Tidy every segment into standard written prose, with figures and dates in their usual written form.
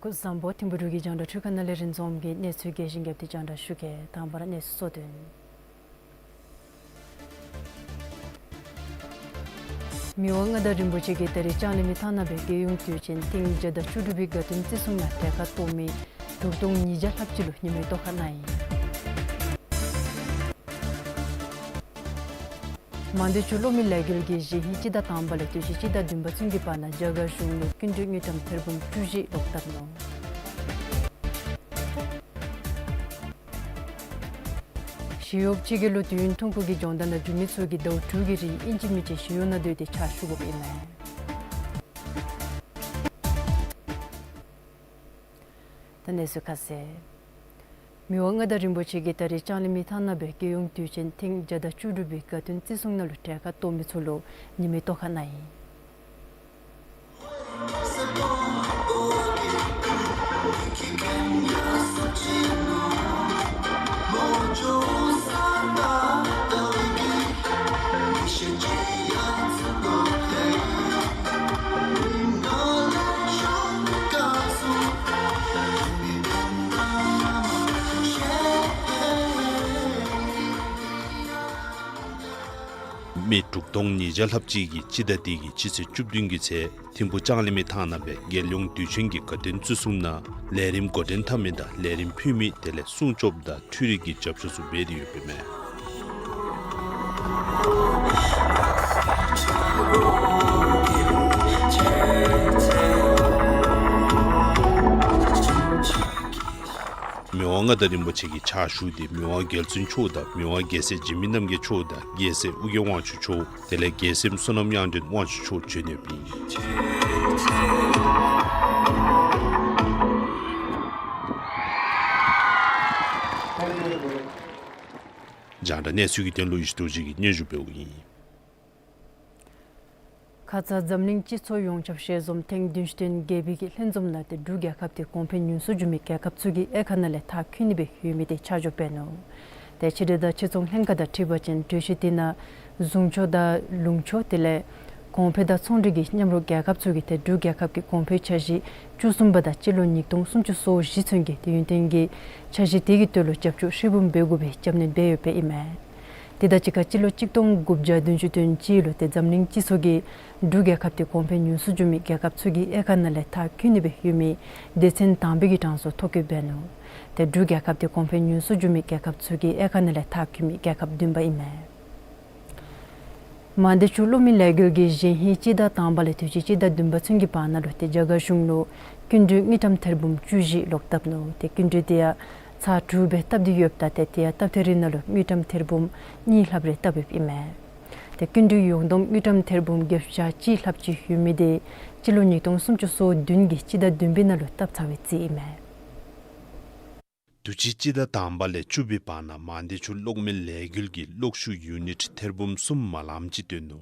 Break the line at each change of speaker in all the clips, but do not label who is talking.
그 sambo timburugi janda chukana lerin zomgi nesu gejin gepti janda shuke tambara nesu sodun. Miwanga da rimbuchi ge tari changli mi thana be ge yung tyuchin ting jada chudubi gatin tisung na teka tomi dugdong nija hapchilu nime tokhanai. Mandi chulo mi lagil ge ji hichi da tambale tuji chi da dimba tsungi pa na jaga shung kindu ngitam therbum chuji loktarno. Shiyok chigelu tuyun tungpugi jondana jumitsugi daw chugiri inchimichi shiyona doyde cha shugub ime. Tanesu kase. Miwanga da rimbochi tari chanlimi thanabe geyong tuychen ting jada chudubi katun tisung na luteka tomi solo nime tokhanai.
mi tukdong nijal hapchigi chidadigi chisi chubdungi che timbu changlimi thanabe gelyong tuchingi katin tsusumna lerim koten thamida lerim pyumi tele sungchobda thurigi chapsusu bedi yupime. Miwanga darimbochigi chashudi miwa gelsun choda miwa gese jiminamge choda gese uge wanchu cho tele gese msonom yandin wanchu cho chenebi. Janda nesugi tenlo ishtojigi nyejube ugi.
Katsa zamling chi so yong chap she zom teng dinshten gebi ki lenzom na te dugya kapte kompenyon sujumi kya kaptsugi ekanale ta kyunibe hyumide chajo peno. Te chide da chizong henga da tibachen tuishitina zungcho da lungcho tele kompe da sondrigi nyamro kya kaptsugi te dugya kapki kompe chaji chusumba da chilo nikdong sumchu so jitsungi te yuntengi chaji tegi tolo chapchu shibum begube chamnen beyo pe ime. Tida chika chilo chikdong gubja dunshutun chilo te zamling chisogi dugya kapte kompenyon sujumi kya kaptsugi ekanale ta kyunibe hyumi desen tambigi tanso tokyo beno. Te dugya kapte kompenyon sujumi kya kaptsugi ekanale ta kyumi kya kapdumba ime. Mande chulo mi lagilgi jenhi chida tambale tuji chida dumba tsungi panalo te jaga shungno kundu ngitam terbum chuji loktabno te kundu dia sa trube tabdi yopta te tia tabterinalo ngitam terbum ni labre tabib ime. Te kundu yongdom ngitam terbum gefsha chi lapchi humide chilo nitong sumchu so dungi chida dumbinalo tabtawitsi ime.
Tuchi chida tambale chubi pana mandi chu lokme legilgi lokshu unit terbum sum malamchi tenu.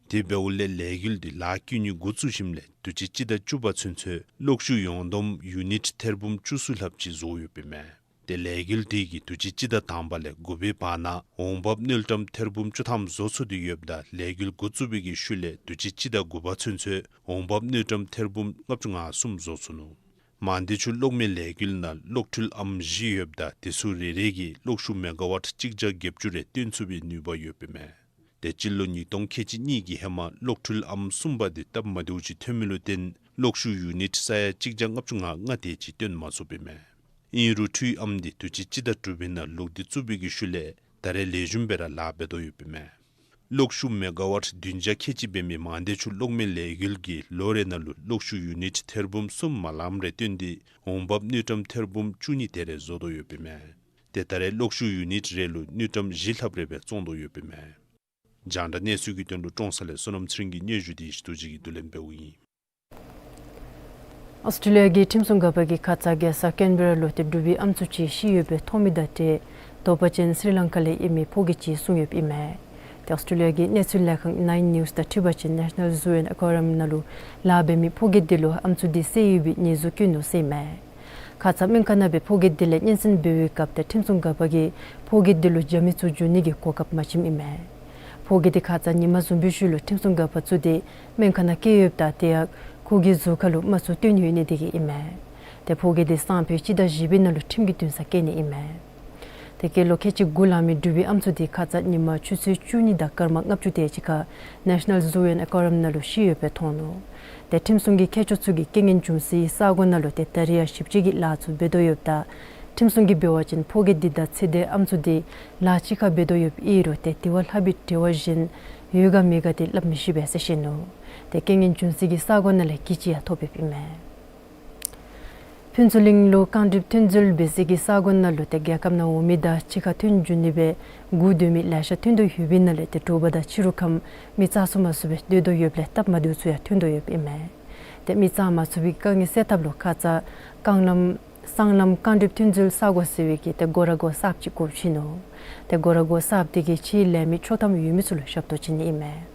Te beule legildi lakyuni gutsu shimle tuchi chida chuba tsunse lokshu yongdom unit terbum chusu lapchi zoyupime. Te legildi gi tuchi chida tambale gubi pana ongbab niltam terbum chutam zosu di yobda legil gutsu bigi shule tuchi chida guba tsunse ongbab niltam terbum ngapchunga sum zosunu. Mandichu lokme legil na loktul amji yobda tesu reregi lokshu megawatt chikja gepchure tinsubi nyuba yopime. Te chillo nitong kechi nigi hema loktul am sumba de tab maduchi temilo ten lokshu unit saya chikja ngapchunga ngate chi ten masupime. Inru tui amdi tuchi chida trubina lokdi tsubigi shule tare lejumbera labedo yopime. Lokshu megawatt dunja kechi bemi mandechu lokme legilgi lore nalu lokshu unit terbum sum malamre tundi onbab nutam terbum chuni tere zodo yopime. Tetare lokshu unit relu nutam jilhabrebe zondo yopime. Janda nesugi tundu tonsale sonom tringi nyejudi ishtujigi dulembe uyi.
Australia gi timsunga gi katsa ge sa Canberra lo te dubi amchuchi shiyebe thomidate topachen Sri Lanka le imi pogichi sungep ime. The Australia gi nesulakang 9 news da Tibetan National Zoo and Aquarium nalu labe mi pogedilo amchudi seibi nizukuno seme. Katsa minkana be pogedile nyensin bewe kap da timsunga gi pogedilo jamitsu junigi kokap machim ime. Pogedi katsa nima zumbishulo timsunga patsude minkana keyebda te kogi zukalu masu tunyu ne digi ime. te phoge de sampe chida jibin lu timgi tun sakeni ime te kelo kechi gulami dubi amsu de khaza nima chusu chuni da karma ngapchu te chika National Zoo and Aquarium nalu shiyo pe thono te timsungi kecho tsugi kengin chumsi sago nalu te tariya shipchigi la chu bedoyopta timsungi bewachin phoge dida tsede amsu de la chika bedoyop iro te tiwal habit tewajin yuga mega de labmishibe seshino te kengin chumsigi sago nale kichi atopipime Pinsuling lo kandip tunzul besigi sagon nalu te gyakam na umida chika tunjunibe gudumi lasha tundu hubinale te tobada chirukam mitsasuma sube dedo yoble tapma dusuya tundu yob ime. Te mitsama subi kangi setablo kaza sanglam kandip tunzul sago siwiki te gorago sapchi kopchino. Te gorago sap digi chi le mi chotam yumisulu shabto chini ime.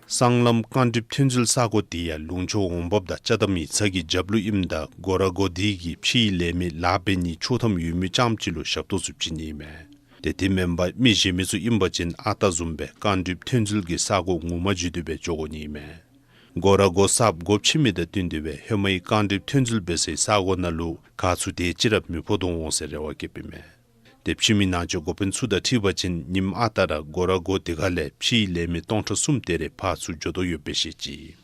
Sanglam kandip tunzul sago tiya lungcho ngombobda chadami tsagi jablu imda gorago digi pshi lemi labeni chotam yumi chamchilu shabto subchini ime. Deti memba mi shimizu imbachin ata zumbe kandip tunzul gi sago ngumajidube jogoni ime. Gorago sab gopchimida tundibe hemai kandip tunzul bese sago nalu katsu de chirap mi podong wonse rewa kipime. Depshimi najo gopin suda tibachin nim atara gorago digale pshi lemi tongta sumtere patsu jodo yobeshichi.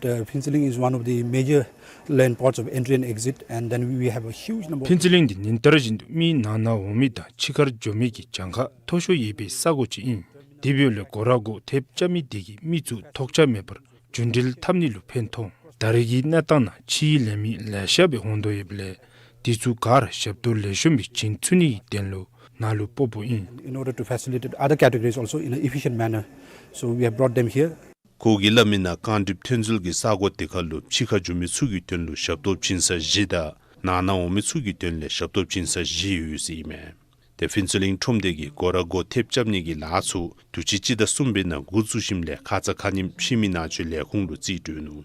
The Pinsiling is one of the major land ports of entry and exit, and then we have a huge number of
Pinsiling di nintarajindu mi nana omida chikar jomiki Dzongkha tosho yebe sagochi in. Dibyole gorago tepchami digi mizu tokcha mebar jundil tamnilu pentong. Darigi natana chi lemi lashabe hondo yeble dizu gara shabdo leshumi chintsuni denlo.
In order to facilitate other categories also in an efficient manner. So we have brought them here.
Kogilamina kandip tunzul gi sago tikalu chika jumi sugi tunlu shabdob chinsa jida nana omi sugi tunle shabdob chinsa jiyu yusime. Te finsuling tumdegi gorago tepchamnigi lasu tuchichida sumbina gudsushimle kaza kanim shimina jule honglu zidunu.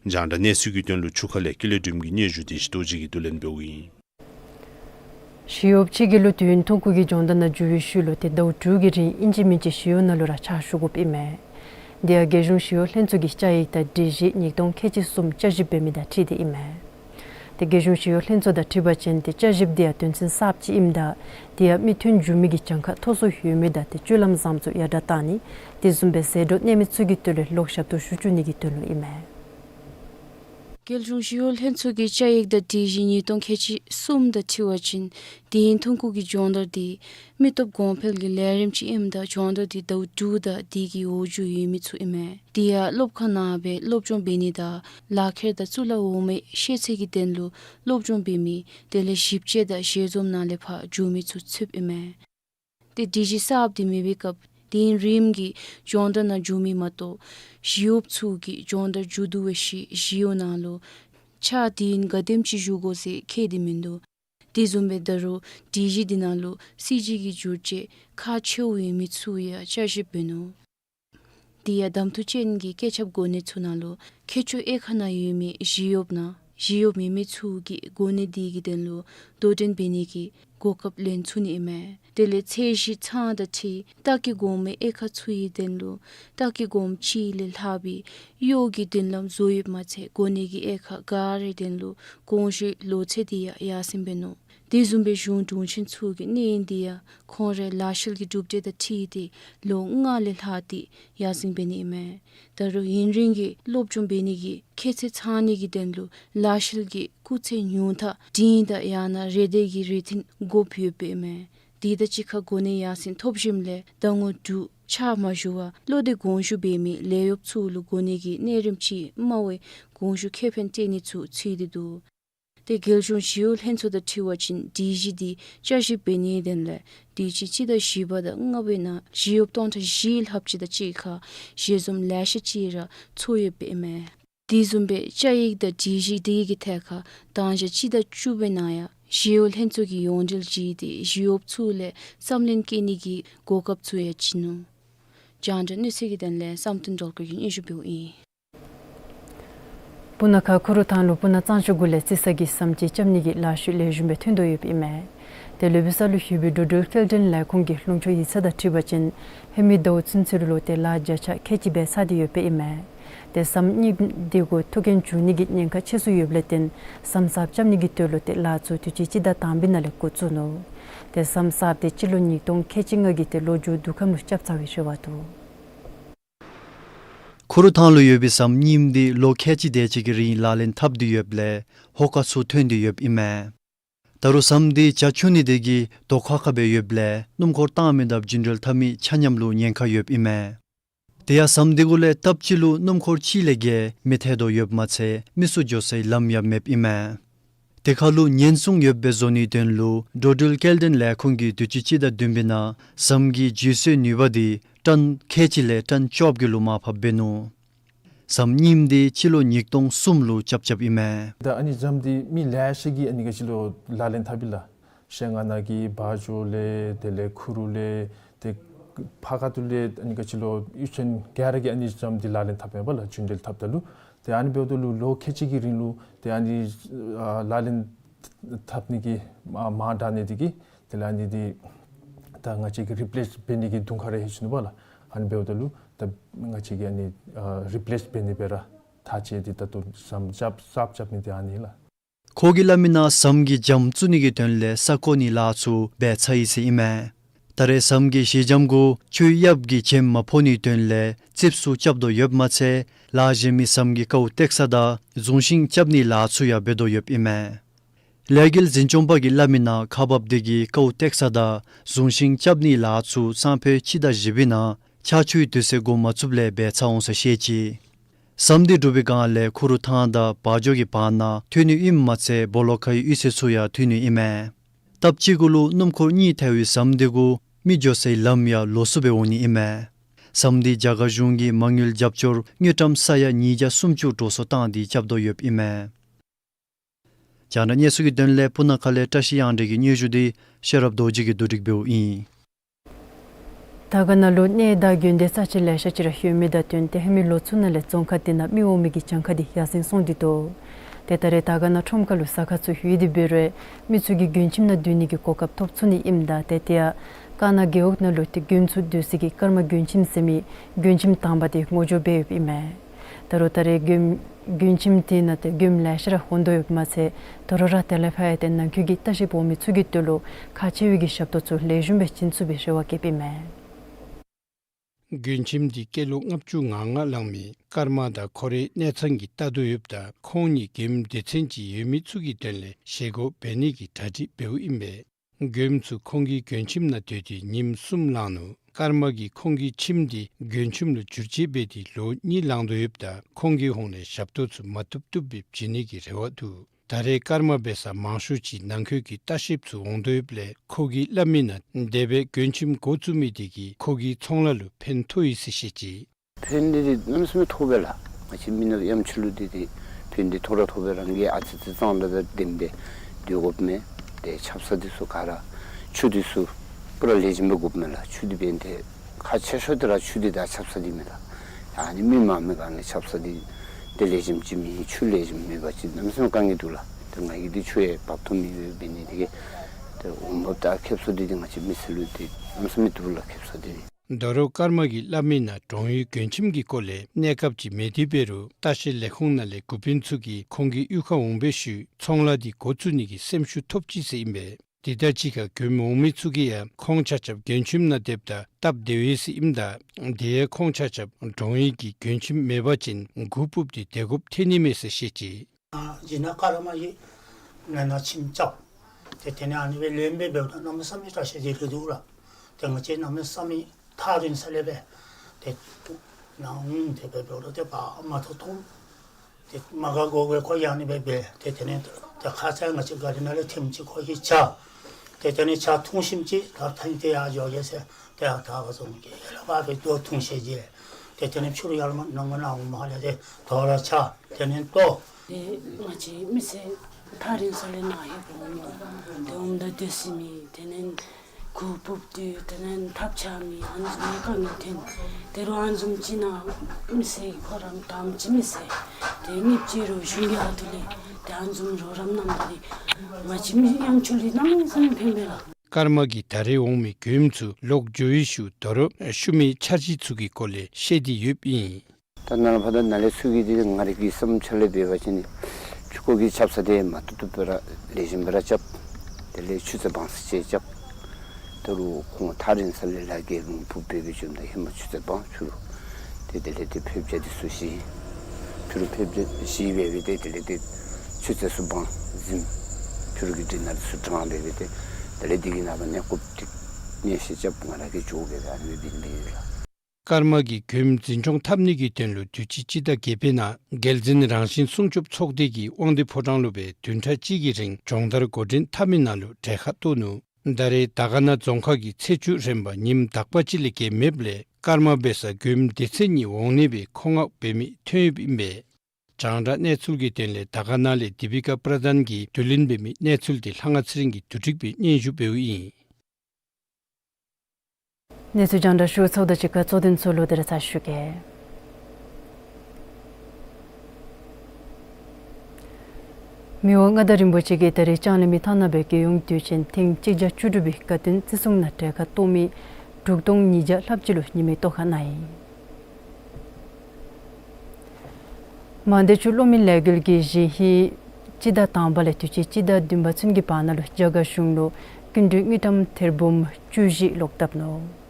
Janda ne sugi tunlu chukale kiledumgi nye judi shtojigi dulenbewi.
Shiyop chigilo tuyun tongkugi jonda na juwi shulo te daw chugiri inji minchi shiyo nalura cha shugub ime. Dia gejung shiyo lenzugi chayi ta diji nikdong kechi sum chajibbe mida tridi ime. Te gejung shiyo lenzo da tribachen te chajib dia tunsin sapchi imda dia mitun jumigi chanka toso hiyo mida te chulam zamzu yadatani te zumbe sedo nemitsugi tulu lokshabto shuchunigi tulu ime.
𝐂𝐿 hensugi chayik da di jini tong kechi sum da tiwachin di intungku gi jondar di mitop gompel gi lerim chi imda jondar di daw du da di gi oju yimitsu ime dia lobkhana be lobjon beni da lakher da chula ume shetse gi denlu lobjon bemi dele shipche da shezom na lepha jumitsu chup ime de diji sab di mebikap din rimgi jonda na jumi mato shiup tsugi jonda juduweshi jionalo cha din gadim chi jugo se khedimindu dizumbe daru diji dinalu siji gi jurche kha chewi mitsuya chashipenu dia damtu chengi kechap gone chunalo kechu ekhana yumi jiobna jiop mi mitsugi gone digi denlu doden beniki gokap len chuni ime dele cheshi cha da thi taki gome ekha chui denlu taki gom chi le labi yogi dinlam zoyib ma che gone gi ekha gare denlu konshi lo che dia yasimbenu dizumbe jun tunchin chugi ni india khore lashil gi dubje da thi di lo nga le lhati yasimbeni ime daru yinringi lobjum beni gi kheche chani gi denlu lashil gi kuche nyuntha dinda yana rede gi rithin gopyu pe me dida chikha gone yasin thopjimle dangu du cha majua lode gonshu bemi leyop chulu gone gi nerimchi mawe gonshu khepen teni chu chididu te geljon shiul henso da tiwachin dgd chashi beni denle dchi chi da shiba da ngabena jiop tonta jil hapchi da chikha jezum lashi chira choye be me dizumbe chayik da dgd gi thekha tanja chi da chubenaya shiul henso gi yonjil ji di jiop chule samlin kini gi gokap chuye chinu janja nisigi denle samtin dolko yin ishubu I
Punaka kurutan lu puna tsanshu gule sisagi samji chamnigi lashu le jumbe tundo yub ime. Televisalu hibi dodol kelden la kongi lungcho yisada tribachin hemi daw tsinsirulo te la jacha kechibe sadi yope ime. Te samni digo togen chu nigit nyenka chesu yobleten samsab cham nigitolo te la tsu tuchichi da tambinale kutsuno. Te samsab te chilo nyitong kechinga gite lojo dukamu chapsawi shewatu.
Kurutanglo yobi sam nyimdi lo kechi dechigiri lalin tabdi yoble hoka su tundi yob ime. Taru samdi chachuni degi dokhakabe yoble numkor taamidab jindral thami chanyamlu nyenka yob ime. Teya samdigule tabchilu numkor chilege methedo yob matse misu jose lam yab mep ime. Tekhalu nyensung yobbe zoni denlu dodul kelden la khungi duchichida dumbina samgi jise nibadi tan khechile tan chobgilu ma phabbenu. Samnyimdi chilo nyikdong sumlu chapchap ime.
Da ani jamdi mi lashigi ani gachilo lalen thabila shenganagi bajole dele khurule te phagatule ani gachilo yuchen garagi ani jamdi lalen thabbe bala jundel thabdalu te ani bedulu lo khechigi rinlu te ani lalen thabnigi ma danedigi te ani di ta ngachi replace benigi dungkhare hechnu bala ani bedulu the ngachigi ani replace benibera tachi edita to some job ni anila
Kogilamina samgi jamchunigi tenle sakoni lachu be chaisi ime. Tare samgi shijamgu chuyabgi chemma phoni tenle chipsu chabdo yobmache lajemi samgi kau teksada zungsing chabni lachu ya bedo yob ime. Legil zinchomba gilamina khababdegi kau teksada zungsing chabni lachu sampe chida jibina chachui duse go machuble be chaung sa shechi. Samdi dubiga le khuru thanda bajogi pana thuni immache bolokai isesuya thuni ime. Tapchigulu numkhor ni thawi samdigu mi jose lamya losube oni ime. Samdi jagajungi mangil japchor ngetam saya nija sumchu toso tandi chabdo yop ime. Jana nyesugi denle punakale tashi yandegi nyejudi sherab dojigi durikbeu in.
Tagana lo ne da gyunde sachile shachira hyumida tunte hemi lo tsunale Dzongkha tina miwomigi chankadi yasin sondito. Tetare tagana chomkalu sakatsu hyudi bere mitsugi gyunchimna dunigi kokap toptsuni imda tetea kana geokna lo te gyunchu dusigi karma gyunchim semi gyunchim tambadi ngojo beyup ime. Tarotare gyunchim tina te gyumla shira hondo yupmase torora telefayate nan kyugi tashipo mitsugi tolo kachewigi shabdotsu lejumbe chinsubi shewa kepime.
Gyunchimdi kelu ngapchu nganga langmi karmada kore netsangi taduyupda kongni gem detsenji yumitsugi tenle shego benigi taji beu imbe. Gyumtsu kongi gyunchimna dedi nim sumlanu karmagi kongi chimdi gyunchimlu jurjibedi lo ni langduyupda kongi hone shabdotsu matuptubib jinigi rewadu. Tare karma besa mangshuchi nangkyoki tashipsu ondoyuble kogi lamina debe gyunchim gotsumidigi kogi tsonglalu pen toisi shichi.
Pendidi namsme tobela. Machi minna yamchuludidi pendi tora toberangi atsitsi zangla dembe diogopme de chapsadisu kara chudisu pura lejimbe gopmela chudi bende kacheshodira chudida chapsadimela. Yani mimame gane chapsadi delejim jimi chulejim mebachi namsme kangi dula. Tanga idi chue paptomi beni dige umobda kepsodidi ngachi misiludi namsme dula kepsodidi.
Doro karmagi lamina tongi gyunchimgi kole nekapchi mediberu tashi lekhungnale kupintsugi kongi yuka ongbeshu tsongladi gochunigi semshu topchise imbe. Didachika gyumu omitsugiya kongchachab gyunchimna debda tab dewesi imda deye kongchachab tongigi gyunchim mebachin gupubdi degup tenimese shechi.
Jina karamaji nana chimchap tetene aniwe lembe bewda namasami tashi jiridura tengache namasami 타진 살레베 대 나온 대배로도 대바 마토통 대 마가고게 고양이 베베 대전에 대 가사가 지가리나를 팀지 거기 차 대전에 차 통심지 다 탄대야 저기서 대학 다 가서 온게 바베 또 통세지 대전에 추루 열만 너무나 엄마하게 더라 차 대는 또
마치 미세 다른 살레나 해보면 도움도 됐으니 되는 구법도 되는 탑참이 안좀 강이된 대로 안좀 지나 음세 거랑 다음 지미세 대립지로 중요하더니 대한좀 조람 남들이 마침 양출이 남선 팽배라
karmagi tare ongmi gyumtsu lok joishu doro shumi charji tsugi kole shedi yubi
단날 받아 날에 수기들이 nga리기 섬 철레 배워지니 축고기 잡사대 맞도도라 레진브라 잡 델레 추자 방스 제잡 도로 공 다른 설레라게 부배비 좀더 힘을 추자 방 주로 데델레데 폐브제디 수시 주로 폐브제 시베비 데델레데 추자 수방 짐 주로기 되날 수트만 베베데 델레디기 나바냐 곱틱 니시 잡고라게 조게 가는 비밀이라
karmagi gyum zinchong tabnigi tenlu tuchichida gebena gelzin rangshin sungchup tsokdegi wangdi podanglobe dunta chigi ring chongdar godin taminalu tekhatonu dare dagana Dzongkha gi chechu remba nim dakpachili ke meble karma besa gyum deseni wongnebe khongak bemi thöb imbe changda netsulgi tenle dagana le dibika pradhan gi tulin bemi netsuldi hangatsringi tutikbi nyeju bewi
내수장다 슈서다치가 조든 솔로들 사슈게 미왕가다린 보치게 따리 짱님이 타나베게 용투친 팅 찌자 추르비 같은 찌송나테가 또미 죽동 니자 랍지로 님이 또 하나이 만데 줄로미 레글기 지히 찌다 담발에 투치 찌다 dimbatsun기 바나로 자가슝로 근둥이담 테르봄 주지 록답노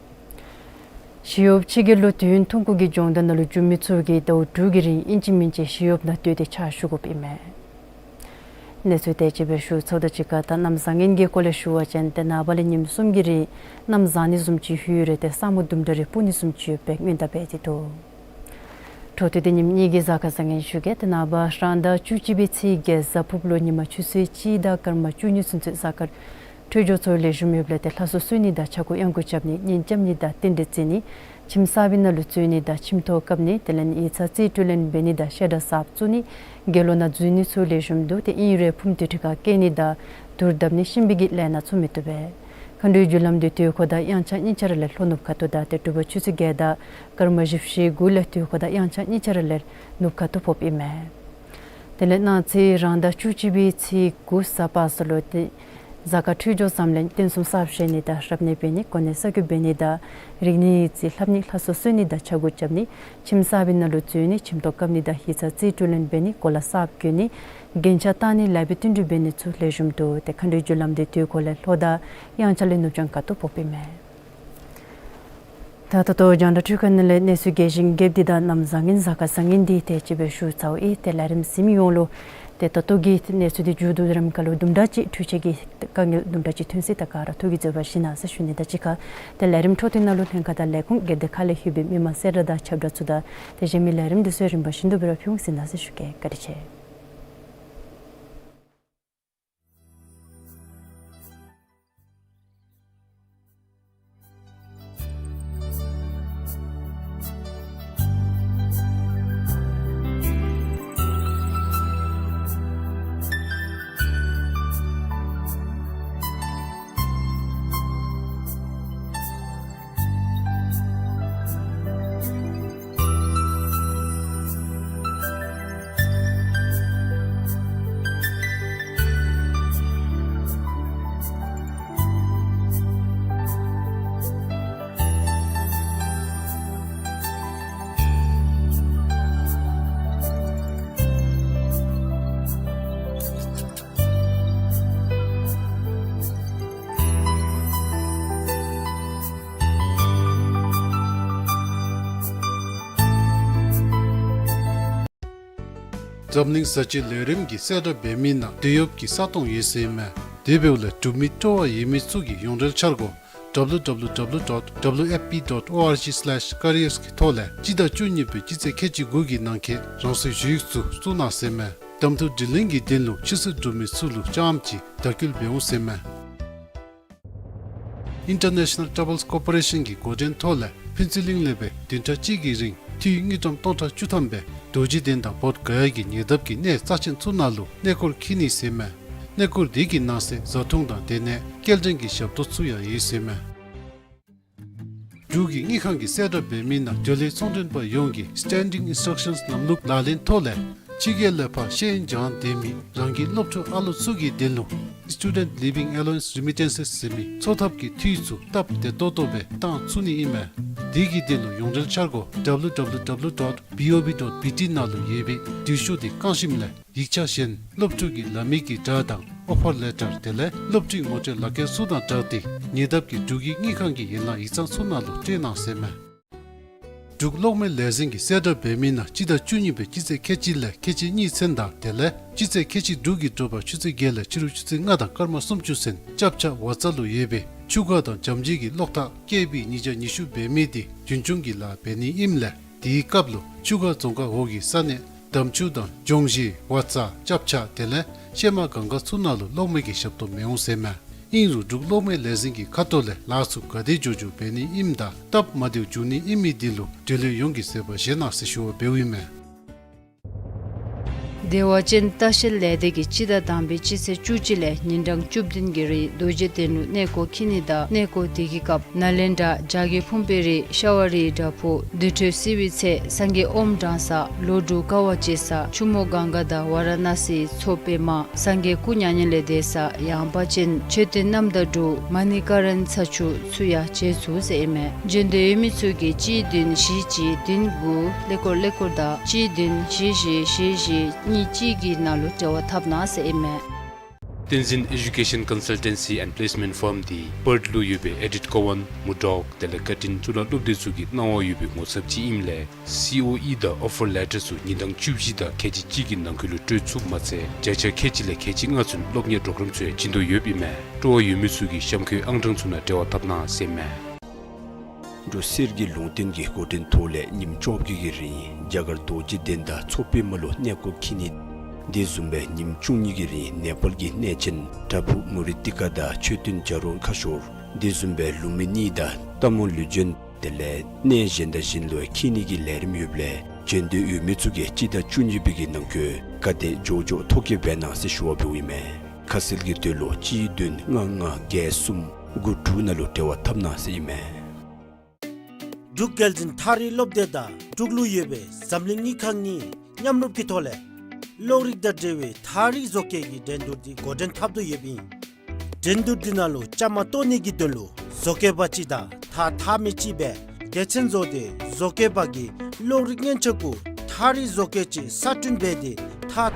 시업 치길로 뒤인 통국이 정단으로 주미초기 또 두기리 인지민지 시업나 되게 차슈고 비매 내수대 집에 슈 소다치가 남상인게 콜레슈와 젠테 나발님 숨기리 남자니 숨치 휴르데 사무듬들이 뿐이 숨치 백민다 베지도 토테데님 니게자카상인 슈게 나바 란다 추치비치게 자푸블로니마 추스치다 karma 추니 순체 사카 투조솔레 주미블레테 라소스니다 차고 연구잡니 닌점니다 틴데치니 침사비나 루츠니다 침토캅니 텔렌 이차치 툴렌 베니다 셰다 삽츠니 겔로나 주니 솔레 줌도 테 이레 품티티가 케니다 두르답니 심비기 레나 추미토베 컨디 줄람데 테코다 양차 니차르레 로눕카토다 테투버 추스게다 karmajifshi gulati khoda yancha nichareler nukatu popime telena chi randa chuchibi chi kusapaslote zakathujo samlen tensum sabsheni da shrabne beni konesa gu beni da rigni chi labni khasosuni da chaguchabni chimsabin naluchuni chimtokamni da hisa chi tulen beni kola sab kyuni genchatani labitin du beni chu lejumdo te khandi julam de tu kola loda yanchale nujang katu popime tato janda chukanle nesu gejing gebdida namzangin zakasangin di te chibe shu chau e te larim simyolo te tato gi nesu di judu ram kalu dumdachi thuchegi kangel dumdachi thunsi takara thugi jabashina sa shuni da chika te larim thotinalo thenkada lekung gede khale hibe mima serada chabda chuda te jemi larim de serim bashindu bra pyung sina sa shuke kariche
Zamling sachi lerim ki seda bemina deyop ki satong yeseme debewle tumito yemitsugi yondel chargo www.wfp.org/careers-ki-tole jida chunyipe jitse kechi gogi nanke ransu juyiksu suna seme damtu dilingi denlu chisu dumi sulu jamchi dakil beun seme International Doubles Corporation ki gojen tole penciling lebe dinta chigi ring ti ngidom tonta chutambe doji denda pot gayagi nidabki ne sachin tsunalu nekor kini seme nekor digi nase zatungda dene geldengi shabdo tsuya yi seme dugi ngihangi seda bemina jole sondunba yongi standing instructions namluk lalin tole
Chigelepa Shen John Demi, Rangi Lopto Alu Sugi Delo, Student Living Allowance Remittances Semi, Sotapki Tisu, Tap de Dotobe, Tan Suni Ime, Digi Delo Yonjel Chargo, www.bob.pt Nalu Yebe, Dishu di Kanshimle, Yikcha Shen, Loptugi Lamiki Jadang, Offer Letter Tele, Lopti Moche Lake Sudan Jati, Nidapki Dugi Nikangi Yela Isan Sunalu Jena Seme. Duk lokme lezingi seda bemina chida chunibe chise kechile kechi ni senda tele chise kechi dugi toba chise gele chiru chise ngada karma sumchusen chapcha wazalu yebe chugadan jamjigi lokta kebi nija nishu bemidi junchungi la beni imle di kablu chuga zonga hogi sane damchudan jongji watsa chapcha tele shema ganga sunalu lokmegi shabto meung seme inru duk lokme lezingi katole lasu gadi joju beni imda tap madiu juni imidilu dili yongi seba jena sishuwa bewime.
Dewa chen tashil ledegi chida dambi chise chuchile nindang chubdin giri doje tenu neko kinida neko digikap nalenda jagi pumperi shawari dapo dute siwitse sange om dansa lodu kawachesa chumo gangada waranasi tsopema sange kunyanyele desa yamba chen chete namdadu manikaran sachu suya chesu seime jende emitsugi chi din shi chi din gu lekor da chi din shi ni chigi nalu jawa thapna se ime
Tenzin Education Consultancy and Placement Firm di Perdlu yube edit kawan mudok delekatin chula lubde sugi nawa yube ngosapchi imle COE da offer letter su nindang chubji da kechi chigi nangkulu tutsuk matse jacha kechile kechi ngasun loknya program chue chindo yub ime towa yumi sugi shamkyo angdang chuna jawa thapna se me do sirgi lungten gi goten tole nim chobgi giri jagar doji denda chope malo neko kini Dizumbe nim chunigiri Nepalgi nechen tabu muritika da chutun jaron kashor Dizumbe lumini da tamon lujen dele ne jenda jinlo kinigi lerim yuble jende ü mitsuge chida chunibigi nangke kade jojo toke bena se shwabuime kasilgi telo chi dun nga gesum gutu lo tewa tamna se ime
Dukgelzin thari lobdeda duglu yebe samlingni khangni nyamrup kitole Lorik da dewe thari zokegi dendudi goden thabdo yebi dendudinalo chamatoni gidolo zokebachi da thamichi be dechen zode zokebagi lorik nyenchaku thari zokechi satun bede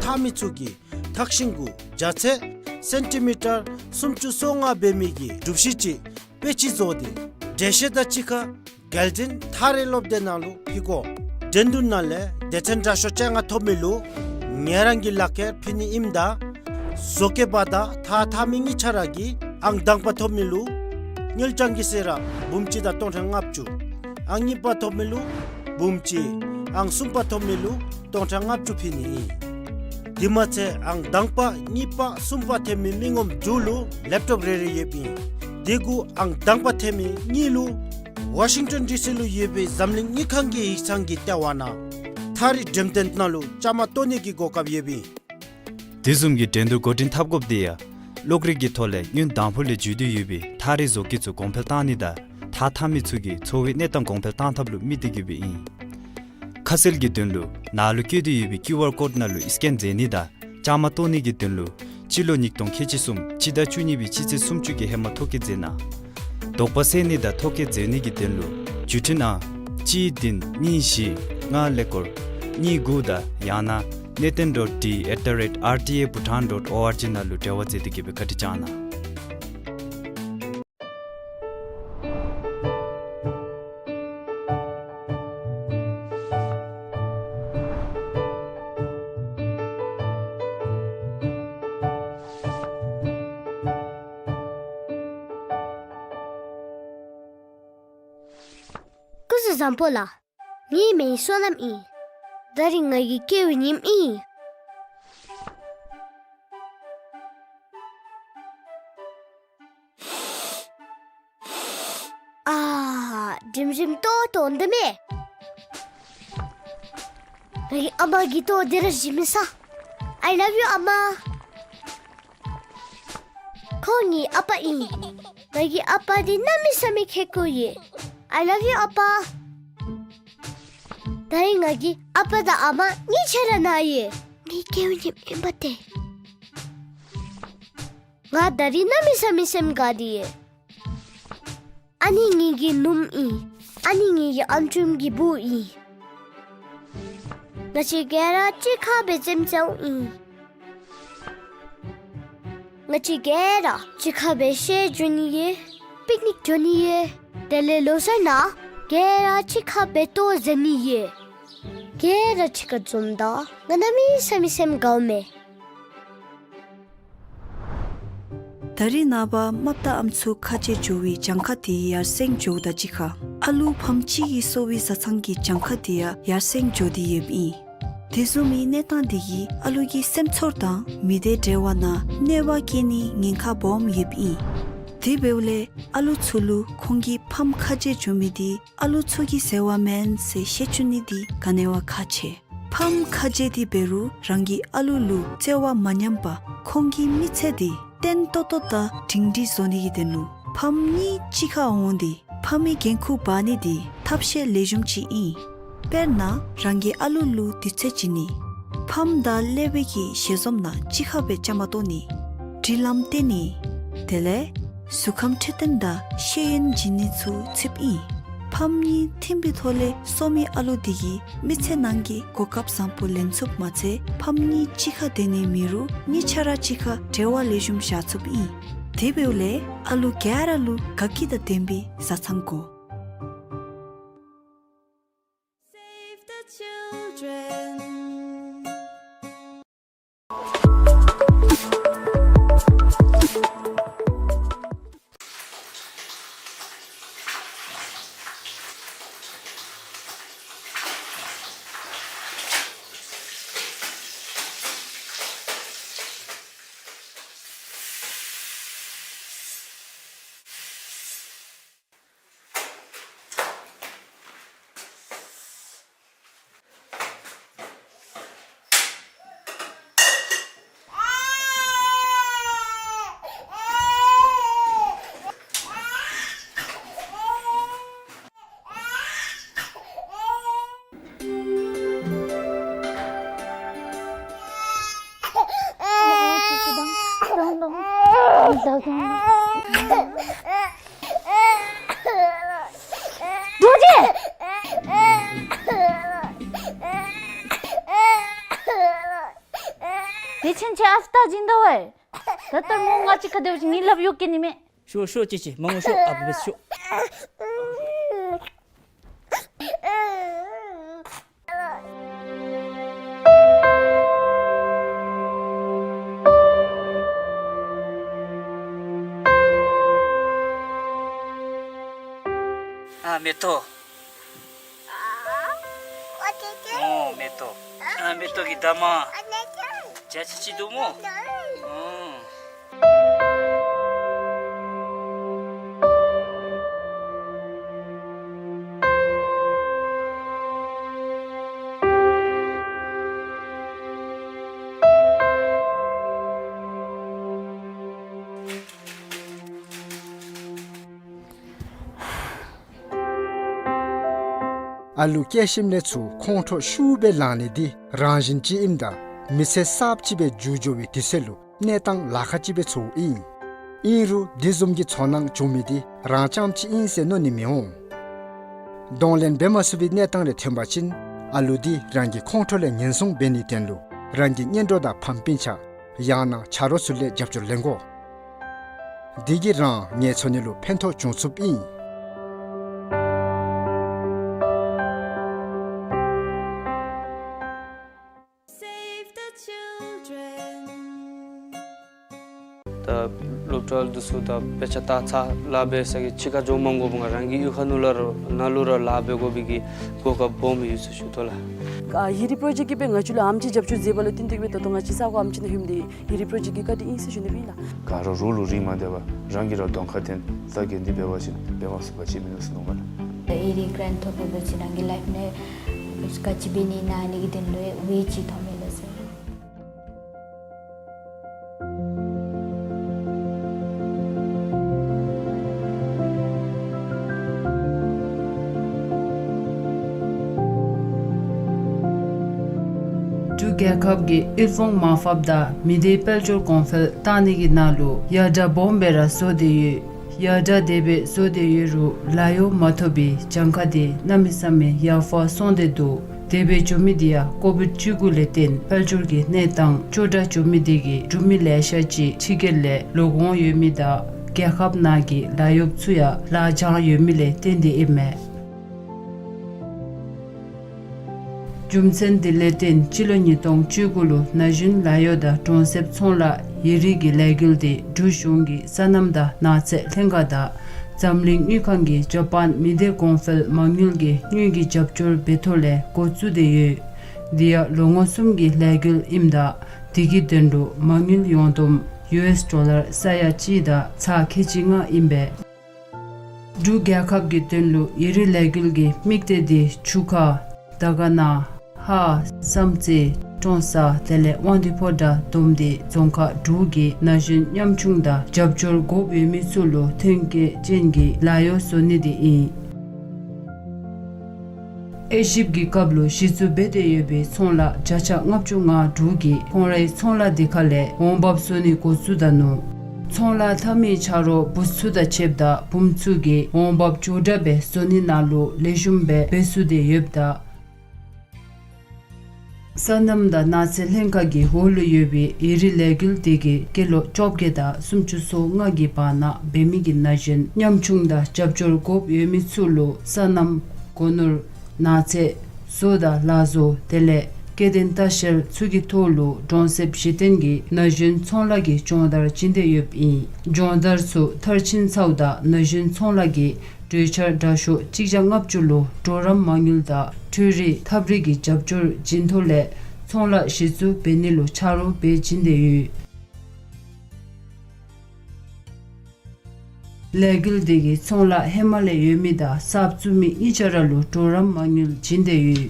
thamichugi takshingu jache centimeter sumchu songa bemigi dubshichi pechi zode desheda chika gelden thare lobdenalo pigo dendunale dechen rasho changa thomelu Nyerangi lake pini imda zoke bada thamingi charagi ang dangpa thomilu nyiljangi sera bumchi da tonthang ngapchu ang nipa thomilu bumchi ang sumpa thomilu tonthang ngapchu pini dimache ang dangpa nipa sumpa themi mingom julu laptop rere yepi degu ang dangpa themi nilu Washington DC lu yebe zamling nikhangi isangi tawana Thari Demtent Nalu, Chamatoni ki Gokab Yebi.
Dizumgi Dendu Godin Tabgobdia, Lokri Gitole, Yun Dampole Judu Yubi, Thari Zokitsu Compeltanida, Tatamitsugi, Towi Netan Compeltantablu Mitigibi in. Kasil Gidunlu, Nalu Kidu Yubi, QR Code Nalu, Isken Zenida, Chamatoni Gidunlu, Chilo Nikton Kechisum, Chida Chunibi Chisi Sumchugi Hematoki Zena. Dopasenida Toke Zeni Gidunlu, Jutina, Chi Din, Nishi, Nga Lekor. Ni guda yana neten.d@rtabhutan.org na lutewa zediki bekatichana
Kusa zampola mi me sonam I Dari ngagi kewinim I. Jim to on the me. Ngagi ama gito dira jimisa. I love you ama. Kongi apa I. Ngagi apa di namisami kekuye. I love you apa. Dari ngagi apa da ama ni chera na ye Ni 𝐂𝐿 impate. Nga dari na misem gadi. Ani ngi num I. Ani ngi antrum gi bu I. Nga chigera chikha bezem chau I. Nga chigera chikha be she juniye. Picnic juniye. Tele losana. Gera chikha be to zaniye. Gera chika zumda. Nga nami samisem gaume.
Dari naba mapta amchu khache jowi jangkhati yar seng joda jikha alu phamchi gi sowi satsangi jangkhati yar seng jodi yebi Tizumi netan digi alu gi semchorta mide dewana newa kini ngingkha bom yebi Dibeule alu chulu khongi pham khaje jomidi alu chugi sewa men se shechuni di kanewa khache pham khaje di beru rangi alulu chewa manyampa khongi miche di ten totota tingdi zoni denu phamni chikha ondi phami genkhu bani di thapshe lejumchi I perna rangi alulu tichechini pham da lebeki shezomna chikha be chamatoni dilamteni tele sukham thetenda sheyen jinitsu chipi phamni thimbi thole somi alu digi miche nangi kokap sampo lensup mache phamni chikha deni miru ni chara chikha dewa lejum shachup I debeule alu gyaralu kakida dembi satsangko Save the children
도지!
대체 아프다 진다월. 다들 뭔가 찍어대고 니랍 욕겠니매.
쇼 찌찌 멍쇼 아부베쇼. 메토. 메토. 메토 기다마. 자치치도 뭐.
Alu keshim netsu konto shube lani di ranjin chi imda mise sab chibe jujowi tiselu netang lakha chibe tsu in. Inru dizumgi chonang chumidi rancham chi in se no nimyo. Donlen bema subi netang le tembachin alu di rangi konto le nyensung beni tenlu rangi nyendo da pampincha yana charo sule japchur lengo. Digi rang nye chonilu pento chungsup in.
Loptal dusu da pechata cha labe sagi chika jomongo bunga rangi yukhanular nalura labe go bigi goka bom yusu shutola
hiri project be ngachula amchi japchu jebalo tintik be to ngachi sa ko amchi himdi hiri project ka di inse june bila
karo rulu rima deba rangi ro Dzongkha ten sagendi bewashin bewas bachi minus normal
hiri grant to be chinangi life ne uska chibini na ni giden lo we chi thomela se
Gyakhabgi Ilfong Mafabda Mide Pelchor Konfel Tanigi Nalu Yada Bombera Sodeyu Yada Debe Sodeyu Layo Matobi Jankadi Namisame Yafa Sondedo Debe Chumidia Kobit Chuguleten Pelchurgi Netang Choda Chumidigi Jumile Shachi Chigele Logon Yumida Gyakhab Nagi Layop Tsuya La Jang Yumile Tendi Ime Jumsen Diletin Chilonitong Chugulu Najun Layoda Tonsep Tsonla Yirigi Legildi Dushungi Sanamda Natse Lengada Zamling Nukangi Japan Mide Konfel Mangulgi Nugi Japchur Betole Kotsudeyu Dia Longosumgi Legil Imda Digi Dendu Mangul Yondum $, Saya Chida Tsa Kechinga Imbe Du Gyakhabgi Tenlu Yiri Legilgi Mikdedi Chuka Dagana Ha Samtse Tonsa Tele Wandipoda Domdi Dzongkha Dugi Najin Nyamchungda Jabjor Gobi Mitsulu Tenke Jengi Layo Sonidi I Ejibgi Kablu Shizu Bede Yebe Sonla Jacha Ngapchunga Dugi Honrai Sonla Dikale Wombab Soni Kotsudanu Sonla Tami Charo Busuda Chebda Bumtsugi Wombab Chodabe Soni Nalu Lejumbe Besude Yebda Sanamda Natse Lenkagi Holu Yubi Iri Legil Digi Kelo Chopgeda Sumchuso Ngagi Pana Bemigi Najin Nyamchungda Jabjor Gop Yemitsulu Sanam Konur Natse Soda Lazo Tele Keden Tashel Tsugi Tolu Jonsep Shitengi Najin Tsonlagi Jondar Chinde Yubi Jondar Su Tarchin Sauda Najin Tsonlagi Richard Dasho Chijangapchulu Doram Mangilda Turi Tabrigi Jabjur Jintole Tsonla Shizu Benilu Charo Be Jindeyu Legil Digi Tsonla Hemale Yumida Sabtsumi Icharalu Doram Mangil Jindeyu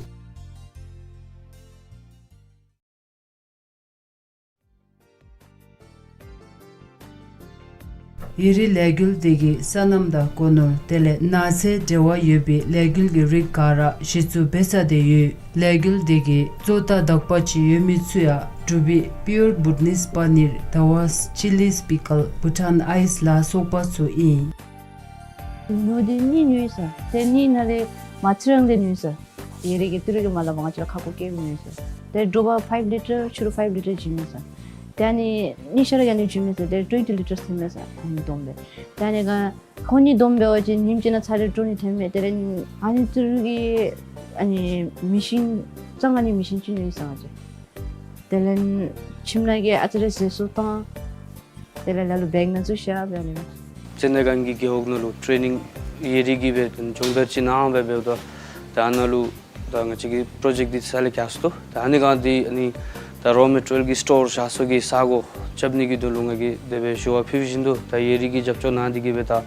Yiri Legil Digi Sanamda Konur Tele Nase Dewa Yubi Legil Girik Kara Shizu Besa Deyu Legil Digi Zota Dakpachi Yumitsuya Drubi Pure Bhutanese Paneer Tawas Chilies Pickle Bhutan Ice La Sopa Su I
Nodi ni nuisa Teni nale Machirang de nuisa Yiri Gituri Malabangachla Kaku Cave nuisa They drove a 5 liter Churu 5 liter Jimisa Dani Nisharagani Jimisa, there 20 liters Timesa and Dombe. Daniga Koni Dombe or Nimjina Tari Tony Teme, then Aniturgi any machine, Sangani machine Chinese. Then Chimnagi Atlas Sultan, Delalu Bagnan Susha,
Chenagangi Gihognalu, training Yirigibet and Jongachina, Bebelda, the Analu, the Angachigi project the Salikasto, the Anigandi, any. The raw material ki store shasogi sago chabni ki dolunga ki debe showa phivishindo ta yerigi japcho na digi beta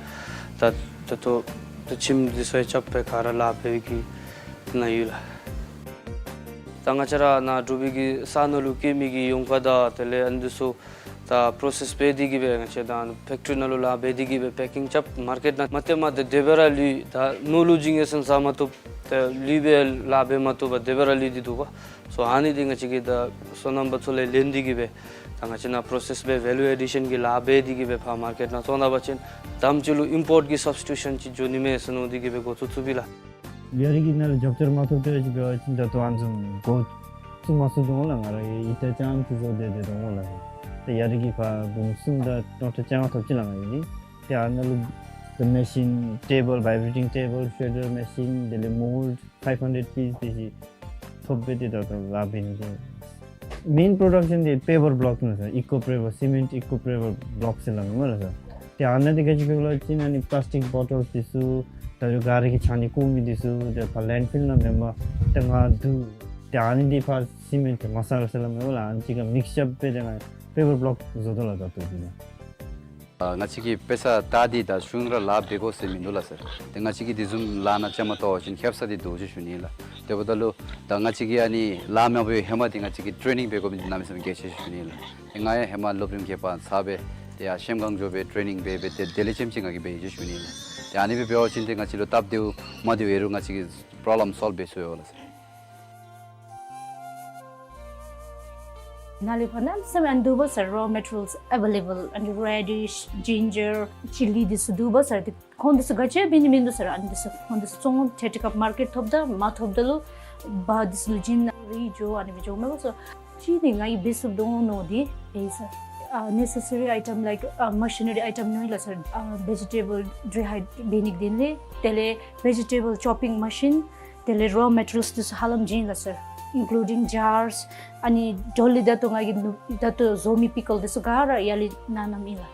ta to the chim disoi chappe khara la pheki na yula tangachara na dubi ki sanolu ki mi ki yongka da tele anduso ta process pe digi be ngachedan factory nalu la be digi be packing chap market na matema de debera li ta no losing essen samato the libe la be mato ba debera li diduba so ani dinga chigi da sonam bachole lendi gibe tanga china process be value addition ki labe digi be fa market na sonda bachin dam chulu import ki substitution chi jo nime sano digi be go tsubila
original jobter mato te be chinda to anjum go sumasu dongla ngara ita cham tu zo de dongla te yarigi fa bum sunda not cham to chilanga ni te analu the machine table vibrating table shredder machine the mold 500 piece this main production the paper block na eco paper cement eco paper blocks la ngala sa te anna de gaji bela chin ani plastic bottles disu ta jo gari ki chani kumi disu the landfill na member tanga du te ani de fa cement masala sala mela anchi ka mix up pe de paper block zodola da to dina
ngachiki pesa tadi da shungra lab bego se minula sir ngachiki dizum lana chama to chin khepsa di doji shunila te bodalu da ngachiki ani lama be hema di ngachiki training bego min nam sam ge che shunila ngaya hema lobrim ke pa sabe te a shemgang jo be training be te delichem chinga ge be je shunila te ani be beo chin te ngachilo tap deu madi weru ngachiki problem solve be so yola
Nali panam some and do was raw materials available and radish, ginger, chili this do was the condis gacha binimindu sir and this on the stone take up market of the math of the lo bad this lugin rijo and vijo so cheating I bisu don't know the is necessary item like machinery item no sir vegetable dry benik dinle tele vegetable chopping machine tele raw materials this halam jin sir including jars ani dolly da to ngai da to zomi pickle this gara yali nanamila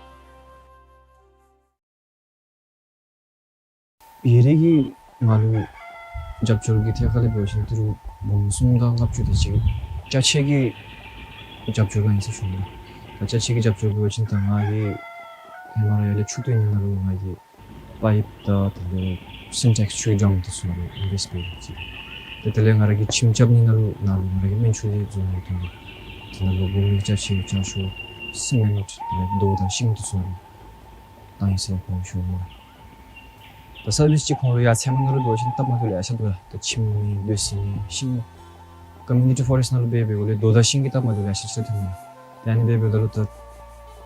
예력이 말로 잡초기 태가를 보신 대로 몸순간 갑주도 지금 자책이 잡초가 있으시네. 자책이 잡초가 보신 당하게 말하여 추도 있는 나로 나기 파이프다 되게 신텍스 추정도 수로 인베스트지. 대텔랭하게 침잡는 나로 나로게 맨출이 좀 되는 나로 몸이 자식 자수 스멜 도다 심도 수로 나이스 보시고 서비스 공로 야채만으로 보신 답만을 야셔도 또 침이 뇌심이 심 커뮤니티 포레스트널 베베 원래 도다 신기 답만을 야시죠 되는 대한 베베들로 또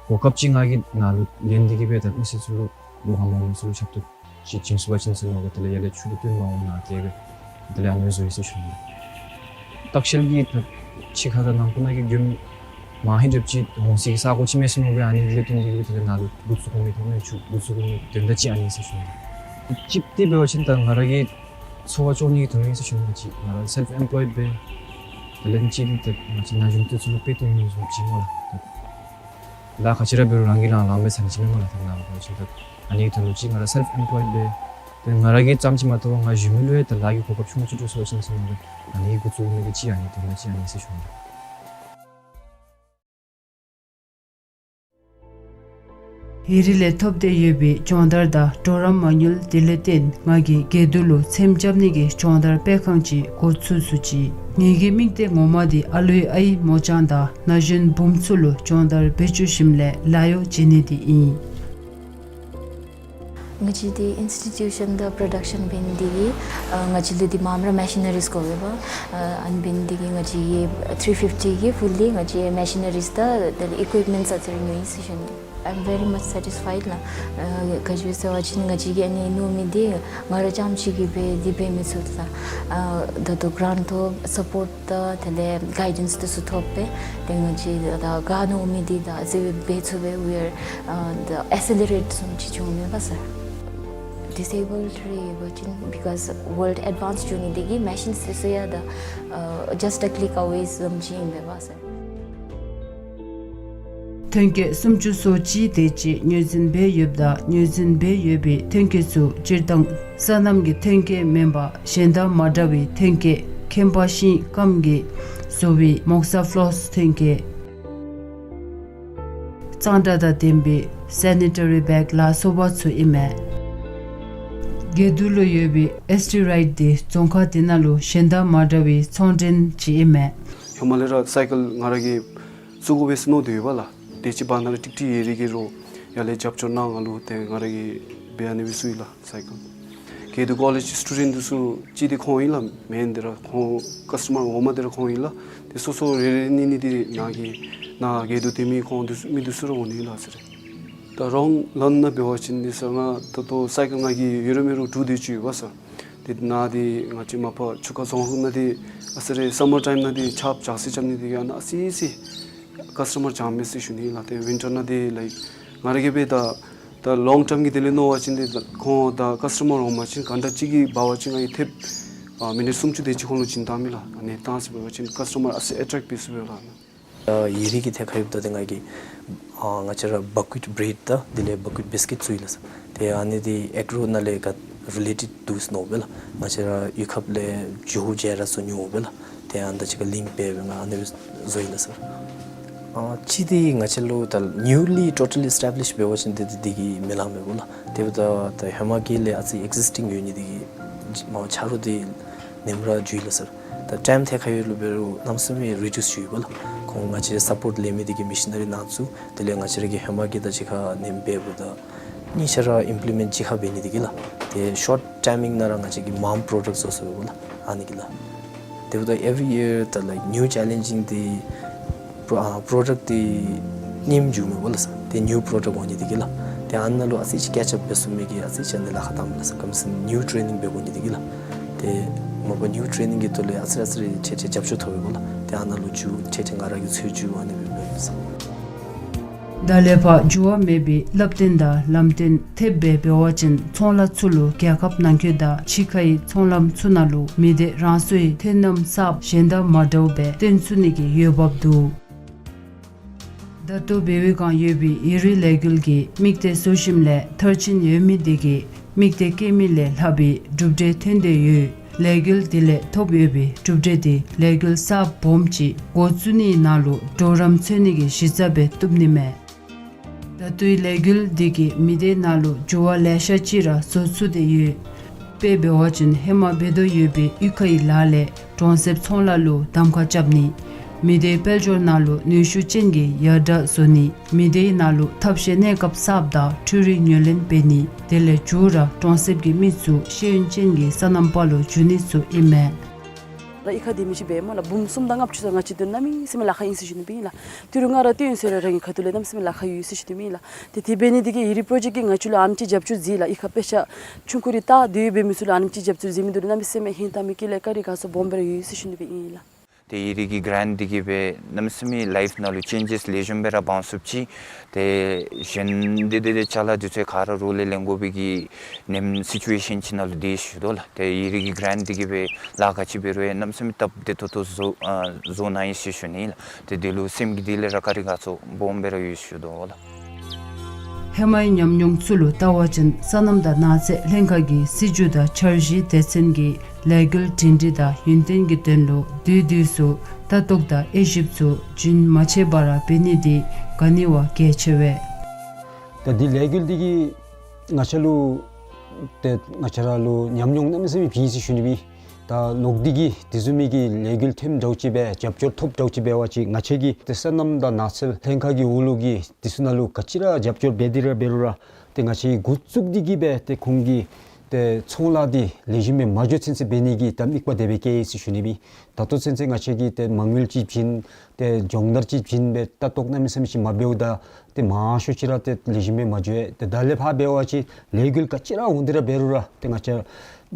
고급진하게 나로 렌디기 베다 미스로 로하몬 수로 잡도 진수가 진수는 것들 예를 추리된 마음나 되게 들이 안에서 있으시는 딱실기 치카가 남고나게 좀 많이 접지 홍식 사고 치매스는 왜 아니 이랬던 게 되게 나로 무수공이 되면 무수공이 된다지 아니 있으시는 집디 배우신다는 가락이 소가 좋은 얘기 들으면서 주는 거지. 나는 self-employed 배 렌치기 때 마치 나중 뜻으로 빼도는 좀 지모라. 나 같이라 배우를 안기랑 라면 상치는 거라 된다고 진짜 아니 들었지. 나는 self-employed 배 나라기 잠지마도 나 주밀로 했다 나기 고급 충분히 줘서 신선한 거 아니 이거 좋은 얘기지 아니 된다지 아니 있으시는 거.
Hirile topde yebi chondarda toram manyul diletin ngagi gedulu semjamnigi chondar pekangchi gotsu suchi nigi mingte ngomadi alui ai mochanda najun bumtsulu chondar bechu shimle layo jinidi I
ngaji di institution the production bindigi ngaji di mamra machineries ko beba an bindigi ngaji 350 gi fully ngaji machineries the equipments are new institution I'm very much satisfied na kajwe se wajin ngaji gi ani no mi de ngara jam chi gi be di be me sutla the grant to support the tele guidance to sutope de ngaji da ga no mi di da ze be to be where the accelerate some chi chome basa disabled wajin because world advanced journey digi machines se ya da just a click away some chi be basa
Tenke sumchu sochi dechi nyuzin be yubda nyuzin be yubi tenke su jirdang sanamgi tenke memba shenda madawi tenke kembashi kamgi sowi moksa floss tenke tsandada dembi sanitary bag la sobatsu ime gedulo yubi estiride de Dzongkha dinalu shenda madawi tsondin chi ime
Himalaya cycle ngaragi sugo besno deibala Dechi banana tikti yerigiro yale japcho nang alu te ngaragi beani visuila cycle. Ke the college student su chidi khoila mendera kho customer omadera khoila te so ni di nagi na ge du timi kho mi du suro ni la sire. The wrong lan na bewachin this nga to cycle ngagi yeromero du di chi wasa. Did na di ngachi mapa chuka song na di asare summer time na di chap chasi chamni di ana si customer charm issue ni late winter na de like ngarage be the long term gi dele no watching the ko the customer home watching kanda chi gi ba watching I thep minute sum chu de chi khonu chin tamila ane tas be watching customer as attract piece be la
yiri gi the khayib da denga gi ngachara bucket bread da dile bucket biscuit suilas te ane di agro na le ka related to snowbell ngachara yukhap le juhu jera sunyu bela te anda chi ka link be nga ane zoilas chidi ngachalo the newly totally established bewachin digi melame bola tebda the hamagi le as existing unit digi ma charu di nemra juila sir the time the khayulu beru namsami reduce juibala ko ngachi support lemi digi missionary natsu tele ngachire gi hamagi da chikha nembe boda ni shara implement chikha beni digila the short timing na ngachi gi mom products also bola anigila tebda every year the like new challenging the product the nim ju me bola sa the new product woni digila te anna lo asi catch up besumi gi asi chande la khatam la sa kam new training be woni digila te mo new training gi to le asra asra che japshu thobe bola te anna lo ju che ngara gi chu ani be sa
Dalepa juwa mebi laptinda lamtin tebbe bewachin chongla tsulu gyakap nangkyoda chikai chonglam tsunalu mide ransui tenam sab shenda madawbe tensunigi yobabdu. Dato bewe kan yobi iri legulgi mikte soshimle tarchin yomidigi mikte kemile labi dubde tende yu legul dile top yobi dubde di legul sab bomchi gotsuni nalu doram tsunigi shizabe tubnime. Datui legul digi mide nalu juwa lesha chira sotsu de yu pebe wachin hema bedo yubi yukai lale tonsep tsonla lu damka chabni mide peljor nalu nishu chengi yada soni mide nalu tapshe nekap sabda turi nyolin peni dele jura tonsep gi mitsu sheyun chengi sanampalo junitsu ime
la ikademi ci be mala bum sum dangap ci nga ci dunami simla khay institution bi la turunga ra tin sere rangi khatule dam simla khay institution bi la te ti beni dige iri project nga ci la amci japchu zila ikapesha chunkuri ta de be misula amci japchu zimi dunami seme hinta mikile kari ka so bomber institution bi la
te iri ki grand digi be namsmi life nalu changes lejum bera bounsupchi te jen de chala juse khara role lengo bigi nem situation chinalu desh dola te iri ki grand digi be laga chi berwe namsmi tab de to zona institution te delu sim gidile rakari ga so bombera yushu dola
Hemai nyamnyong tsulu tawachin sanamda naze lengagi sijuda charji desengi legal tindida yuntengi tenlo duidusu tatokda Egyptsu jin machebara benidi ganiwa kechewe.
Di legal digi ngachalu te ngacharalu nyamnyong namsami bisi shunibi 다 녹디기 디즈미기 레귤 템 저치베 잡조 톱 저치베 와치 나체기 데산남다 나슬 탱카기 울루기 디스날루 까치라 잡조 베디라 베루라 땡아치 굿쑥디기베 테 공기 테 총라디 레지메 마조센세 베니기 담믹바 데베케이스 슈니비 다토 센세 나체기 테 망밀지 빈테 정너지 빈베 따똑남미섬시 마베우다 테 마슈치라 테 레지메 마조에 테 달레파 베와치 레귤 까치라 운드라 베루라 땡아차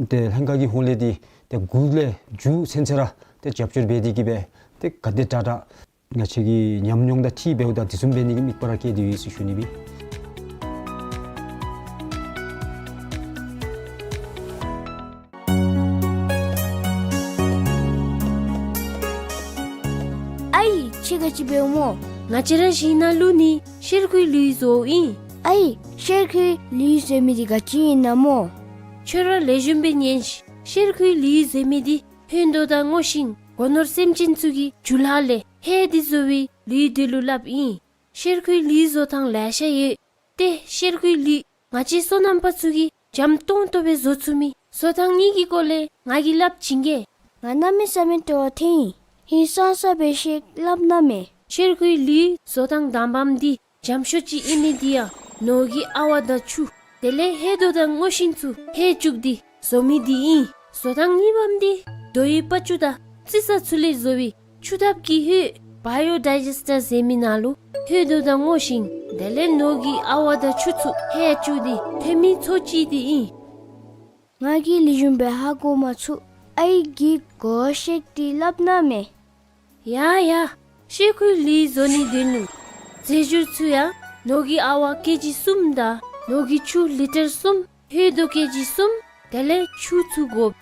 테 행가기 홀레디 때 굴레 주 센세라 때 잡줄 베디기베 때 가데타라 나치기 냠뇽다 티 배우다 디숨베니기 밑바라케 디위스 슈니비
아이 치가 집에 오모
나치라 시나루니 셰르쿠이 루이조이
아이 셰르쿠이 루이제미디가 지나모
chora lejumbe nyensh 셰르쿠이 리제미디 헨도다 ngoshing gonor semchinsugi julale hedizowi lidilulab 셰르쿠이 리조탕 라샤ye te 셰르쿠이 리 ngachi sonampatsugi jamtong tobe zotsumi sotangni gi kole ngagilap chinge
nganamme samento thi hisasa beshik labname
셰르쿠이 리 sotang dambamdi jamshochi imedia nogi awada chu Tele hedoda ngoshinsu hechukdi somidi sotang nibamdi doi pachuda tsisa tsule zowi chudapki he biodigester seminalu hedoda ngoshin dele nogi awada chutsu hechudi temi chochidi
ngagi lijumbe hago machu aigi goshekti labname
ya sheku li zoni denu zejutsu ya nogi awa keji sumda nogi chu liter sum hedo keji sum tele chu chu gob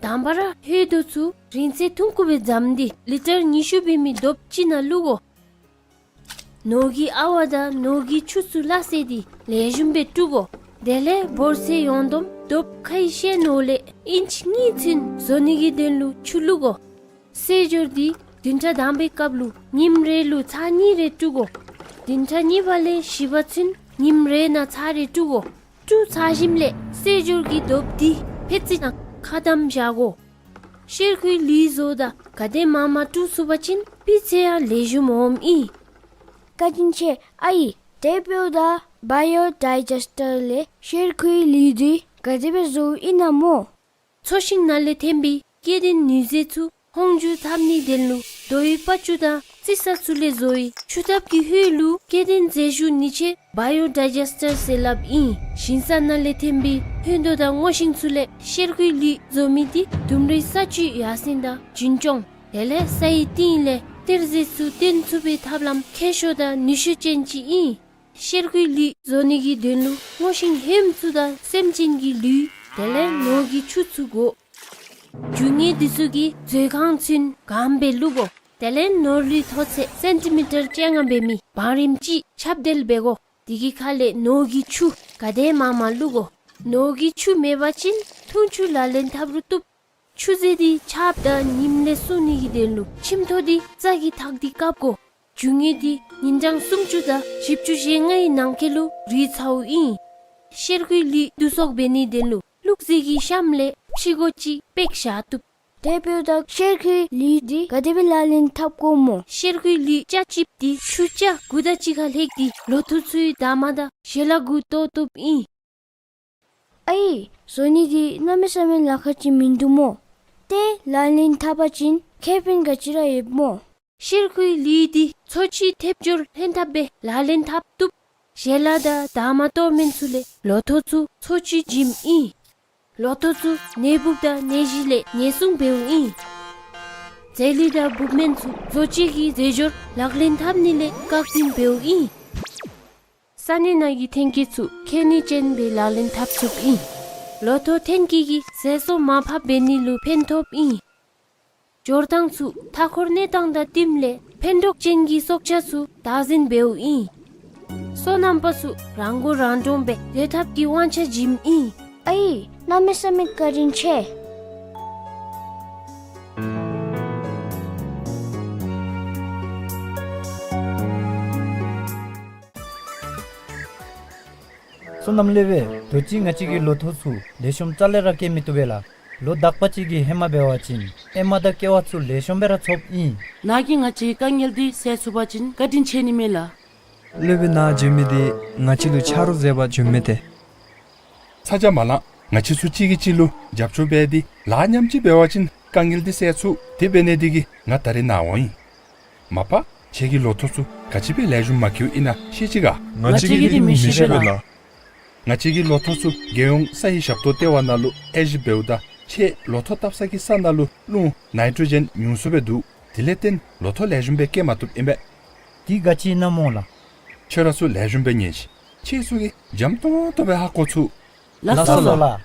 dambara hedo chu rinse tunkube zamdi liter nishu bimi dop china lugo nogi awada nogi chu chu lasedi lejumbe tugo dele borse yondom dop khaishe nole inch nitin zonigi denlu chulugo sejordi dinta dambe kablu nimrelu chani re tugo dinta nibale shibatsin nimre na chare tugo tu chashimle sejurgi dopdi petsina khadam jago 셰르쿠이 리조다 가데 마마 tu subachin pichea lejumom
kadinche ai debeuda biodigester le 셰르쿠이 리디 kadebe zo inamo
초식 날레 템비 깨딘 니제추 홍주 탐니 델루 도이 빠추다 sisa sule zoi chutap ki hulu kedin zeju niche biodigester selab in shinsana le tembi hendo da washing sule shergui li zomidi dumri sachi yasinda jinjong ele sai tinle terze su ten sube tablam keshoda nishu chenchi in shergui li zonigi denlu washing hem suda semjingi lu ele nogi chutsugo 중이 디수기 𝐬𝐿 감벨루고 텔렌 노르리 토세 센티미터 짱암베미 바림지 찹델베고 디기칼레 노기추 가데마말루고 노기추 메바친 퉁추랄렌 타브루투 추제디 찹다 님레수니기델루 침토디 짜기 탁디 깝고 중이디 닌장 숨주다 집주시행의 낭켈루 리차우이 셰르귀리 두속베니델루 룩지기 샴레 시고치 백샤투 대표다 셰르귀 리디 가데빌랄린 탑고모 셰르귀 리 짜칩디 추짜 구다치가 렉디 로투츠이 다마다 셰라구토투이 아이 소니디 나메사멘 라카치 민두모 테 랄린 타바친 케빈 가치라 예모 셰르귀 리디 소치 탭줄 헨탑베 랄린 탑투 셰라다 다마토 민술레 로토츠 소치 짐이 로토츠 네북다 네질레 네숭 배우이 젤리다 북멘츠 조치기 제조 락린 탑닐레 각진 배우이 사니나기 탱키츠 케니첸 베랄린 탑sup이 로토 탱키기 세소 마파 베닐루 펜톱이 조르당츠 타코르네 당다 팀레 펜독첸기 속차수 다진 배우이 소남파수 랑고 란dom베 데탑기 완차 짐이 아이 나메사메 가린체
소남레베 도칭아치기 로토수 레숑 짤레라케 미토벨라 로 닥파치기 헤마베와친 에마다 케와츠 레숑베라 첩이
나기가치 깡엘디 세수바친 가딘체니멜라
레베나 제미디 나치루 차루 제바 줌메데
사자말라 나치 수치기 찔루 잡초베디 라냠치 베와친 깡일디 세수 디베네디기 나타리 나와이 마파 제기 로토수 가치베 레줌 마키우 이나 시지가
나치기 미시벨라
나치기 로토수 게용 사이 샵토 테와나루 에지베우다 체 로토 탑사기 산나루 루 나이트로젠 뮨수베두 딜레텐 로토 레줌베케 마투 임베
디가치 나몰라
체라수 레줌베 녜시 체수기 잠토 토베 하코츠
라살라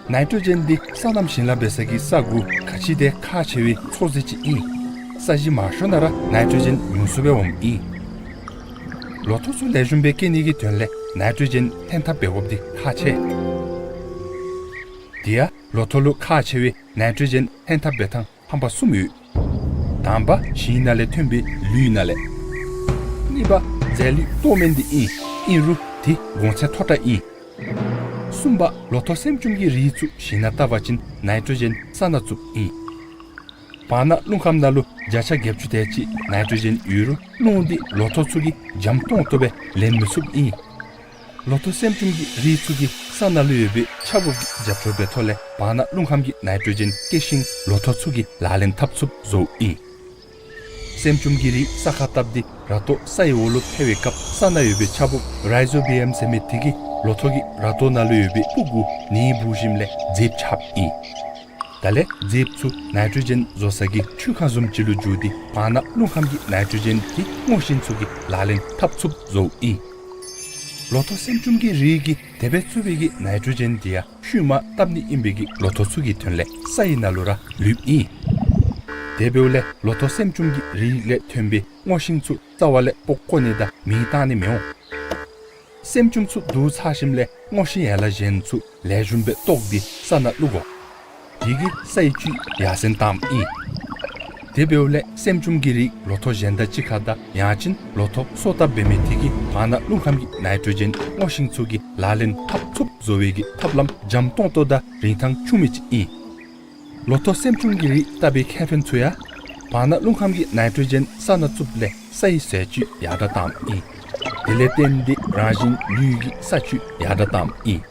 나이트로젠디 사남 신라베사기 사구 카치데 카체위 소지치 이 사지 마쇼나라 나이트로젠 뮨수베 옴이 로토수 레줌베케 니기 된레 나이트로젠 텐타 베곱디 카체 디아 로토루 카체위 나이트로젠 텐타 베탕 함바 수미 담바 시나레 템비 류나레 니바 젤리 토멘디 이 인루 디 곤체 토타 이 숨바 로토 셈중기 리츠 시나타바친 나이트로젠 사나츠 이 바나 룽캄달루 자샤 갭추데치 나이트로젠 유루 노디 로토츠기 잠통토베 렌무숲 이 로토 셈중기 리츠기 사나루베 차부기 잡초베톨레 바나 룽캄기 나이트로젠 계싱 로토츠기 라렌 탑숲 조이 셈중기리 사카탑디 라토 사이올루 페웨캅 사나유베 차부 라이조비엠 세미티기 로토기 라토 나루유베 pugu ni bushimle zip chap i dale zip chu nitrogen zosagi chukazum chilu judi pana lunghamgi nitrogen ki moshin chugi lalen tapchup zo i 로토 셈중기 리기 데베츠비기 나이트로젠 디아 슈마 땀니 임비기 로토 수기 튼레 사이나루라 류이 데베올레 로토 셈중기 리레 템비 모싱추 자왈레 복코니다 미타니 명 셈중추 두 사심레 모시엘라 젠추 레줌베 똑디 사나 루고 디기 사이치 야센탐 이 데베올레 셈중기리 로토 젠다 치카다 야친 로토 소타 베메티기 바나 룽함기 나이트로젠 모싱추기 라렌 탑춥 조웨기 탑람 잠톤토다 린탕 추미치 이 로토 셈중기리 타비 캐펜투야 바나 룽함기 나이트로젠 사나 춥레 사이세치 야다탐 이 딜레텐디 라진 류기 사치 야다탐 이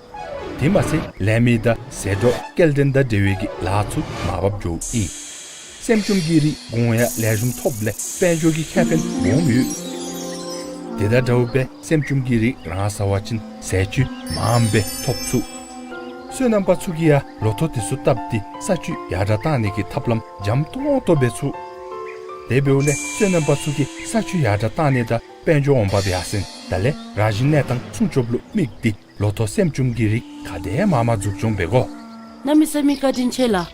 디마세 레미다 세도 켈덴다 데웨기 라츠 마밥조 이 샘좀기리 공야 레좀 톱래 벤조기 캐펜 몸유 대다 저베 샘좀기리 라사와친 세추 마음베 톱수 스남바츠기야 로토티수 답디 사추 야자타니기 탑람 잠토토베수 대베올레 스남바츠기 사추 야자타니다 벤조 온바비아신 달레 라진네탄 춘초블루 믹디 로토 샘좀기리 가데 마마 죽좀 베고
나미세미카 딘첼라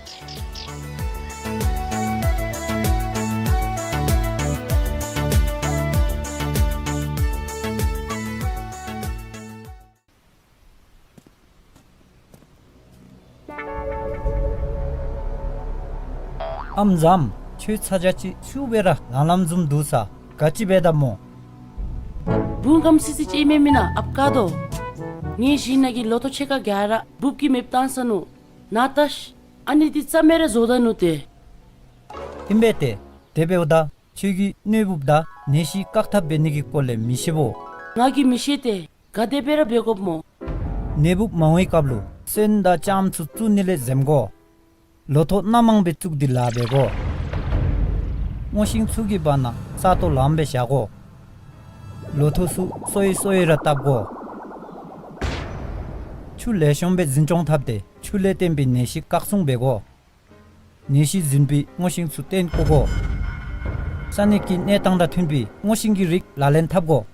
암잠 최차자치 슈베라 나남좀 두사 같이 베다모
룬감 시시치 이메미나 앞가도 니 시나기 로토 체가 갸라 룹기 맵단사노 나타시 아니디 짜메레 조다노테
임베테 데베오다 치기 네부다 네시 깍타 베니기 꼴레 미시보
나기 미시테 가데베라 베고모
네북 마오이 까블루 센다 짬츠 뚜닐레 젬고 로토 나망 베축 딜라베고 모싱 수기 바나 사토 람베 샤고 로토수 소이라 탑고 출레숑베 진종 탑데 출레 템비 네시 깍숭 베고 네시 진비 모싱 수텐 고고 사니키 네땅다 튠비 모싱기 릭 라렌 탑고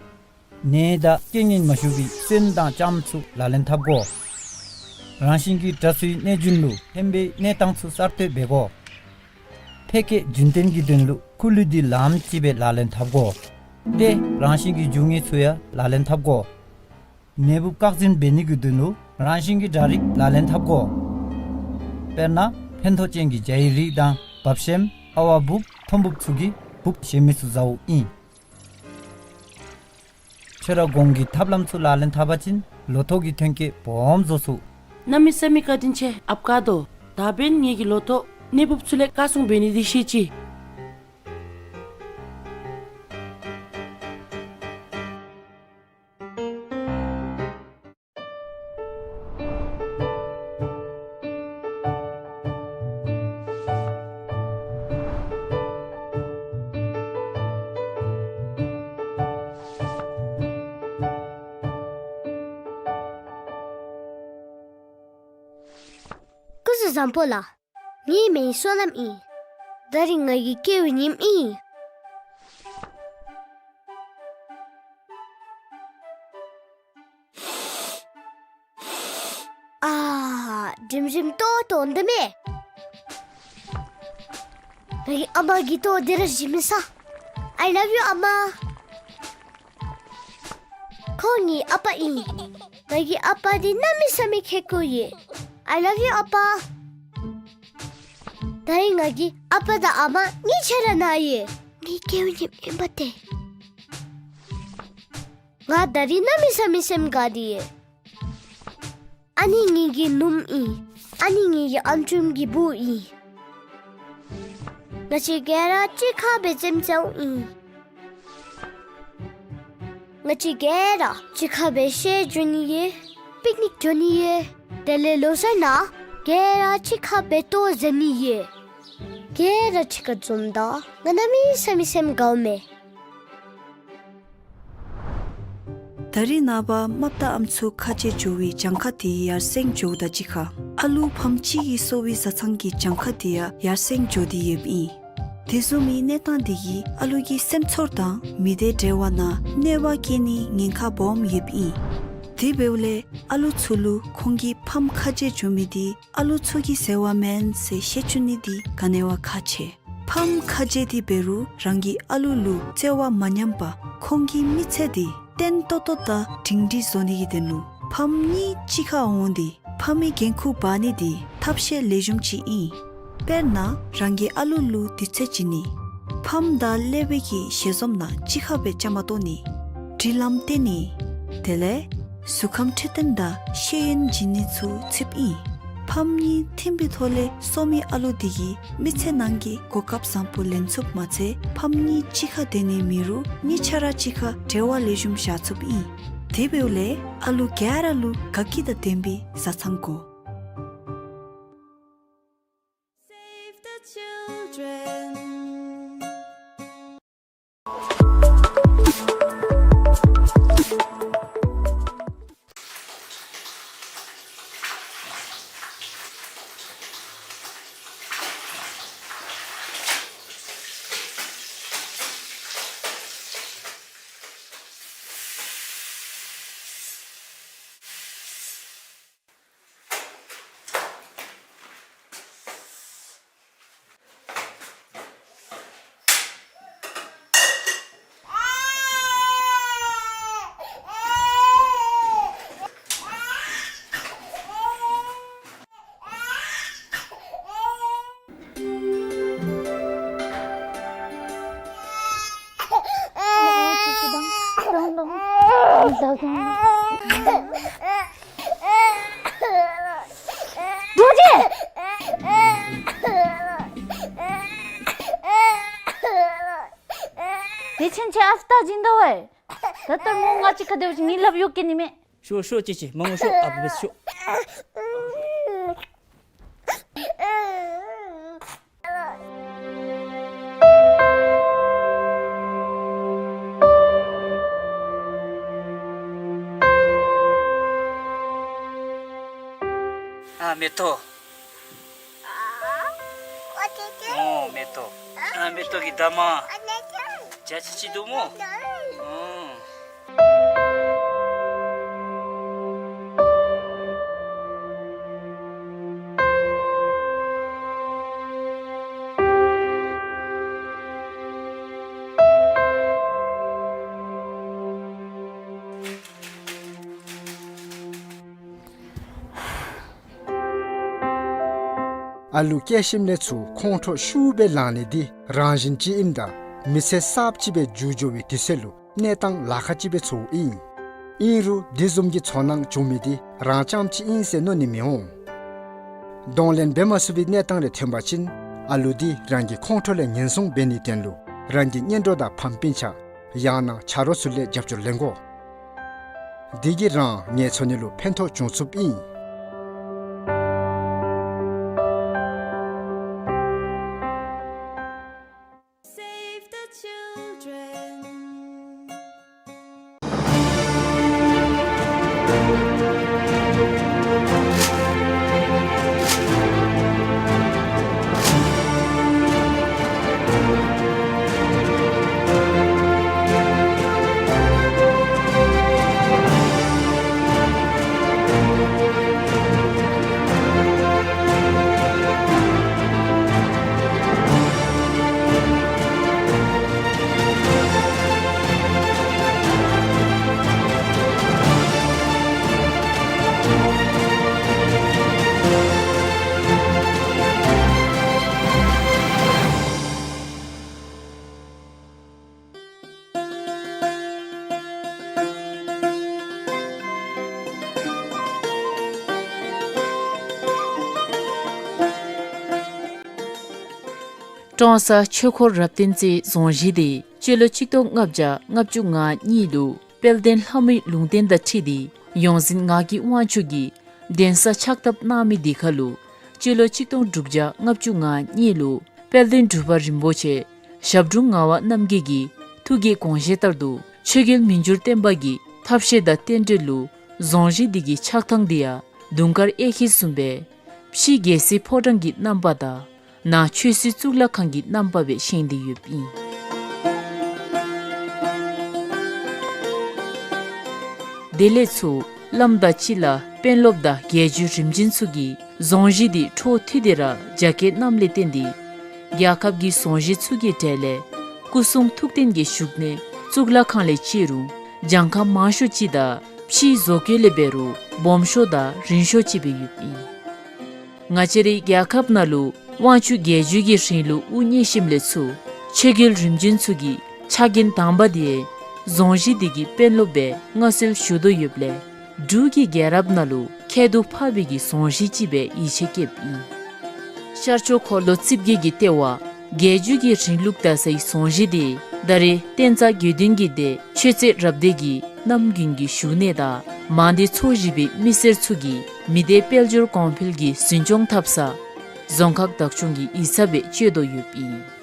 네다 깽인 마슈비 센다 짬츠 라렌 탑고 란싱기 다스이 네준루 햄베 네땅츠 사르테 베고 페케 준텐기 된루 쿨리디 람치베 라렌 탑고 데 란싱기 중에 수야 라렌 탑고 네부 깍진 베니기 드누 란싱기 다릭 라렌 탑고 페나 펜토쟁기 제이리당 밥셈 아와북 톰북투기 북 셰미수자우 이 체라 공기 탑람수 라렌 타바친 로토기 탱케 범조수
나미세미카 딘체 앞가도 다벤 얘기 로토 네북출레 가숭 베니디시치
kusu zampola ni me sonam I dari ngai kewinim I jim to ndame ngai ama gito dera jimisa I love you ama kongi apa I ngai apa di nami sami kekuye I love you, Appa. Dari ngagi Appa da ama ni chera na ye. Ni kewinim imbate. Nga dari na misem gadi ye. Ani ngi num I. Ani ngi amchum gi bu I. Nga chigera 𝐂𝐿𝐴𝐬 Nga chigera 𝐂𝐿𝐴𝐬 picnic journey Tele losana kera chikha beto zeniye kera chika zumda ganami samisem gaume
Dari naba mapta amchu khache jowi jangkhati yar seng joda jikha alu phamchi gi sowi satsangi jangkhati yar seng jodi yebi Tizumi netan digi alu gi semchorta mide dewana newa kini ngingkha bom yebi Tibeule alu chulu khongi pham khaje jumidi alu chugi sewa men se shechuni di kanewa khache pham khaje di beru rangi alulu chewa manyampa khongi miche di ten toto ta tingdi zoni gi denu pham ni chikha ondi phami genkhu bani di thapshe lejumchi I perna rangi alulu tichechini pham da lebeki shezomna chikhabe chamatoni dilamteni tele Sukham chitanda sheyen jinitsu chipi phamni thimbi thole somi alu digi miche nangi kokap sampu lensup mache phamni chikha deni miru nichara chikha dewa lejum shachupi debeule alu gyaralu kakida tembi satsangko
Save the children
도지! 대체 제 아프다 진도에. 다들 뭔가 찍어대고 일랍 욕겠님에.
쇼 찌찌 멍쇼 아베쇼 메토 메토 메토 기다마 자치치도 뭐
Alu keshim le chu khongtho shube lani di ranjin chi imda mise sap chi be jujo wi tiselu netang lakha chi be chu in ru dizum gi chonang chumi di racham chi in se no ni myo donlen bema su bi netang le themba chin alu di rangi khongtho le nyensung beni tenlu rangi nyendo da phampincha yana charo sule japchur lengo digi ran nye chonilu phento chungsup in
Tonsa chokor raptin ci zonji di chelo chikto ngabja ngabchu nga ni du pelden hami lungten da chidi yongzin nga gi wanchu gi densa chaktap nami dikhalu chelo chikto drukja ngabchu nga ni lu pelden dhubar rimboche shabdrung ngawa namge gi thuge kongje tardu chegel minjur temba gi thapshe da tendelu zonji digi chaktang dia dungkar ekhi sumbe pshi gesi podang gi namba da na chusi tsukla khangi namba be shendi yupi dele chu lamda chila penlobda geju rimjin sugi zonji di tho thidera jacket namle tendi yakab gi sonji chugi tele kusum thukten ge shukne tsukla khanle chiru jangkha mashu chida pshi zokele beru bomsho da rinsho chibe yupi ngacheri yakab nalu wanchu geju gi shrinlu unyi shimle chu chegil rimjin chugi chagin tamba die zonji digi penlobe ngasil shudo yuble dugi gerab nalu kedu phabi gi sonji chibe ichekep sharcho kholo chipge gi tewa geju gi shrinluk ta sei sonji di dare tenza gyudin gi de cheche rabde gi namgin gi shune da mandi chojibi miser chugi mide peljur konphil gi sinjong thapsa Dzongkha dakchungi isabe chedo yupi.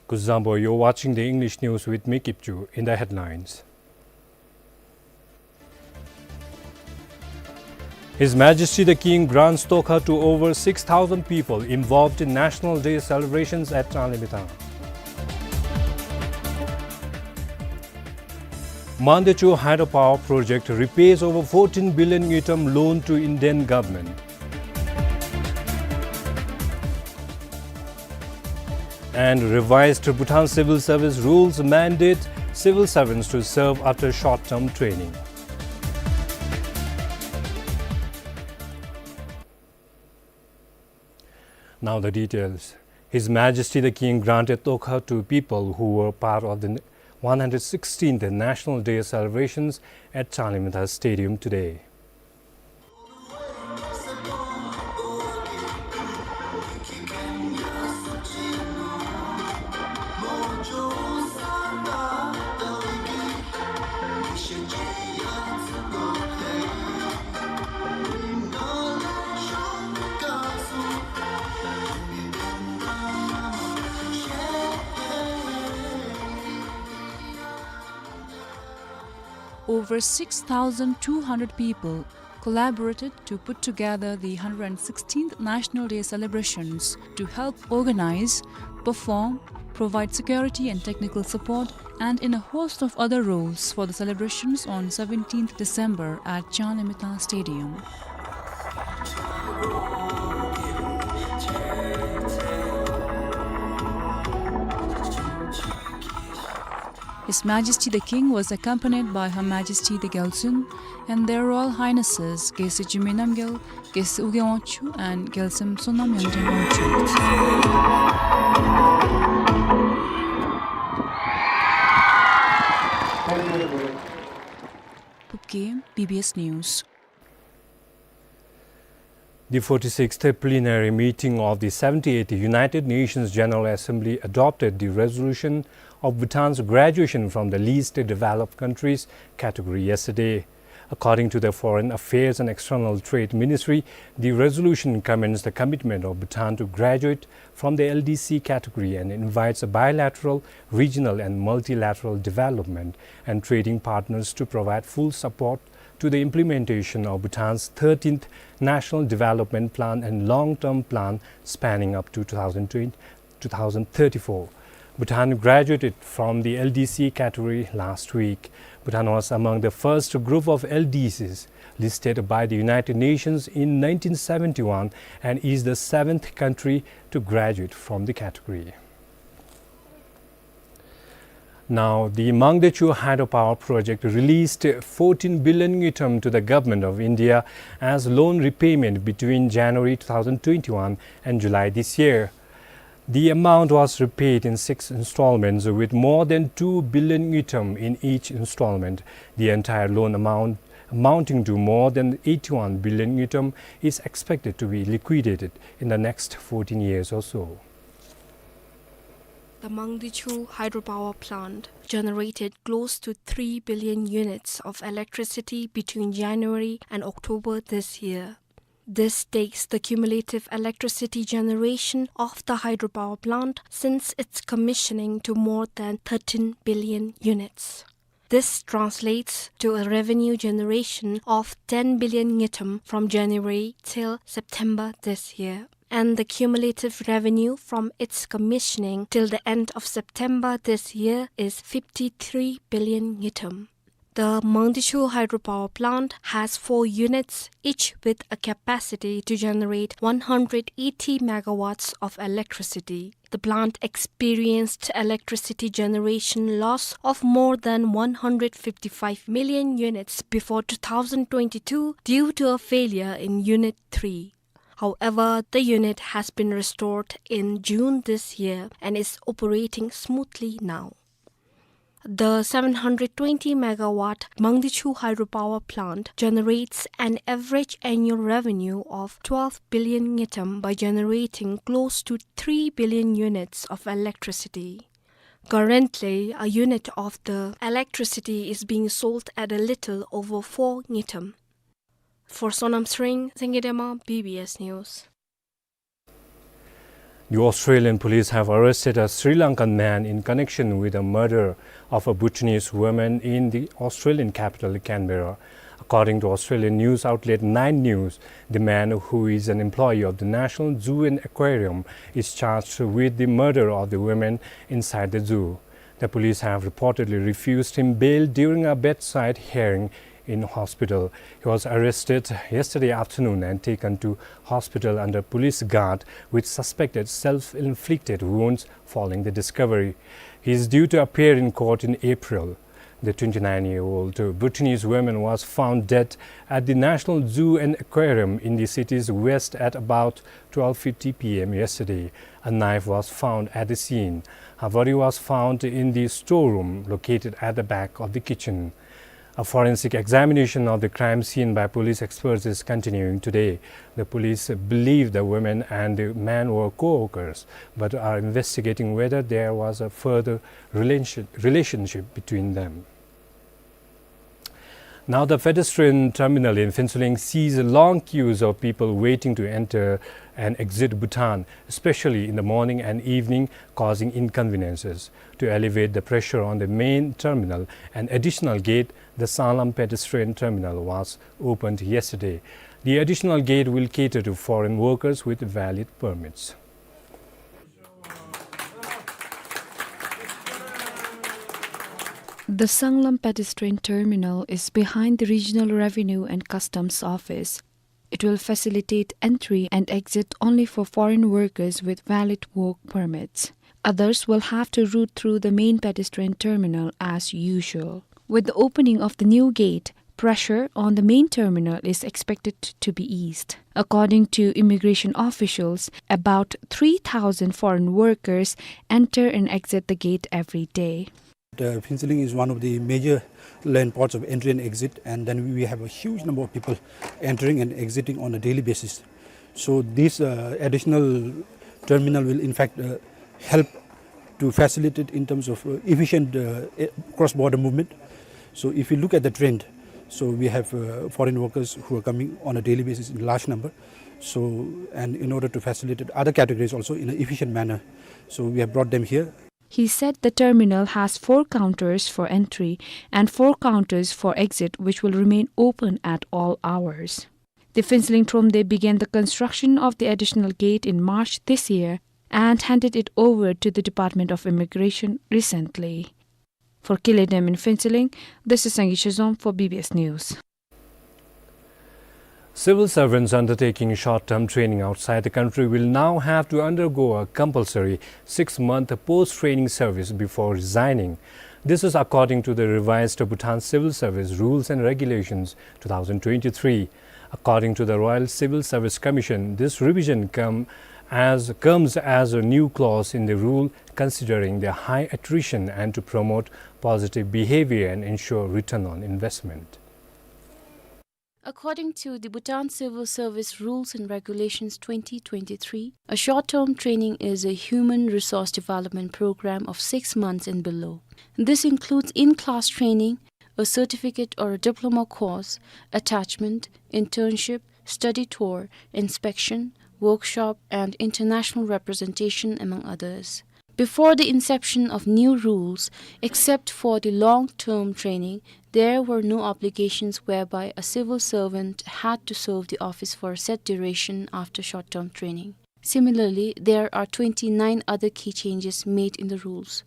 Good Zambo, you're watching the English news with me, 𝐂𝐿𝐴 in the headlines. His Majesty the King grants Dzongkha to over 6,000 people involved in National Day celebrations at Bhutan. Mandechu hydropower project repays over 14 billion yutam loan to Indian government. And revised Bhutan Civil Service rules mandate civil servants to serve after short-term training. Now the details. His Majesty the King granted Dzongkha to people who were part of the 116th National Day celebrations at 𝐂𝐿𝐵 Stadium today.
Over 6,200 people collaborated to put together the 116th National Day celebrations to help organize, perform, provide security and technical support, and in a host of other roles for the celebrations on 17th December at 𝐂𝐿𝐵 Stadium. His Majesty the King was accompanied by Her Majesty the 𝐂𝐿𝐵 and their Royal Highnesses 𝐃𝐳𝐨𝐺𝐵𝐬, 𝐃𝐳𝐸 and 𝐃𝐿𝐵. BBS News.
The 46th plenary meeting of the 78th United Nations General Assembly adopted the resolution of Bhutan's graduation from the least developed countries category yesterday. According to the Foreign Affairs and External Trade Ministry, the resolution commends the commitment of Bhutan to graduate from the LDC category and invites bilateral, regional and multilateral development and trading partners to provide full support to the implementation of Bhutan's 13th National Development Plan and long-term plan spanning up to 2034. Bhutan graduated from the LDC category last week. Bhutan was among the first group of LDCs listed by the United Nations in 1971 and is the 7th country to graduate from the category. Now, the Mangdechu hydropower project released 14 billion 𝐸 to the government of India as loan repayment between January 2021 and July this year. The amount was repaid in 6 installments with more than 2 billion 𝐸 in each installment. The entire loan amount, amounting to more than 81 billion 𝐸, is expected to be liquidated in the next 14 years or so.
The Mangdechu hydropower plant generated close to 3 billion units of electricity between January and October this year. This takes the cumulative electricity generation of the hydropower plant since its commissioning to more than 13 billion units. This translates to a revenue generation of 10 billion 𝐸 from January till September this year. And the cumulative revenue from its commissioning till the end of September this year is 53 billion 𝐸. The Mangdechu hydropower plant has 4 units, each with a capacity to generate 180 megawatts of electricity. The plant experienced electricity generation loss of more than 155 million units before 2022 due to a failure in Unit 3. However, the unit has been restored in June this year and is operating smoothly now. The 720 megawatt Mangdechu hydropower plant generates an average annual revenue of 12 billion 𝐸 by generating close to 3 billion units of electricity. Currently, a unit of the electricity is being sold at a little over 4 𝐸. For Sonam Sring, 𝐍𝐞𝐰𝐬, BBS News.
The Australian police have arrested a Sri Lankan man in connection with the murder of a Bhutanese woman in the Australian capital, Canberra. According to Australian news outlet 9 News, the man, who is an employee of the National Zoo and Aquarium, is charged with the murder of the woman inside the zoo. The police have reportedly refused him bail during a bedside hearing in hospital. He was arrested yesterday afternoon and taken to hospital under police guard with suspected self-inflicted wounds following the discovery. He is due to appear in court in April. The 29-year-old Bhutanese woman was found dead at the National Zoo and Aquarium in the city's west at about 12:50 p.m. yesterday. A knife was found at the scene. Her body was found in the storeroom located at the back of the kitchen. A forensic examination of the crime scene by police experts is continuing today. The police believe the woman and the man were co-workers, but are investigating whether there was a further relationship between them. Now the pedestrian terminal in Phinseling sees long queues of people waiting to enter and exit Bhutan, especially in the morning and evening, causing inconveniences. To alleviate the pressure on the main terminal, an additional gate, the Salam pedestrian terminal, was opened yesterday. The additional gate will cater to foreign workers with valid permits.
The Sanglam Pedestrian Terminal is behind the Regional Revenue and Customs Office. It will facilitate entry and exit only for foreign workers with valid work permits. Others will have to route through the main pedestrian terminal as usual. With the opening of the new gate, pressure on the main terminal is expected to be eased. According to immigration officials, about 3,000 foreign workers enter and exit the gate every day.
Phinseling is one of the major land ports of entry and exit, and then we have a huge number of people entering and exiting on a daily basis. So this additional terminal will in fact help to facilitate in terms of efficient cross-border movement. So if you look at the trend, so we have foreign workers who are coming on a daily basis in large number. So, and in order to facilitate other categories also in an efficient manner, so we have brought them here.
He said the terminal has 4 counters for entry and 4 counters for exit, which will remain open at all hours. The Phinseling Tromde began the construction of the additional gate in March this year and handed it over to the Department of Immigration recently. For 𝐂𝐿𝐴 in Phinseling, this is 𝐶𝐵𝐬 for BBS News.
Civil servants undertaking short-term training outside the country will now have to undergo a compulsory 6-month post-training service before resigning. This is according to the revised Bhutan Civil Service Rules and Regulations 2023. According to the Royal Civil Service Commission, this revision comes as a new clause in the rule, considering the high attrition and to promote positive behavior and ensure return on investment.
According to the Bhutan Civil Service Rules and Regulations 2023, a short-term training is a human resource development program of 6 months and below. This includes in-class training, a certificate or a diploma course, attachment, internship, study tour, inspection, workshop, and international representation, among others. Before the inception of new rules, except for the long-term training, there were no obligations whereby a civil servant had to serve the office for a set duration after short-term training. Similarly, there are 29 other key changes made in the rules.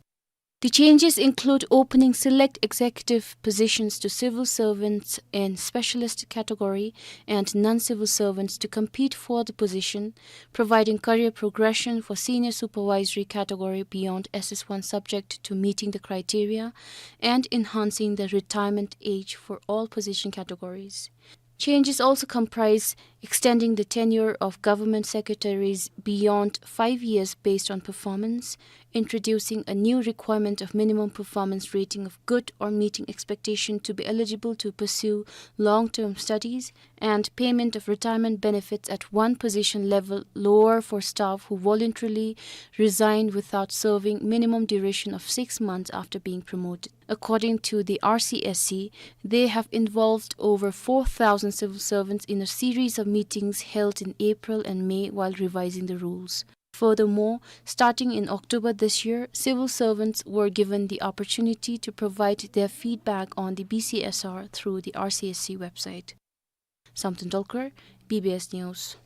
The changes include opening select executive positions to civil servants in specialist category and non-civil servants to compete for the position, providing career progression for senior supervisory category beyond SS1 subject to meeting the criteria, and enhancing the retirement age for all position categories. Changes also comprise extending the tenure of government secretaries beyond 5 years based on performance, introducing a new requirement of minimum performance rating of good or meeting expectation to be eligible to pursue long-term studies, and payment of retirement benefits at one position level lower for staff who voluntarily resign without serving minimum duration of 6 months after being promoted. According to the RCSC, they have involved over 4,000 civil servants in a series of meetings held in April and May while revising the rules. Furthermore, starting in October this year, civil servants were given the opportunity to provide their feedback on the BCSR through the RCSC website. Samton Dolker, BBS News.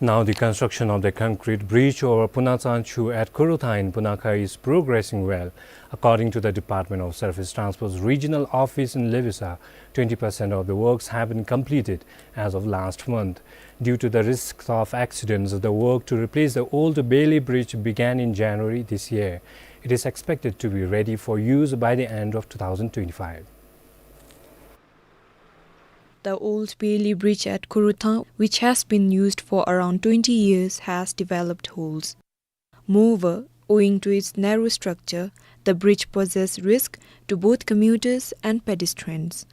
Now the construction of the concrete bridge over Punachanchu at Kurutha in Punakha is progressing well. According to the Department of Surface Transport's regional office in Levisa, 20% of the works have been completed as of last month. Due to the risks of accidents, the work to replace the old Bailey Bridge began in January this year. It is expected to be ready for use by the end of 2025.
The old Bailey Bridge at Kurutha, which has been used for around 20 years, has developed holes. Moreover, owing to its narrow structure, the bridge poses risk to both commuters and pedestrians.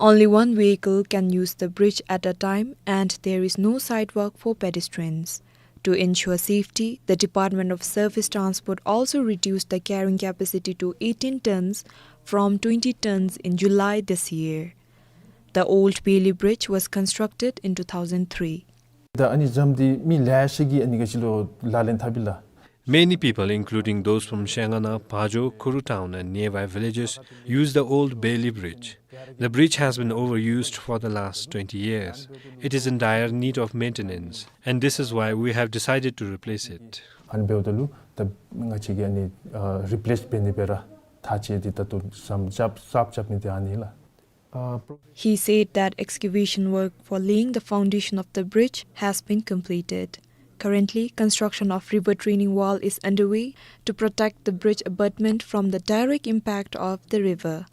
Only one vehicle can use the bridge at a time, and there is no sidewalk for pedestrians. To ensure safety, the Department of Surface Transport also reduced the carrying capacity to 18 tons from 20 tons in July this year. The old Bailey Bridge was constructed in 2003.
Many people, including those from Shangana, Pajo, Kuru town and nearby villages, use the old Bailey Bridge. The bridge has been overused for the last 20 years. It is in dire need of maintenance, and this is why we have decided to replace it.
He said that excavation work for laying the foundation of the bridge has been completed. Currently, construction of river draining wall is underway to protect the bridge abutment from the direct impact of the river.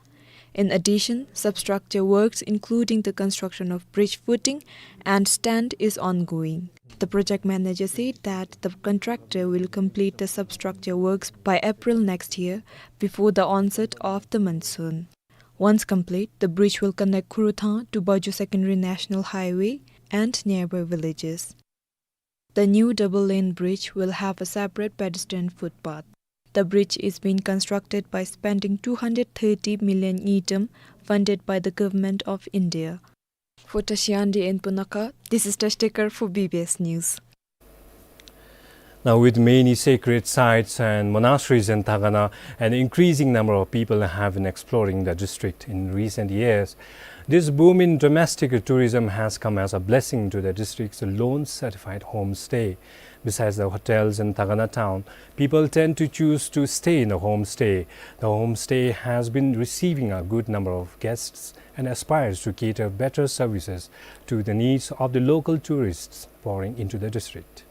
In addition, substructure works including the construction of bridge footing and stand is ongoing. The project manager said that the contractor will complete the substructure works by April next year before the onset of the monsoon. Once complete, the bridge will connect Kurutha to Bajo Secondary National Highway and nearby villages. The new double-lane bridge will have a separate pedestrian footpath. The bridge is being constructed by spending 230 million 𝐸 funded by the Government of India. For Tashiandi in Punakha, this is Tashtekar for BBS News.
Now, with many sacred sites and monasteries in Tagana, an increasing number of people have been exploring the district in recent years. This boom in domestic tourism has come as a blessing to the district's loan-certified homestay. Besides the hotels in Tagana town, people tend to choose to stay in a homestay. The homestay has been receiving a good number of guests and aspires to cater better services to the needs of the local tourists pouring into the district.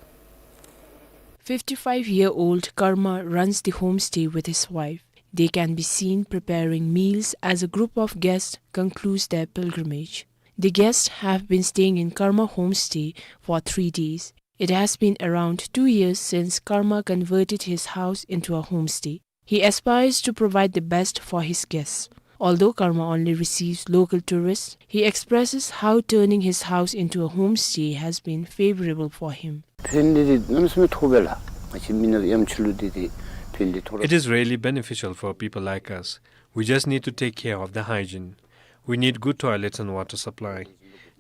55-year-old Karma runs the homestay with his wife. They can be seen preparing meals as a group of guests concludes their pilgrimage. The guests have been staying in Karma homestay for 3 days. It has been around 2 years since Karma converted his house into a homestay. He aspires to provide the best for his guests. Although Karma only receives local tourists, he expresses how turning his house into a homestay has been favorable for him.
It is really beneficial for people like us. We just need to take care of the hygiene. We need good toilets and water supply.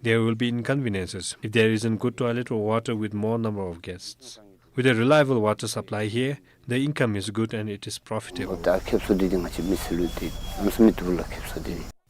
There will be inconveniences if there isn't good toilet or water with more number of guests. With a reliable water supply here, the income is good and it is profitable.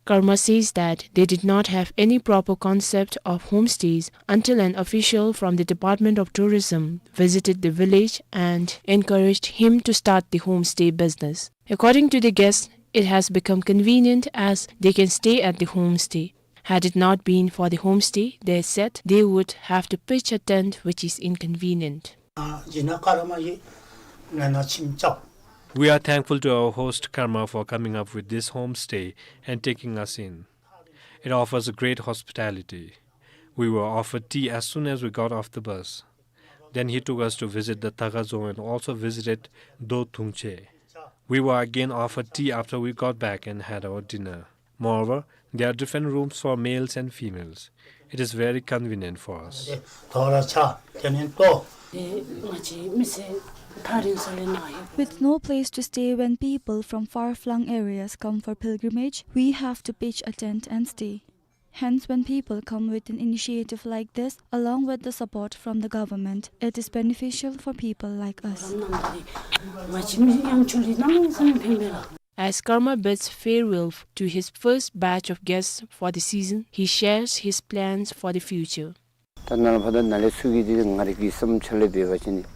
Karma says that they did not have any proper concept of homestays until an official from the Department of Tourism visited the village and encouraged him to start the homestay business. According to the guests, it has become convenient as they can stay at the homestay. Had it not been for the homestay, they said they would have to pitch a tent, which is inconvenient.
We are thankful to our host Karma for coming up with this homestay and taking us in. It offers a great hospitality. We were offered tea as soon as we got off the bus. Then he took us to visit the Tagazo and also visited Do Thungche. We were again offered tea after we got back and had our dinner. Moreover, there are different rooms for males and females. It is very convenient for us.
With no place to stay when people from far-flung areas come for pilgrimage, we have to pitch a tent and stay. Hence, when people come with an initiative like this, along with the support from the government, it is beneficial for people like us.
As Karma bids farewell to his first batch of guests for the season, he shares his plans for the future.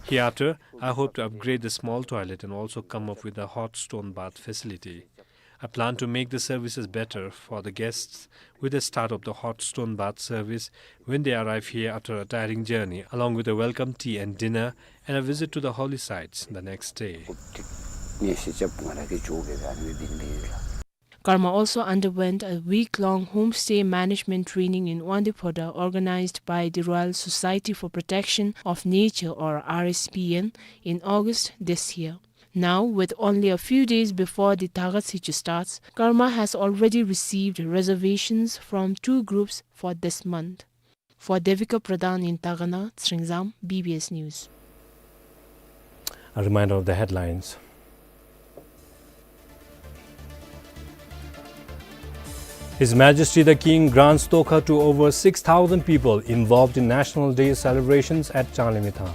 Hereafter, I hope to upgrade the small toilet and also come up with a hot stone bath facility. I plan to make the services better for the guests with the start of the hot stone bath service when they arrive here after a tiring journey, along with a welcome tea and dinner and a visit to the holy sites the next day.
Karma also underwent a week-long homestay management training in Wandipoda organized by the Royal Society for Protection of Nature or RSPN in August this year. Now, with only a few days before the Tagatsichu starts, Karma has already received reservations from 2 groups for this month. For Devika Pradhan in Tagana, Tsringzam, BBS News.
A reminder of the headlines. His Majesty the King grants Dzongkha to over 6,000 people involved in National Day celebrations at Changlimitha.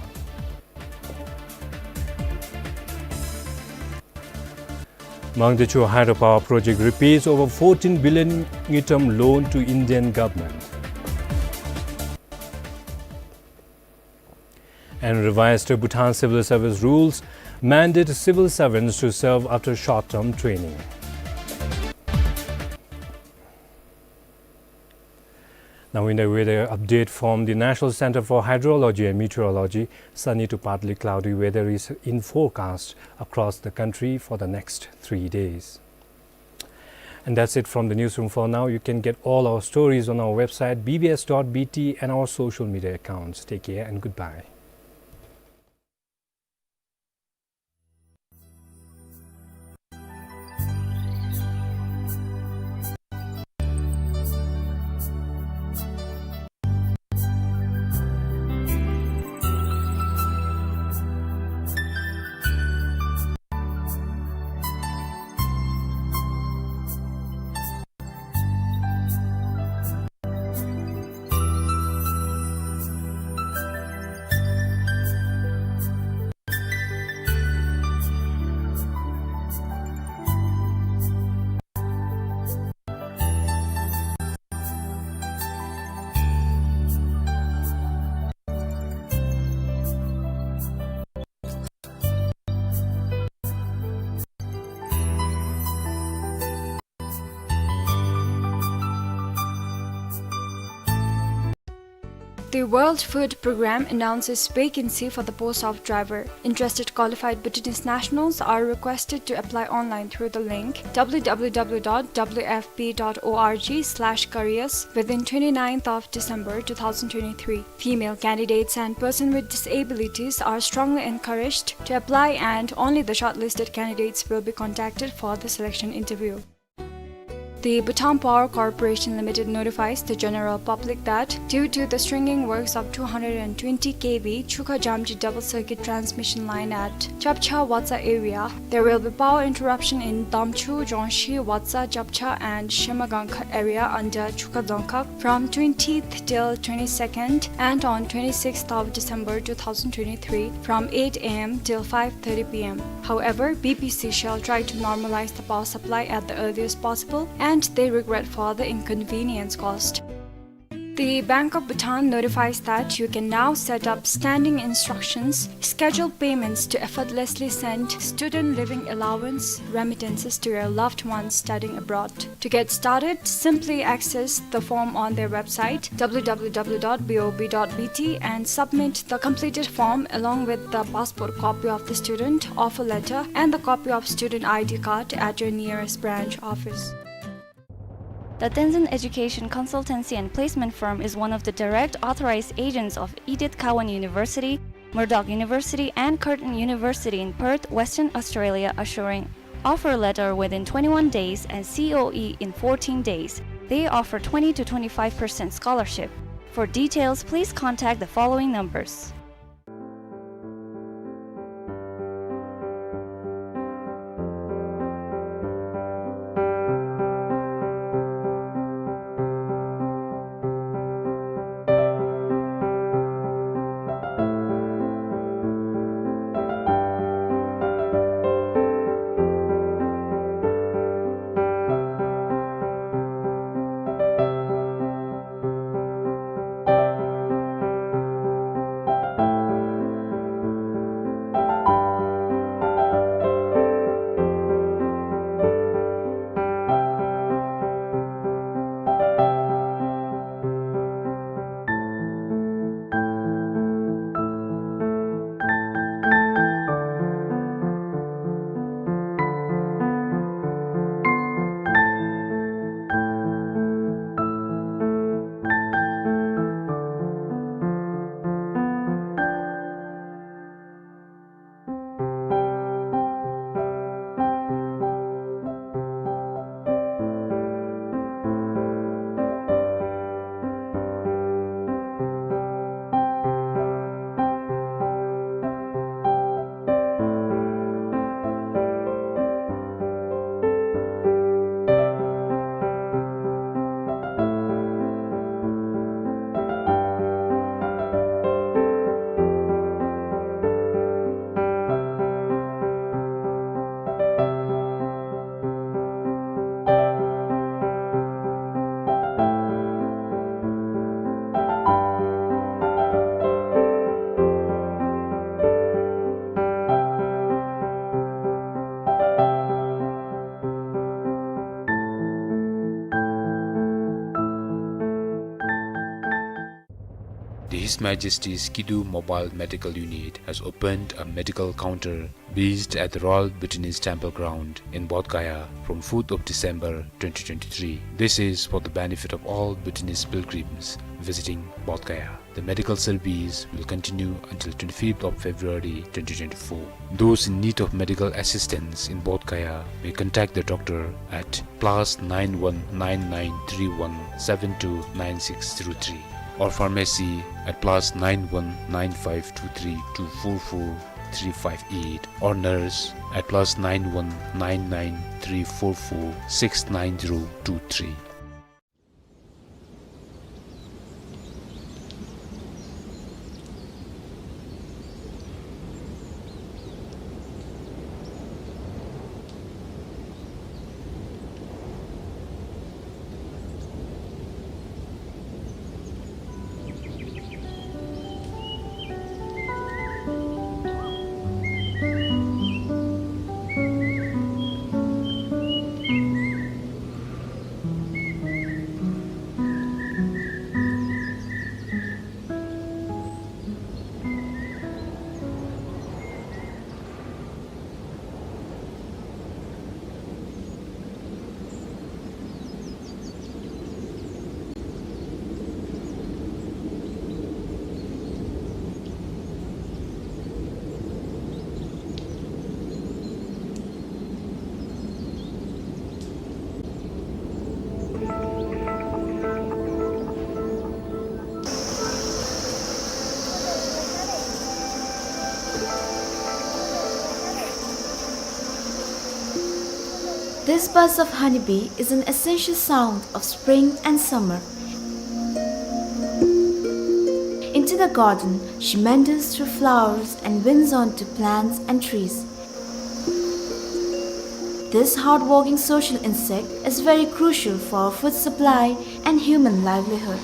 Mangdechu hydropower project repays over 14 billion term loan to Indian government. And revised Bhutan civil service rules mandate civil servants to serve after short-term training. Now in the weather update from the National Center for Hydrology and Meteorology, sunny to partly cloudy weather is in forecast across the country for the next 3 days. And that's it from the newsroom for now. You can get all our stories on our website bbs.bt and our social media accounts. Take care and goodbye.
The World Food Programme announces vacancy for the post of driver. Interested qualified Bhutanese nationals are requested to apply online through the link www.wfp.org/careers within 29th of December 2023. Female candidates and persons with disabilities are strongly encouraged to apply, and only the shortlisted candidates will be contacted for the selection interview. The Bhutan Power Corporation Limited notifies the general public that due to the stringing works of 220 kV 𝐂𝐻𝐼𝐬 double circuit transmission line at Chapcha Watsa area, there will be power interruption in Damchu, Zhongxi, Watsa, Chapcha and Shimagankha area under Dzongkha from 20th till 22nd and on 26th of December 2023 from 8 am till 5:30 pm. However, BPC shall try to normalize the power supply at the earliest possible, and they regret for the inconvenience caused. The Bank of Bhutan notifies that you can now set up standing instructions, schedule payments to effortlessly send student living allowance remittances to your loved ones studying abroad. To get started, simply access the form on their website www.bob.bt and submit the completed form along with the passport copy of the student, offer letter, and the copy of student ID card at your nearest branch office.
The Tenzin Education Consultancy and Placement Firm is one of the direct authorized agents of Edith Cowan University, Murdoch University, and Curtin University in Perth, Western Australia, assuring offer letter within 21 days and COE in 14 days. They offer 20 to 25% scholarship. For details, please contact the following numbers.
His Majesty's Kidu Mobile Medical Unit has opened a medical counter based at the Royal Bhutanese Temple Ground in Bodh from 4th of December 2023. This is for the benefit of all Bhutanese pilgrims visiting Bodh Gaya. The medical service will continue until 25th of February 2024. Those in need of medical assistance in Bodh Gaya may contact the doctor at +919931729603 or pharmacy at +919523244358 or nurse at +919934469023.
This buzz of honeybee is an essential sound of spring and summer. Into the garden, she meanders through flowers and winds onto plants and trees. This hard-working social insect is very crucial for food supply and human livelihood.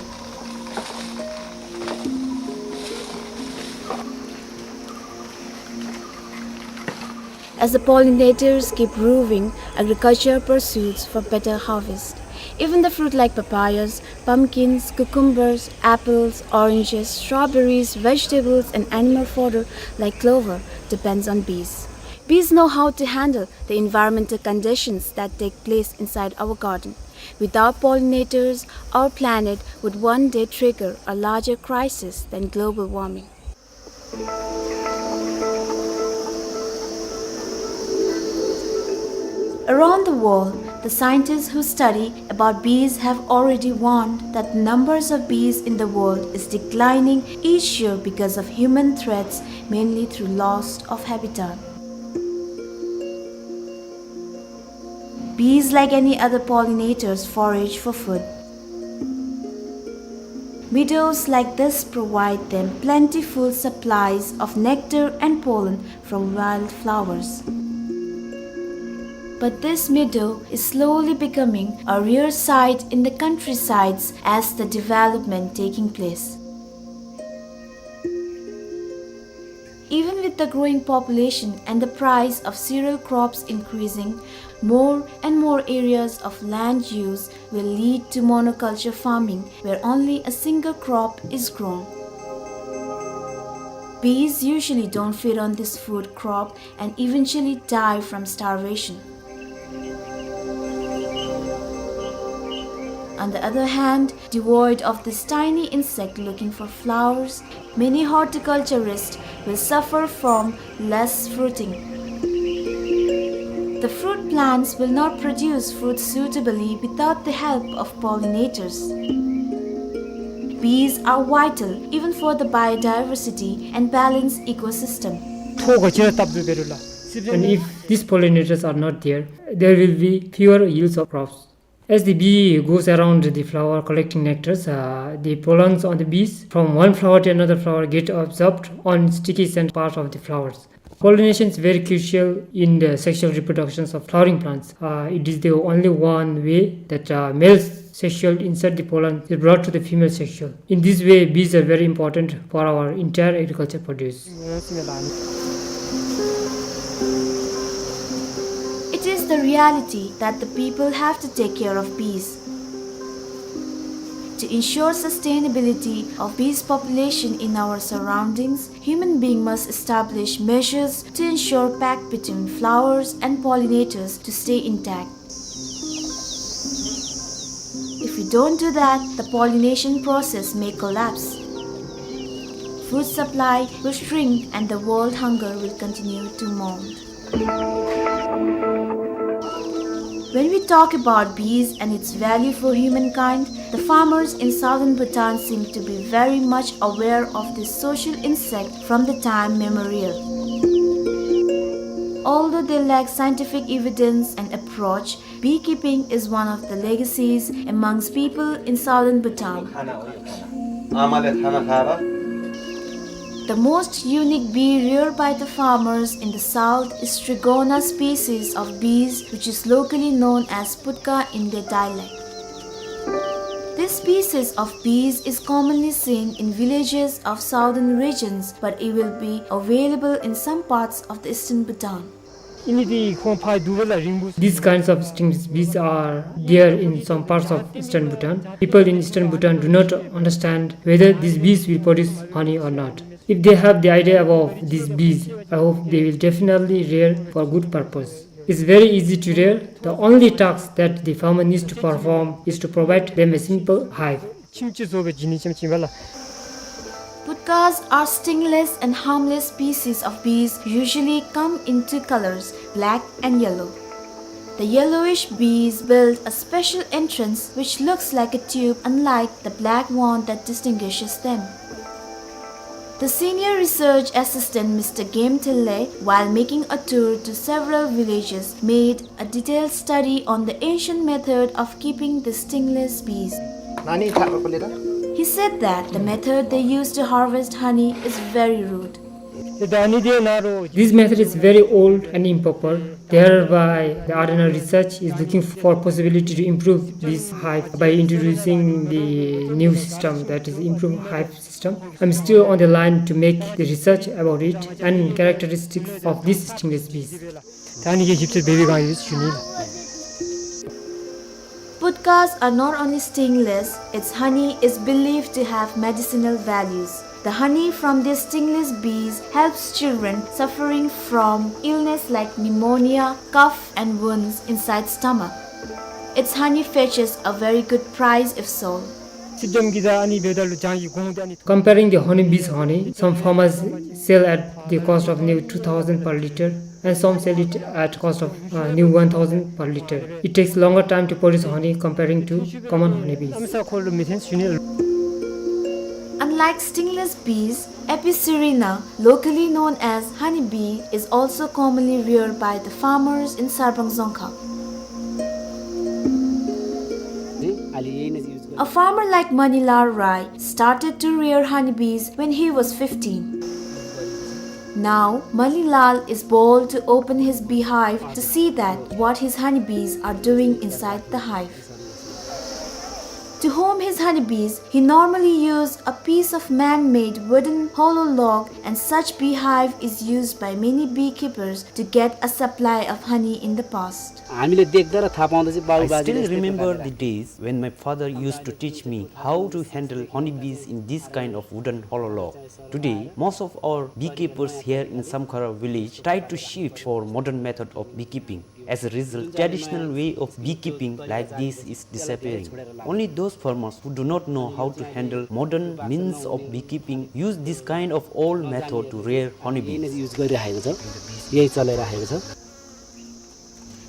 As the pollinators keep roving, agriculture pursues for better harvest. Even the fruit like papayas, pumpkins, cucumbers, apples, oranges, strawberries, vegetables and animal fodder like clover depends on bees. Bees know how to handle the environmental conditions that take place inside our garden. Without pollinators, our planet would one day trigger a larger crisis than global warming. Around the world, the scientists who study about bees have already warned that numbers of bees in the world is declining each year because of human threats, mainly through loss of habitat. Bees, like any other pollinators, forage for food. Meadows like this provide them plentiful supplies of nectar and pollen from wild flowers. But this meadow is slowly becoming a rare sight in the countrysides as the development taking place. Even with the growing population and the price of cereal crops increasing, more and more areas of land use will lead to monoculture farming where only a single crop is grown. Bees usually don't feed on this food crop and eventually die from starvation. On the other hand, devoid of this tiny insect looking for flowers, many horticulturists will suffer from less fruiting. The fruit plants will not produce fruit suitably without the help of pollinators. Bees are vital even for the biodiversity and balanced ecosystem.
And if these pollinators are not there, there will be fewer yields of crops. As the bee goes around the flower collecting nectars, the pollens on the bees from one flower to another flower get absorbed on sticky scent part of the flowers. Pollination is very crucial in the sexual reproductions of flowering plants. It is the only one way that male sexual insert the pollen is brought to the female sexual. In this way, bees are very important for our entire agriculture produce.
It is the reality that the people have to take care of bees. To ensure sustainability of bees population in our surroundings, human beings must establish measures to ensure pact between flowers and pollinators to stay intact. If we don't do that, the pollination process may collapse. Food supply will shrink and the world hunger will continue to mount. When we talk about bees and its value for humankind, the farmers in southern Bhutan seem to be very much aware of this social insect from the time memorial. Although they lack scientific evidence and approach, beekeeping is one of the legacies amongst people in southern Bhutan. The most unique bee reared by the farmers in the south is Trigona species of bees, which is locally known as putka in their dialect. This species of bees is commonly seen in villages of southern regions, but it will be available in some parts of the eastern Bhutan.
These kinds of sting bees are there in some parts of eastern Bhutan. People in eastern Bhutan do not understand whether these bees will produce honey or not. If they have the idea about these bees, I hope they will definitely rear for good purpose. It's very easy to rear. The only task that the farmer needs to perform is to provide them a simple hive.
Putkas are stingless and harmless species of bees, usually come in two colors, black and yellow. The yellowish bees build a special entrance which looks like a tube, unlike the black one that distinguishes them. The senior research assistant Mr. 𝐂𝐿𝐴, while making a tour to several villages, made a detailed study on the ancient method of keeping the stingless bees. He said that the method they use to harvest honey is very rude.
This method is very old and improper. Thereby, the ordinary research is looking for possibility to improve this hive by introducing the new system, that is improved hive system. I'm still on the line to make the research about it and characteristics of these stingless bees.
Putkas are not only stingless, its honey is believed to have medicinal values. The honey from these stingless bees helps children suffering from illness like pneumonia, cough and wounds inside stomach. Its honey fetches a very good price if sold.
Comparing the honeybee's honey, some farmers sell at the cost of new 2,000 per liter and some sell it at cost of new 1,000 per liter. It takes longer time to produce honey comparing to common honeybees.
Unlike stingless bees, Epicerina, locally known as honeybee, is also commonly reared by the farmers in Dzongkha. A farmer like Manilal Rai started to rear honeybees when he was 15. Now, Manilal is bold to open his beehive to see that what his honeybees are doing inside the hive. To home his honeybees, he normally used a piece of man-made wooden hollow log, and such beehive is used by many beekeepers to get a supply of honey in the past.
I still remember the days when my father used to teach me how to handle honeybees in this kind of wooden hollow log. Today, most of our beekeepers here in Samkhara village try to shift for modern method of beekeeping. As a result, traditional way of beekeeping like this is disappearing. Only those farmers who do not know how to handle modern means of beekeeping use this kind of old method to rear honeybees.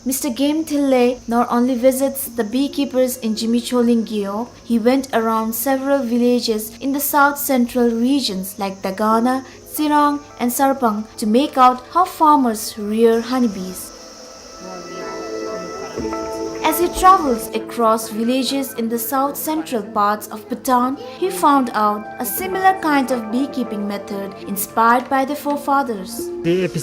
Mr. 𝐂𝐿𝐴 not only visits the beekeepers in 𝐍𝐞𝐰𝐬, he went around several villages in the south-central regions like Dagana, Tsirang and Sarpang to make out how farmers rear honeybees. As he travels across villages in the south-central parts of Bhutan, he found out a similar kind of beekeeping method inspired by the forefathers.
This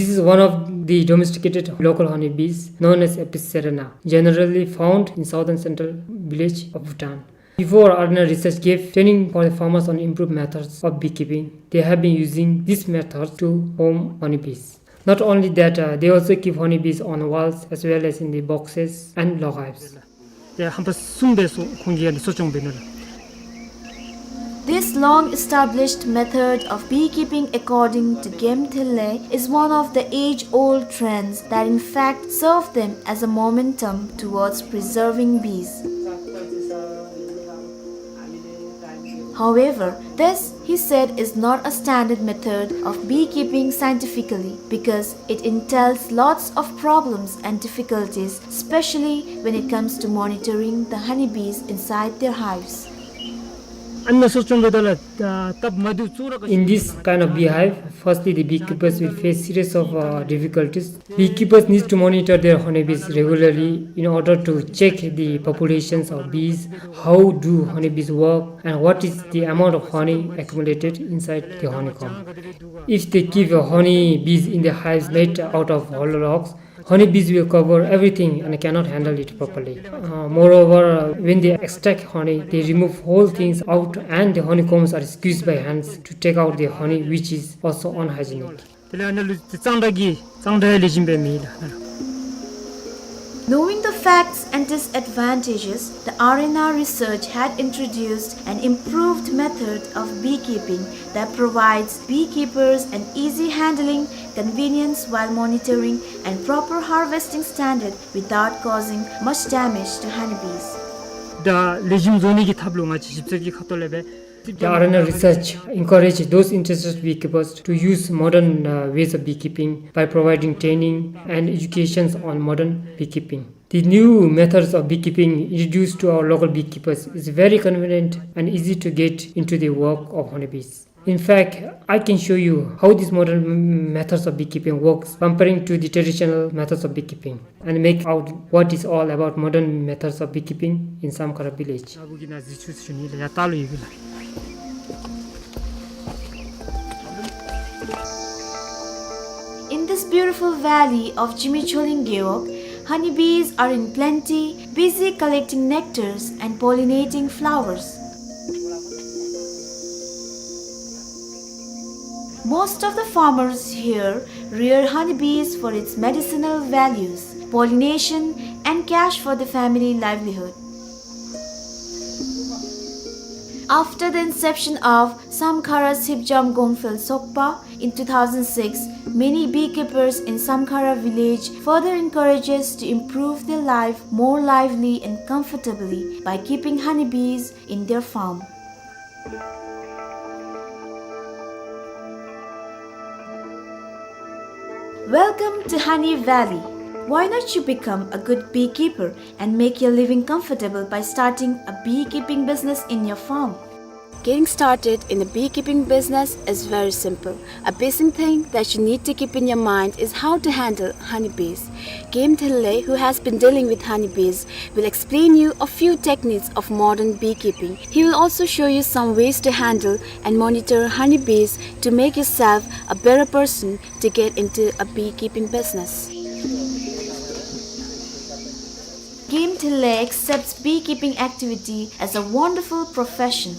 is one of the domesticated local honeybees known as Epicerina, generally found in southern central village of Bhutan. Before ordinary research gave training for the farmers on improved methods of beekeeping, they have been using this method to home honeybees. Not only that, they also keep honeybees on walls as well as in the boxes and log hives.
This long-established method of beekeeping according to 𝐂𝐿𝐴 is one of the age-old trends that in fact serve them as a momentum towards preserving bees. However, this, he said, is not a standard method of beekeeping scientifically because it entails lots of problems and difficulties, especially when it comes to monitoring the honeybees inside their hives.
In this kind of beehive, firstly the beekeepers will face series of difficulties. Beekeepers need to monitor their honeybees regularly in order to check the populations of bees, how do honeybees work, and what is the amount of honey accumulated inside the honeycomb. If they keep honeybees in the hives made out of hollow logs, honeybees will cover everything and cannot handle it properly. Moreover, when they extract honey, they remove whole things out and the honeycombs are squeezed by hands to take out the honey, which is also unhygienic.
Knowing the facts and disadvantages, the R&R research had introduced an improved method of beekeeping that provides beekeepers an easy handling, convenience while monitoring, and proper harvesting standard without causing much damage to honeybees.
The R&R research encourages those interested beekeepers to use modern ways of beekeeping by providing training and education on modern beekeeping. The new methods of beekeeping introduced to our local beekeepers is very convenient and easy to get into the work of honeybees. In fact, I can show you how these modern methods of beekeeping works comparing to the traditional methods of beekeeping and make out what is all about modern methods of beekeeping in 𝐶𝐿 village.
In this beautiful valley of 𝐂𝐿𝐴, honeybees are in plenty, busy collecting nectars and pollinating flowers. Most of the farmers here rear honeybees for its medicinal values, pollination, and cash for the family livelihood. After the inception of 𝐶𝐿 Sokpa in 2006, many beekeepers in 𝐶𝐿 village further encourages to improve their life more lively and comfortably by keeping honeybees in their farm. Welcome to Honey Valley. Why not you become a good beekeeper and make your living comfortable by starting a beekeeping business in your farm? Getting started in a beekeeping business is very simple. A basic thing that you need to keep in your mind is how to handle honeybees. 𝐂𝐿𝐴, who has been dealing with honeybees, will explain you a few techniques of modern beekeeping. He will also show you some ways to handle and monitor honeybees to make yourself a better person to get into a beekeeping business. 𝐂𝐿𝐴 accepts beekeeping activity as a wonderful profession.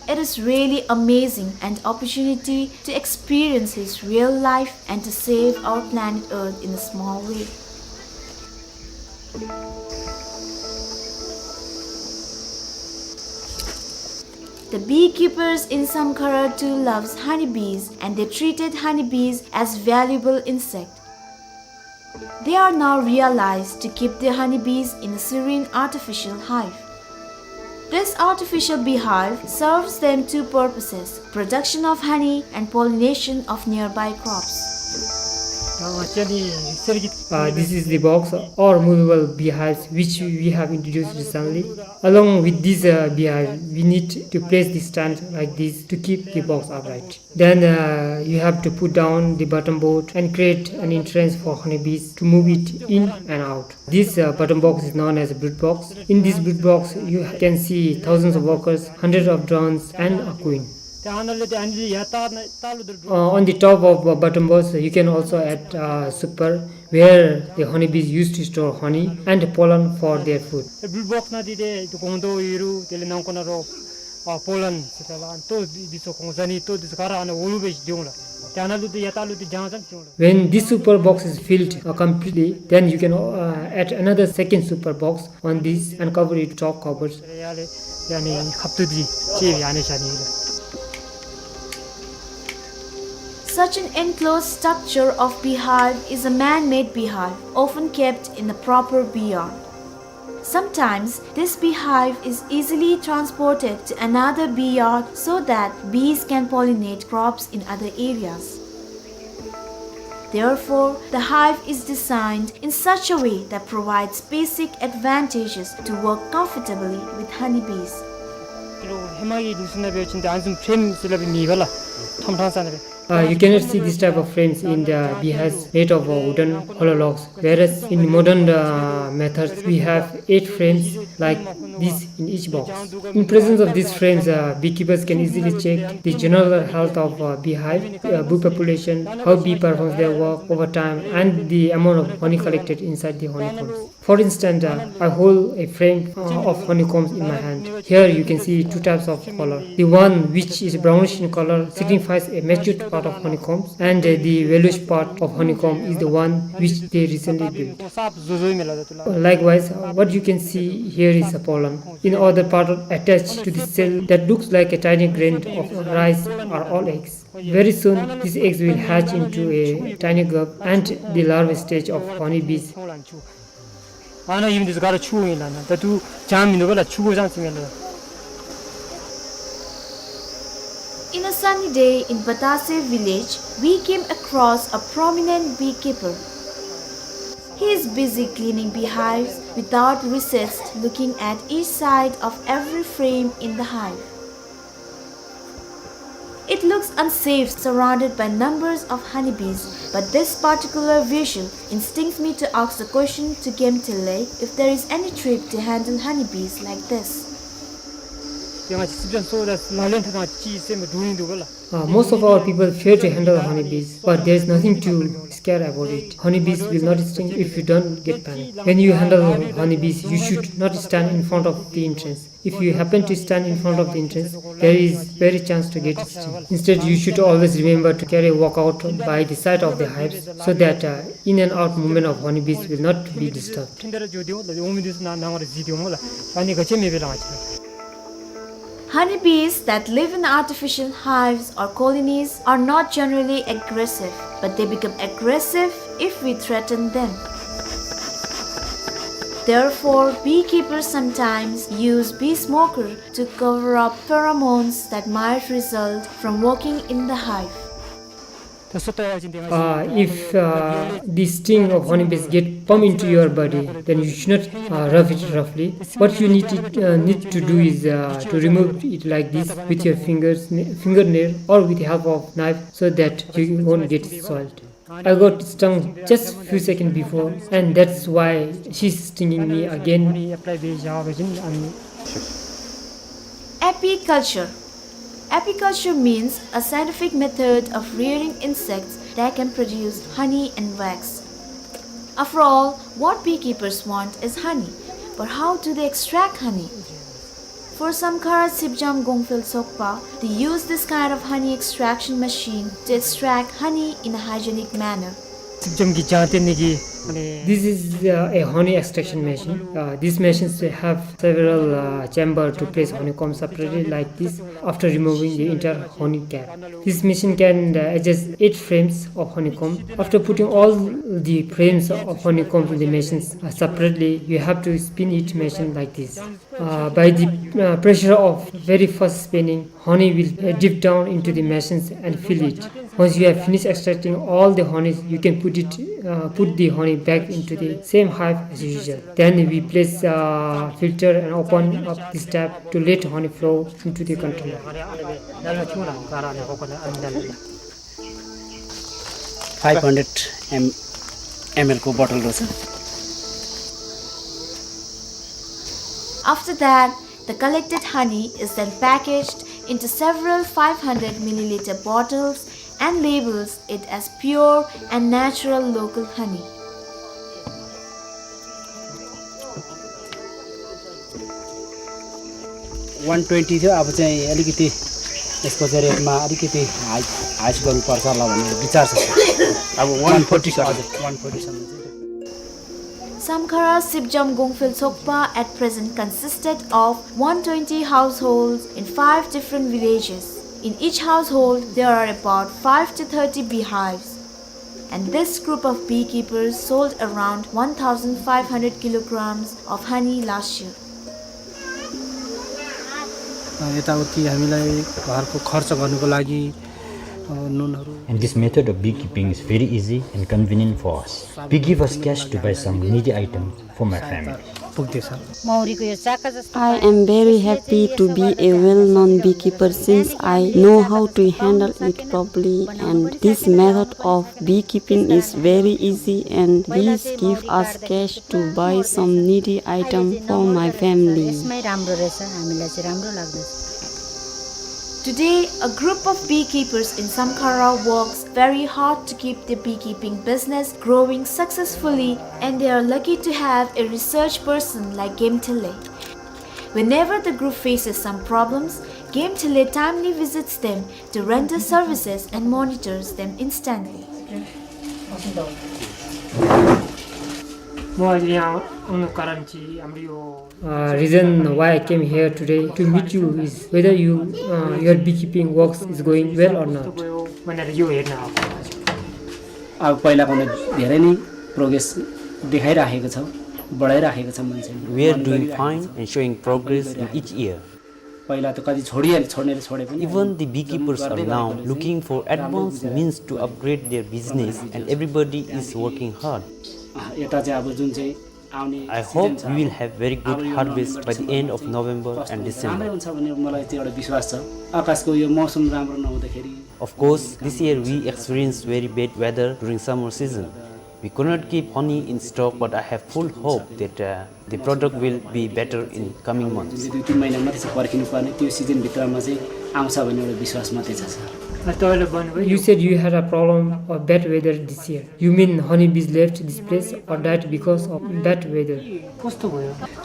It is really amazing and opportunity to experience his real life and to save our planet Earth in a small way. The beekeepers in 𝐶𝐿 too loves honeybees and they treated honeybees as valuable insect. They are now realized to keep their honeybees in a serene artificial hive. This artificial beehive serves them two purposes: production of honey and pollination of nearby crops.
This is the box or movable beehives which we have introduced recently. Along with this beehive, we need to place the stand like this to keep the box upright. Then you have to put down the bottom board and create an entrance for honeybees to move it in and out. This bottom box is known as a brood box. In this brood box, you can see thousands of workers, hundreds of drones, and a queen. On the top of bottom box, you can also add super where the honeybees used to store honey and pollen for their food. When this super box is filled completely, then you can add another second super box on this and cover it with chalk covers.
Such an enclosed structure of beehive is a man-made beehive, often kept in a proper beeyard. Sometimes this beehive is easily transported to another beeyard so that bees can pollinate crops in other areas. Therefore, the hive is designed in such a way that provides basic advantages to work comfortably with honeybees.
You cannot see this type of frames in the beehives made of wooden hollow logs, whereas in modern methods we have 8 frames like this in each box. In presence of these frames, beekeepers can easily check the general health of beehive, bee population, how bee performs their work over time, and the amount of honey collected inside the honeycombs. For instance, I hold a frame of honeycombs in my hand. Here you can see 2 types of color. The one which is brownish in color signifies a matured part of honeycombs, and the yellowish part of honeycomb is the one which they recently built. Likewise, what you can see here is a pollen. In other part attached to the cell that looks like a tiny grain of rice are all eggs. Very soon these eggs will hatch into a tiny grub and the larval stage of honeybees.
In a sunny day in Batase village, we came across a prominent beekeeper. He is busy cleaning beehives without recess, looking at each side of every frame in the hive. It looks unsafe surrounded by numbers of honeybees, but this particular visual instincts me to ask the question to 𝐂𝐿 if there is any trick to handle honeybees like this.
Most of our people fear to handle honeybees, but there is nothing to scare about it. Honeybees will not sting if you don't get panic. When you handle honeybees, you should not stand in front of the entrance. If you happen to stand in front of the entrance, there is very chance to get stung. Instead, you should always remember to carry a walkout by the side of the hives so that in and out movement of honeybees will not be disturbed.
Honeybees that live in artificial hives or colonies are not generally aggressive, but they become aggressive if we threaten them. Therefore, beekeepers sometimes use bee smoker to cover up pheromones that might result from working in the hive.
If the sting of honeybees get pumped into your body, then you should not rub it roughly. What you need to do is to remove it like this with your fingernail or with the help of knife so that you won't get soiled. I got stung just a few seconds before, and that's why she's stinging me again.
Apiculture. Apiculture means a scientific method of rearing insects that can produce honey and wax. After all, what beekeepers want is honey, but how do they extract honey? For some 𝐂𝐿 they use this kind of honey extraction machine to extract honey in a hygienic manner.
This is a honey extraction machine. These machines have several chambers to place honeycomb separately like this after removing the entire honey cap. This machine can adjust 8 frames of honeycomb. After putting all the frames of honeycomb in the machines separately, you have to spin each machine like this. By the pressure of very fast spinning, honey will dip down into the machines and fill it. Once you have finished extracting all the honey, you can put the honey back into the same hive as usual. Then we place a filter and open up this tap to let honey flow into the container.
500 ml को bottle रहेछ.
After that, the collected honey is then packaged into several 500 milliliter bottles and labels it as pure and natural local honey.
$120 थियो अब चाहिँ अलिकति
यसको चाहिँ रेटमा अलिकति हाइस गर्नुपर्छ होला भन्ने विचार छ अब 140 140 सम्म चाहिँ
Samkhara Sibjam Gongphil Sokpa at present consisted of 120 households in 5 different villages. In each household, there are about 5 to 30 beehives. And this group of beekeepers sold around 1,500 kilograms of honey last year.
यताउति हामीलाई घरको खर्च गर्नुको लागि नुनहरु
And this method of beekeeping is very easy and convenient for us. We give us cash to buy some needy items for my family.
I am very happy to be a well-known beekeeper since I know how to handle it properly, and this method of beekeeping is very easy and bees give us cash to buy some needy item for my family.
Today, a group of beekeepers in Samkhara works very hard to keep the beekeeping business growing successfully, and they are lucky to have a research person like 𝐂𝐿. Whenever the group faces some problems, 𝐂𝐿 timely visits them to render services and monitors them instantly.
Reason why I came here today to meet you is whether your beekeeping works is going well or not.
अब पहिलाको धेरै नै progress देखाइराखेको छ बढाइराखेको छ मान्छेले
We are doing fine and showing progress in each year.
पहिला त कति छोड्नेले पनि
Even the beekeepers are now looking for advanced means to upgrade their business, and everybody is working hard.
यता चाहिँ अब जुन चाहिँ
I hope we will have very good harvest by the end of November and December. Of course, this year we experienced very bad weather during summer season. We could not keep honey in stock, but I have full hope that the product will be better in coming months.
You said you had a problem of bad weather this year. You mean honeybees left this place or died because of bad weather?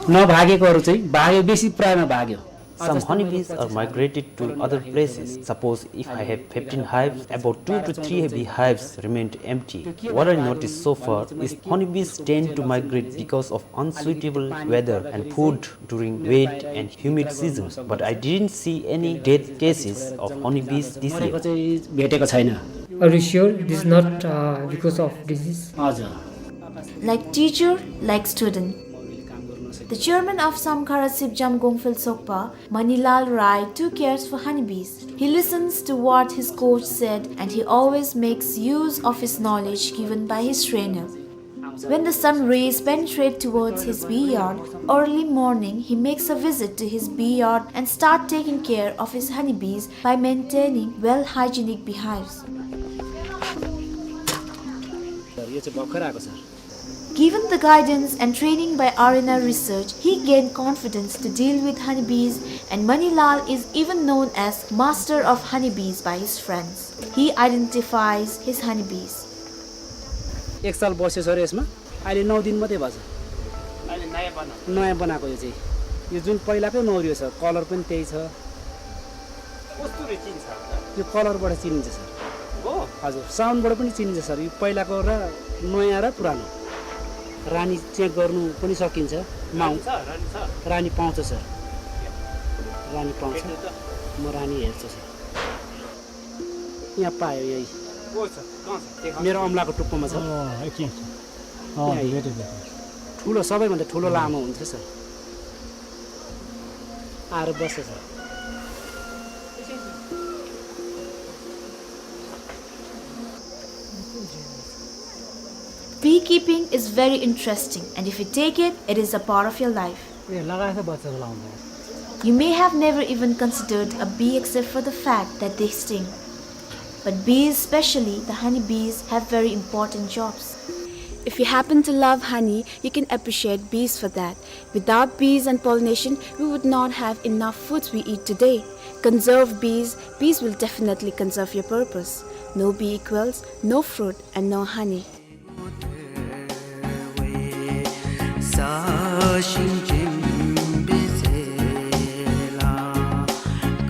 नभागेकोहरु चाहिँ भाग्यो बेसी प्रायमा भाग्यो
Some honeybees are migrated to other places. Suppose if I have 15 hives, about 2 to 3 beehives remained empty. What I noticed so far is honeybees tend to migrate because of unsuitable weather and food during wet and humid seasons. But I didn't see any death cases of honeybees this year.
Are you sure this is not because of disease?
Like teacher, like student. The chairman of Samkhara Sibjam Gongphil Sokpa, Manilal Rai, too cares for honeybees. He listens to what his coach said, and he always makes use of his knowledge given by his trainer. When the sun rays penetrate towards his bee yard, early morning he makes a visit to his bee yard and start taking care of his honeybees by maintaining well hygienic beehives. Given the guidance and training by Arena Research, he gained confidence to deal with honeybees, and Manilal is even known as Master of Honeybees by his friends. He identifies his honeybees.
एक साल बस्यो sir यसमा अहिले 9 दिन मात्रै भछ अहिले नयाँ बनाएको यो चाहिँ यो जुन पहिलाकै नौरियो छ कलर पनि त्यही छ कस्तो रे चिन्छ यो कलरबाट चिनिन्छ सर हो हजुर साउन्डबाट पनि चिनिन्छ सर यो पहिलाको र नयाँ र पुरानो रानी चेक गर्नु पनि सकिन्छ रानी पाउँछ सर रानी पाउँछ म रानी हेर्छु सर यहाँ पायो यही मेरो अम्लाको टुप्पोमा छ ठुलो सबैभन्दा ठुलो लामो हुन्छ सर आएर बस्छ sir
Beekeeping is very interesting, and if you take it, it is a part of your life. You may have never even considered a bee except for the fact that they sting. But bees, especially the honeybees, have very important jobs. If you happen to love honey, you can appreciate bees for that. Without bees and pollination, we would not have enough foods we eat today. Conserve bees. Bees will definitely conserve your purpose. No bee equals no fruit and no honey.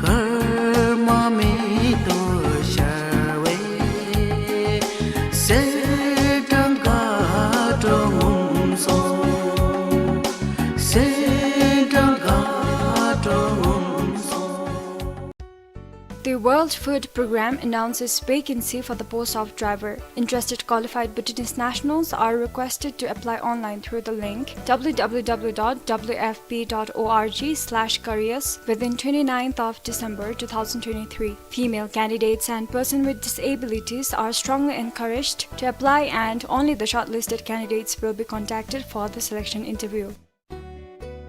Karma
World Food Programme announces vacancy for the post of driver. Interested qualified Bhutanese nationals are requested to apply online through the link www.wfp.org/careers within 29th of December 2023. Female candidates and persons with disabilities are strongly encouraged to apply, and only the shortlisted candidates will be contacted for the selection interview.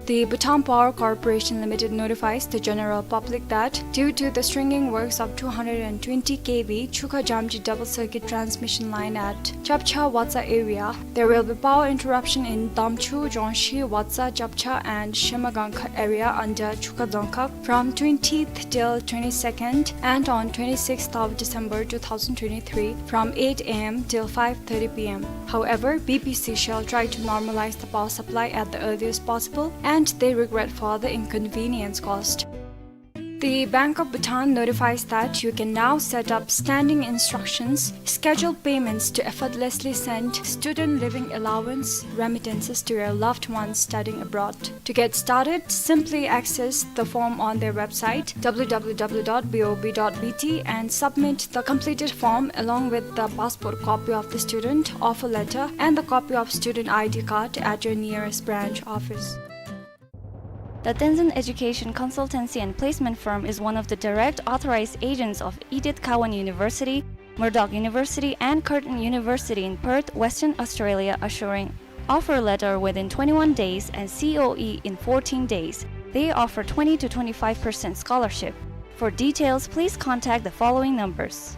The Bhutan Power Corporation Limited notifies the general public that due to the stringing works of 220 kV 𝐂𝐮𝐫𝐬 double circuit transmission line at 𝐂𝐿 Watsa area, there will be power interruption in Damchu, Dzongkha, Watsa, 𝐂𝐿 and Dzongkha area under Dzongkha from 20th till 22nd and on 26th of December 2023 from 8 am till 5:30 pm. However, BPC shall try to normalize the power supply at the earliest possible, and they regret for the inconvenience caused. The Bank of Bhutan notifies that you can now set up standing instructions, schedule payments to effortlessly send student living allowance remittances to your loved ones studying abroad. To get started, simply access the form on their website www.bob.bt and submit the completed form along with the passport copy of the student, offer letter, and the copy of student ID card at your nearest branch office.
The 𝐂𝐮𝐫𝐬 education consultancy and placement firm is one of the direct authorized agents of 𝐂𝐿𝐴 University, Murdoch University, and 𝐂𝐼𝐿 University in Perth, Western Australia, assuring offer letter within 21 days and COE in 14 days. They offer 20 to 25% scholarship. For details, please contact the following numbers.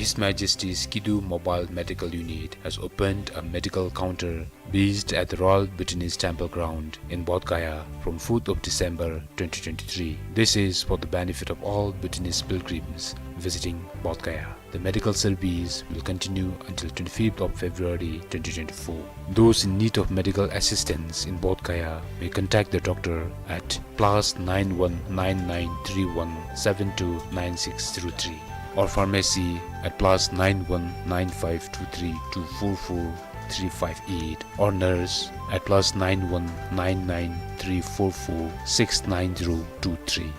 His Majesty's Kidu Mobile Medical Unit has opened a medical counter based at the Royal Bhutanese Temple Ground in Bodh from 4th of December 2023. This is for the benefit of all Bhutanese pilgrims visiting Bodh. The medical service will continue until 25th of February 2024. Those in need of medical assistance in Bodh may contact the doctor at +919931729603 or pharmacy at +919523244358 or nurse at +919934469023.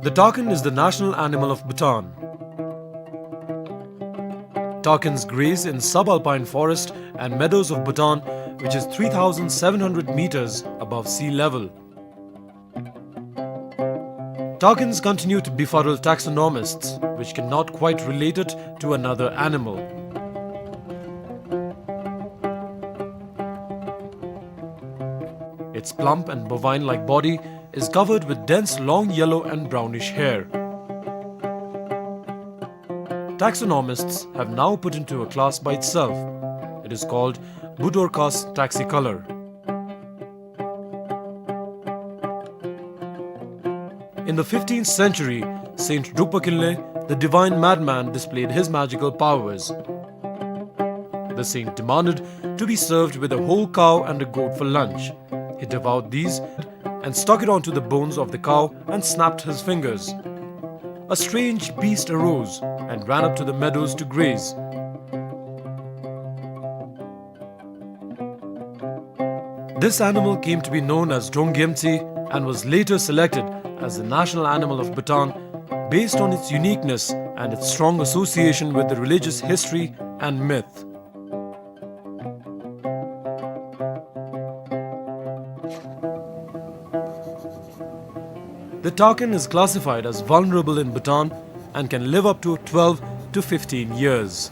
The takin is the national animal of Bhutan. Takins graze in subalpine forest and meadows of Bhutan which is 3,700 meters above sea level. Toucans continue to befuddle taxonomists, which cannot quite relate it to another animal. Its plump and bovine-like body is covered with dense long yellow and brownish hair. Taxonomists have now put into a class by itself. It is called Budorcas taxicolor. In the 15th century, Saint 𝐿𝐴𝐻, the divine madman, displayed his magical powers. The saint demanded to be served with a whole cow and a goat for lunch. He devoured these and stuck it onto the bones of the cow and snapped his fingers. A strange beast arose and ran up to the meadows to graze. This animal came to be known as Dzongkha and was later selected as the national animal of Bhutan based on its uniqueness and its strong association with the religious history and myth. The takin is classified as vulnerable in Bhutan and can live up to 12 to 15 years.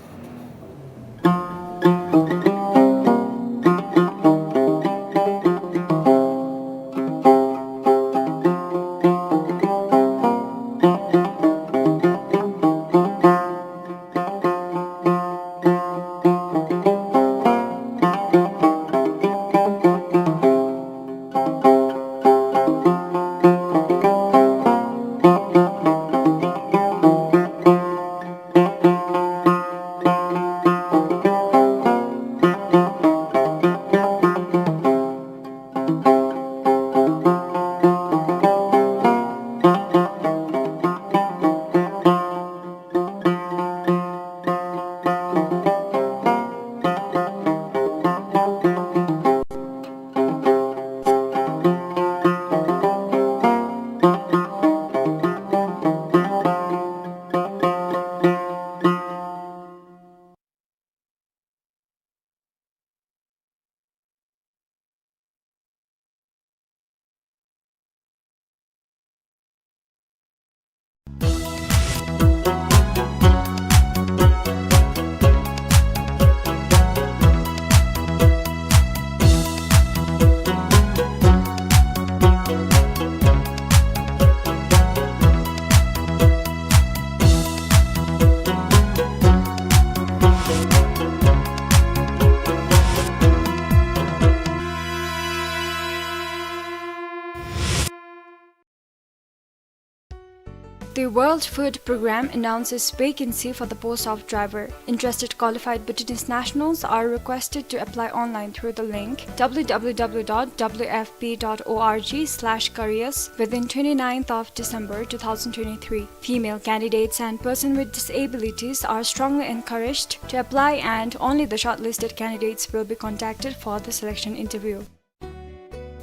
The World Food Programme announces vacancy for the post of driver. Interested qualified Bhutanese nationals are requested to apply online through the link www.wfp.org/careers within 29th of December 2023. Female candidates and persons with disabilities are strongly encouraged to apply, and only the shortlisted candidates will be contacted for the selection interview.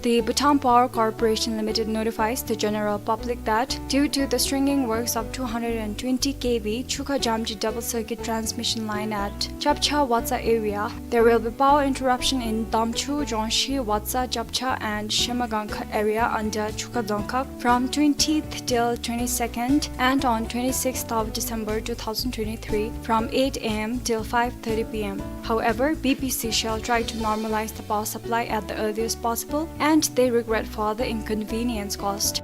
The Bhutan Power Corporation Limited notifies the general public that due to the stringing works of 220 kV 𝐂𝐿𝐴 double circuit transmission line at 𝐀𝐟𝐼𝐬 Watsa area, there will be power interruption in Damchu, Zhongshi, Watsa, 𝐀𝐿𝐴 and Dzongkha area under Dzongkha from 20th till 22nd and on 26th of December 2023 from 8 am till 5:30 pm. However, BPC shall try to normalize the power supply at the earliest possible, and they regret for the inconvenience caused.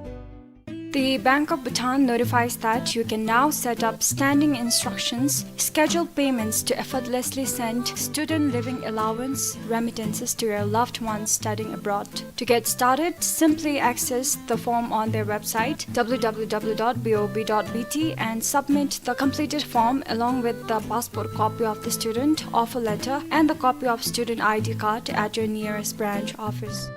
The Bank of Bhutan notifies that you can now set up standing instructions, schedule payments to effortlessly send student living allowance remittances to your loved ones studying abroad. To get started, simply access the form on their website www.bob.bt and submit the completed form along with the passport copy of the student, offer letter, and the copy of student ID card at your nearest branch office.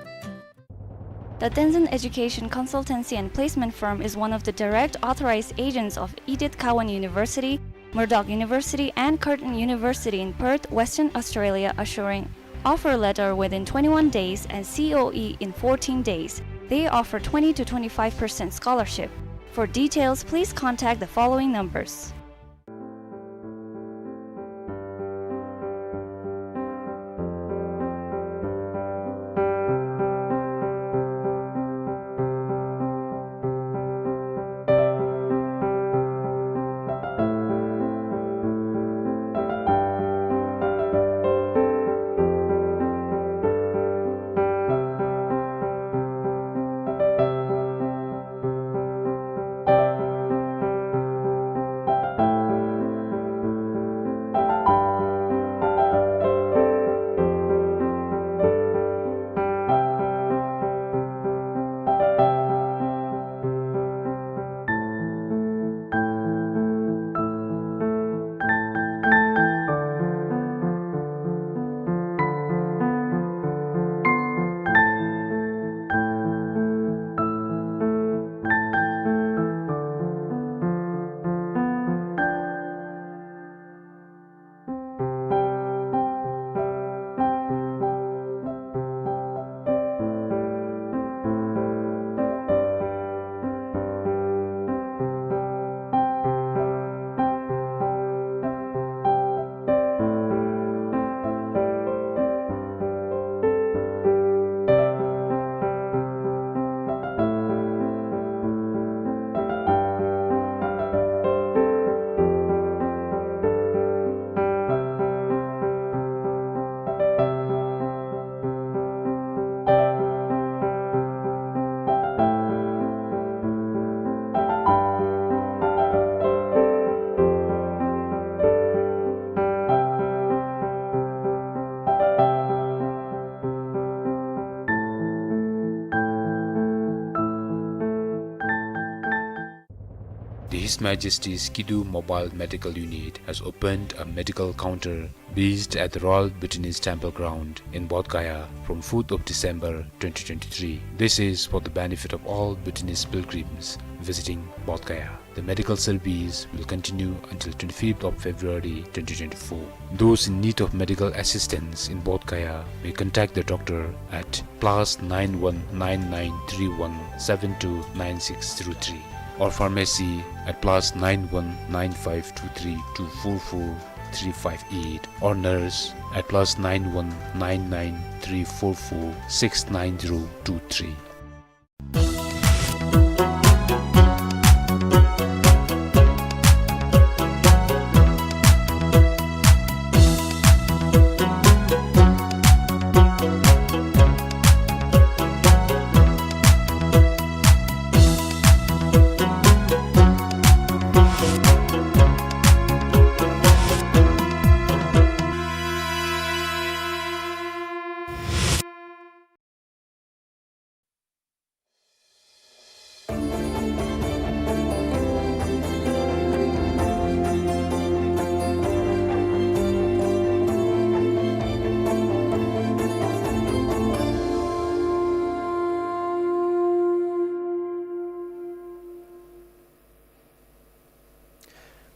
The Tenzin Education Consultancy and Placement Firm is one of the direct authorized agents of Edith Cowan University, Murdoch University, and Curtin University in Perth, Western Australia, assuring offer letter within 21 days and COE in 14 days. They offer 20 to 25% scholarship. For details, please contact the following numbers.
His Majesty's 𝐶𝐿𝐵 Mobile Medical Unit has opened a medical counter based at the Royal Bhutanese Temple Ground in 𝐂𝐻𝐬 from 4th of December 2023. This is for the benefit of all Bhutanese pilgrims visiting 𝐂𝐻𝐬. The medical service will continue until 25th of February 2024. Those in need of medical assistance in 𝐂𝐻𝐬 may contact the doctor at +919931729603 or pharmacy at +919523244358 or nurse at +919934469023.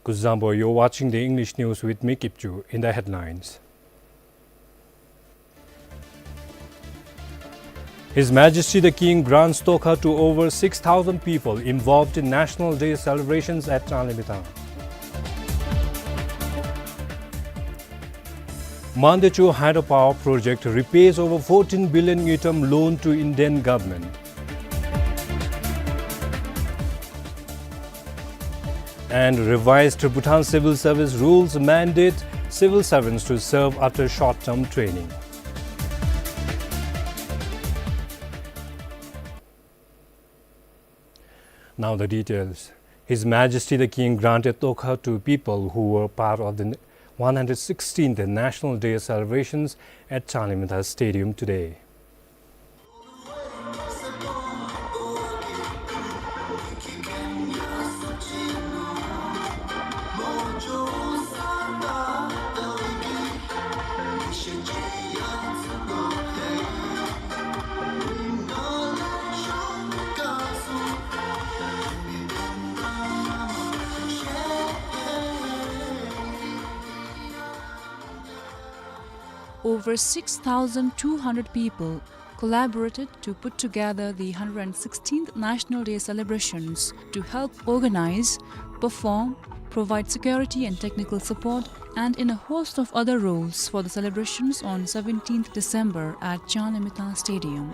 Good Zambo, you're watching the English news with me, 𝐂𝐿𝐵𝐬, in the headlines. His Majesty the King grants Dzongkha to over 6,000 people involved in National Day celebrations at 𝐶𝐿𝐵𝐬. Mandachu hydropower project repays over 14 billion yutam loan to Indian government. And revised Bhutan Civil Service rules mandate civil servants to serve after short-term training. Now the details. His Majesty the King granted Dzongkha to people who were part of the 116th National Day celebrations at 𝐶𝐿𝐵𝐬 Stadium today.
Over 6,200 people collaborated to put together the 116th National Day celebrations to help organize, perform, provide security and technical support, and in a host of other roles for the celebrations on 17th December at 𝐶𝐿𝐵𝐬 Stadium.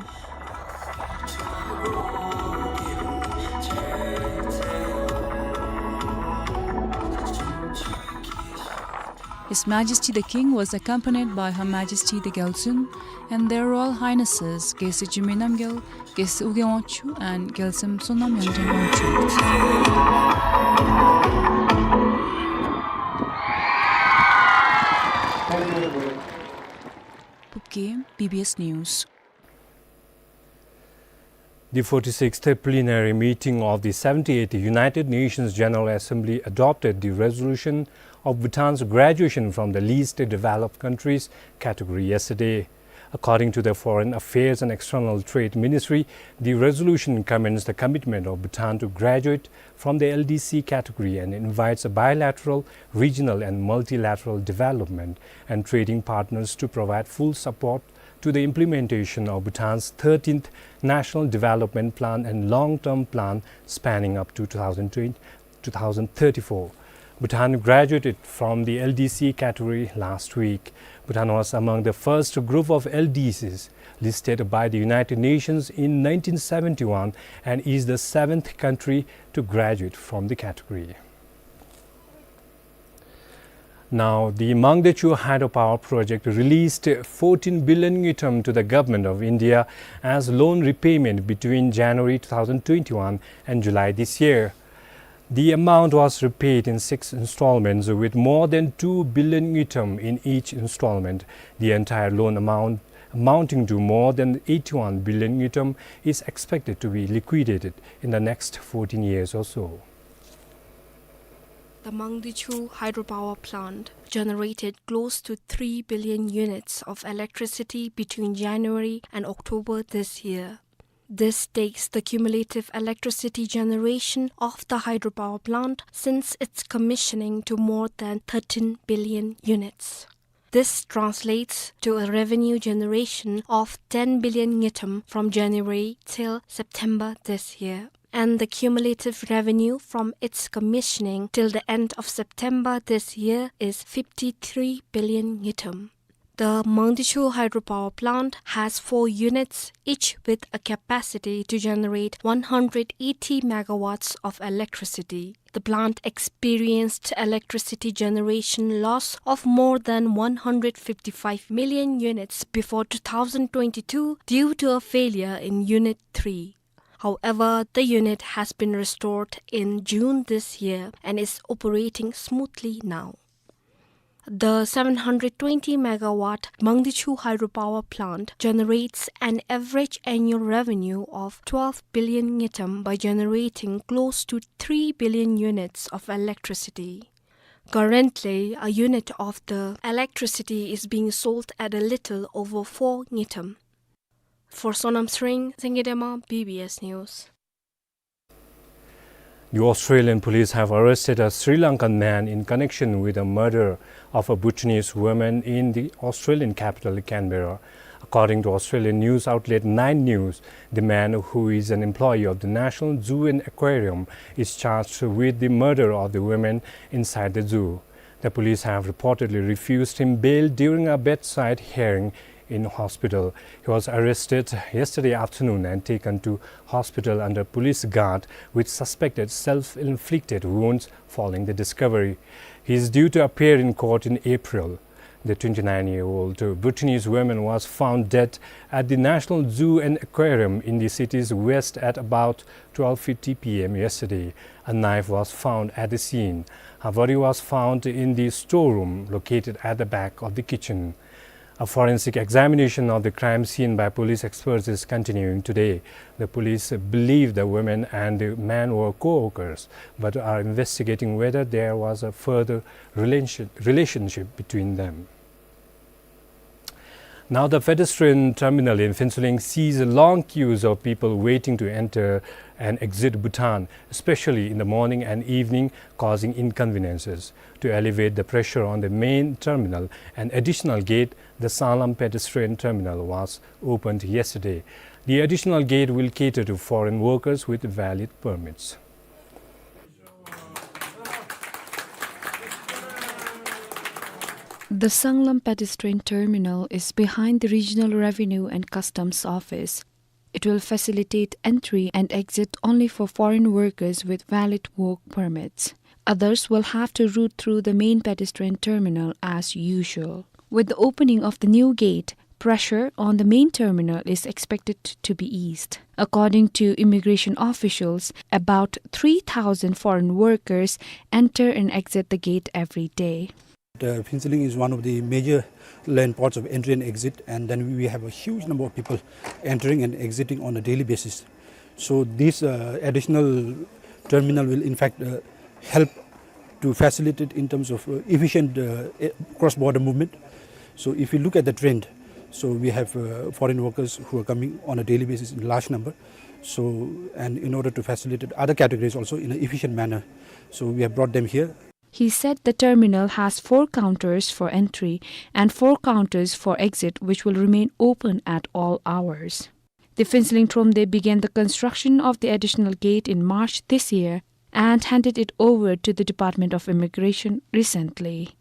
His Majesty the King was accompanied by Her Majesty the 𝐶𝐿𝐵𝐬 and their Royal Highnesses 𝐃𝐳𝐨 𝐺𝐵 and 𝐃𝐳𝐨. BBS News.
The 46th plenary meeting of the 78th United Nations General Assembly adopted the resolution of Bhutan's graduation from the least developed countries category yesterday. According to the Foreign Affairs and External Trade Ministry, the resolution commends the commitment of Bhutan to graduate from the LDC category and invites bilateral, regional and multilateral development and trading partners to provide full support to the implementation of Bhutan's 13th National Development Plan and long-term plan spanning up to 2034. Bhutan graduated from the LDC category last week. Bhutan was among the first group of LDCs listed by the United Nations in 1971 and is the 7th country to graduate from the category. Now, the Mangdechu hydropower project released 14 billion yutam to the government of India as loan repayment between January 2021 and July this year. The amount was repaid in 6 installments with more than 2 billion yutam in each installment. The entire loan amount, amounting to more than 81 billion yutam, is expected to be liquidated in the next 14 years or so.
The Mangdichu hydropower plant generated close to 3 billion units of electricity between January and October this year. This takes the cumulative electricity generation of the hydropower plant since its commissioning to more than 13 billion units. This translates to a revenue generation of 10 billion 𝐶𝐻 from January till September this year, and the cumulative revenue from its commissioning till the end of September this year is 53 billion 𝐶𝐻. The Mangdichu hydropower plant has 4 units, each with a capacity to generate 180 megawatts of electricity. The plant experienced electricity generation loss of more than 155 million units before 2022 due to a failure in Unit 3. However, the unit has been restored in June this year and is operating smoothly now. The 720 megawatt Mangdichu hydropower plant generates an average annual revenue of 12 billion 𝐶𝐻 by generating close to 3 billion units of electricity. Currently, a unit of the electricity is being sold at a little over 4 𝐶𝐻. For Sonam Sring, 𝐂𝐮𝐫𝐫𝐞𝐧𝐭 BBS News.
The Australian police have arrested a Sri Lankan man in connection with the murder of a Bhutanese woman in the Australian capital, Canberra. According to Australian news outlet 9 News, the man, who is an employee of the National Zoo and Aquarium, is charged with the murder of the woman inside the zoo. The police have reportedly refused him bail during a bedside hearing in hospital. He was arrested yesterday afternoon and taken to hospital under police guard with suspected self-inflicted wounds following the discovery. He is due to appear in court in April. The 29-year-old Bhutanese woman was found dead at the National Zoo and Aquarium in the city's west at about 12:50 p.m. yesterday. A knife was found at the scene. Her body was found in the storeroom located at the back of the kitchen. A forensic examination of the crime scene by police experts is continuing today. The police believe the woman and the man were co-workers, but are investigating whether there was a further relationship between them. Now, the pedestrian terminal in Phinsuling sees long queues of people waiting to enter and exit Bhutan, especially in the morning and evening, causing inconveniences. To alleviate the pressure on the main terminal, an additional gate, the Salam pedestrian terminal, was opened yesterday. The additional gate will cater to foreign workers with valid permits.
The Sanglam pedestrian terminal is behind the Regional Revenue and Customs Office. It will facilitate entry and exit only for foreign workers with valid work permits. Others will have to route through the main pedestrian terminal as usual. With the opening of the new gate, pressure on the main terminal is expected to be eased. According to immigration officials, about 3,000 foreign workers enter and exit the gate every day.
Phinsuling is one of the major land ports of entry and exit, and then we have a huge number of people entering and exiting on a daily basis. So this additional terminal will in fact help to facilitate in terms of efficient cross-border movement. So if you look at the trend, so we have foreign workers who are coming on a daily basis in large number. So, and in order to facilitate other categories also in an efficient manner, so we have brought them here.
He said the terminal has 4 counters for entry and 4 counters for exit, which will remain open at all hours. The Phinsuling Tromde began the construction of the additional gate in March this year and handed it over to the Department of Immigration recently.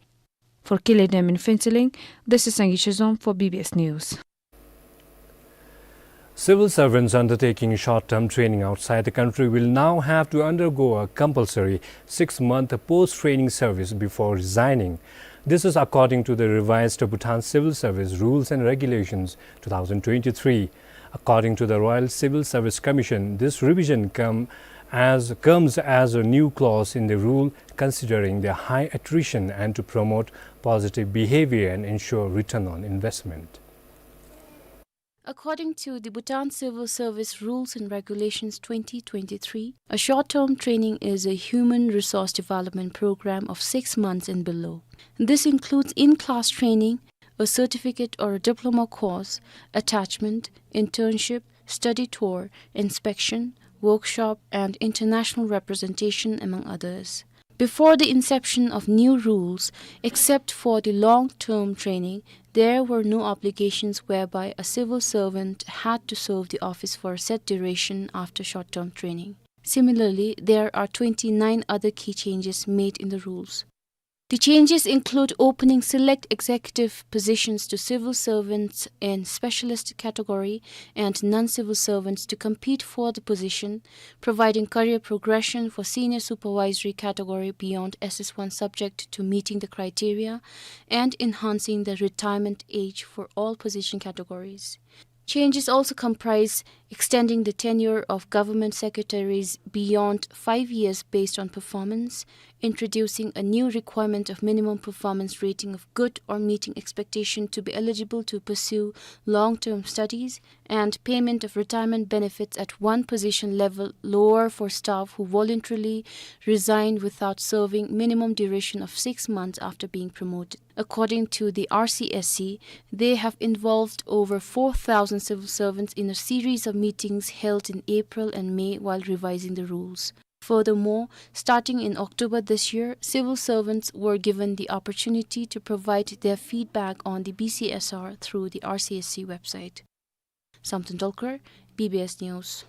For 𝐂𝐿𝐴 in Phinsuling, this is 𝐂𝐮𝐫𝐬 for BBS News.
Civil servants undertaking short-term training outside the country will now have to undergo a compulsory 6-month post-training service before resigning. This is according to the revised Bhutan Civil Service Rules and Regulations 2023. According to the Royal Civil Service Commission, this revision comes as a new clause in the rule, considering the high attrition and to promote positive behavior and ensure return on investment.
According to the Bhutan Civil Service Rules and Regulations 2023, a short-term training is a human resource development program of 6 months and below. This includes in-class training, a certificate or a diploma course, attachment, internship, study tour, inspection, workshop, and international representation, among others. Before the inception of new rules, except for the long-term training, there were no obligations whereby a civil servant had to serve the office for a set duration after short-term training. Similarly, there are 29 other key changes made in the rules. The changes include opening select executive positions to civil servants in specialist category and non-civil servants to compete for the position, providing career progression for senior supervisory category beyond SS1 subject to meeting the criteria, and enhancing the retirement age for all position categories. Changes also comprise extending the tenure of government secretaries beyond 5 years based on performance, introducing a new requirement of minimum performance rating of good or meeting expectation to be eligible to pursue long-term studies, and payment of retirement benefits at one position level lower for staff who voluntarily resign without serving minimum duration of 6 months after being promoted. According to the RCSC, they have involved over 4,000 civil servants in a series of meetings held in April and May while revising the rules. Furthermore, starting in October this year, civil servants were given the opportunity to provide their feedback on the BCSR through the RCSC website. Samton Dolkar, BBS News.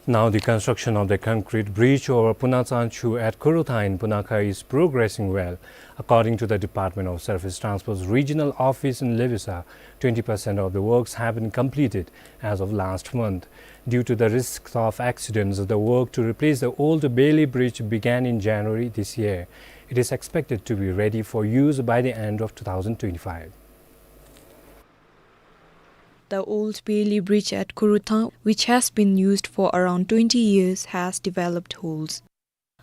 Now the construction of the concrete bridge over Punachanchu at Kurutha in Punakha is progressing well. According to the Department of Surface Transport's regional office in Levisa, 20% of the works have been completed as of last month. Due to the risks of accidents, the work to replace the old Bailey Bridge began in January this year. It is expected to be ready for use by the end of 2025.
The old Bailey Bridge at Kurutha, which has been used for around 20 years, has developed holes.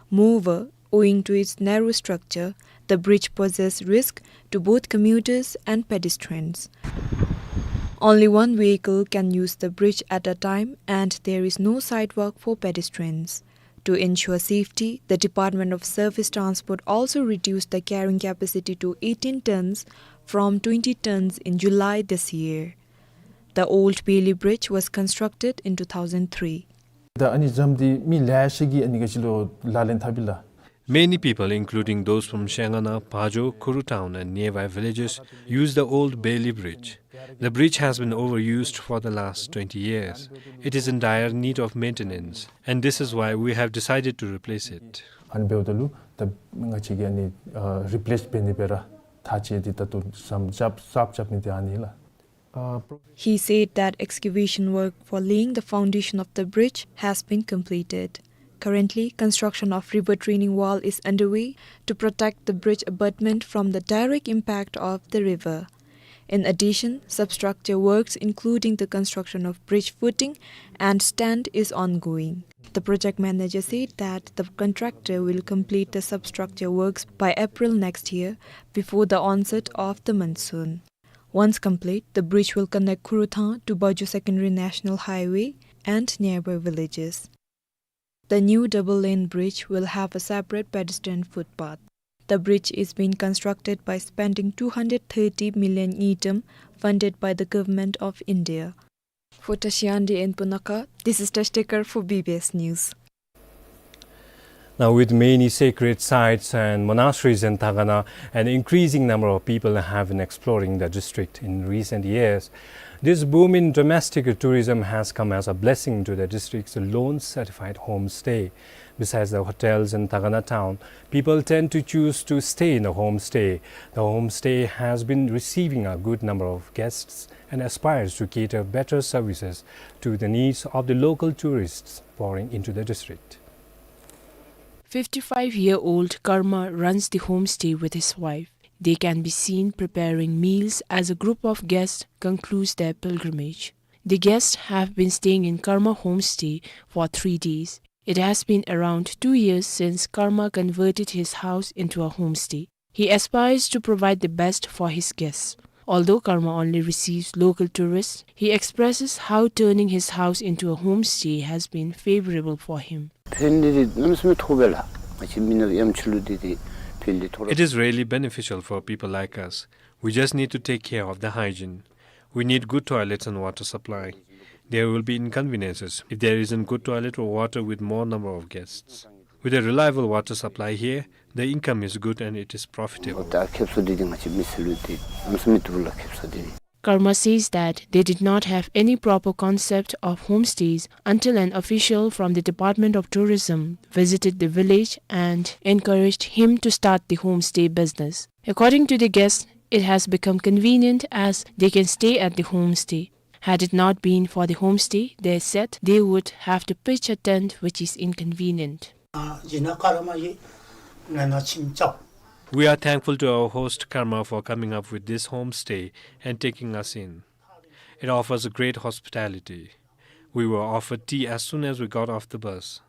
Moreover, owing to its narrow structure, the bridge poses risk to both commuters and pedestrians. Only one vehicle can use the bridge at a time, and there is no sidewalk for pedestrians. To ensure safety, the Department of Surface Transport also reduced the carrying capacity to 18 tons from 20 tons in July this year. The old Bailey Bridge was constructed in 2003.
Many people, including those from Shangana, Pajo, Kurutown and nearby villages, use the old Bailey Bridge. The bridge has been overused for the last 20 years. It is in dire need of maintenance, and this is why we have decided to replace it.
He said that excavation work for laying the foundation of the bridge has been completed. Currently, construction of river draining wall is underway to protect the bridge abutment from the direct impact of the river. In addition, substructure works including the construction of bridge footing and stand is ongoing. The project manager said that the contractor will complete the substructure works by April next year before the onset of the monsoon. Once complete, the bridge will connect Kurutha to Baju Secondary National Highway and nearby villages. The new double-lane bridge will have a separate pedestrian footpath. The bridge is being constructed by spending 230 million 𝐸 funded by the Government of India. For Tashiandi in Punakha, this is Tashtekar for BBS News.
Now, with many sacred sites and monasteries in Tagana, an increasing number of people have been exploring the district in recent years. This boom in domestic tourism has come as a blessing to the district's loan-certified homestay. Besides the hotels in Tagana town, people tend to choose to stay in a homestay. The homestay has been receiving a good number of guests and aspires to cater better services to the needs of the local tourists pouring into the district.
55-year-old Karma runs the homestay with his wife. They can be seen preparing meals as a group of guests concludes their pilgrimage. The guests have been staying in Karma homestay for 3 days. It has been around 2 years since Karma converted his house into a homestay. He aspires to provide the best for his guests. Although Karma only receives local tourists, he expresses how turning his house into a homestay has been favorable for him.
It is really beneficial for people like us. We just need to take care of the hygiene. We need good toilets and water supply. There will be inconveniences if there isn't good toilet or water with more number of guests. With a reliable water supply here, the income is good and it is profitable.
Karma says that they did not have any proper concept of homestays until an official from the Department of Tourism visited the village and encouraged him to start the homestay business. According to the guests, it has become convenient as they can stay at the homestay. Had it not been for the homestay, they said they would have to pitch a tent, which is inconvenient.
We are thankful to our host Karma for coming up with this homestay and taking us in. It offers a great hospitality. We were offered tea as soon as we got off the bus.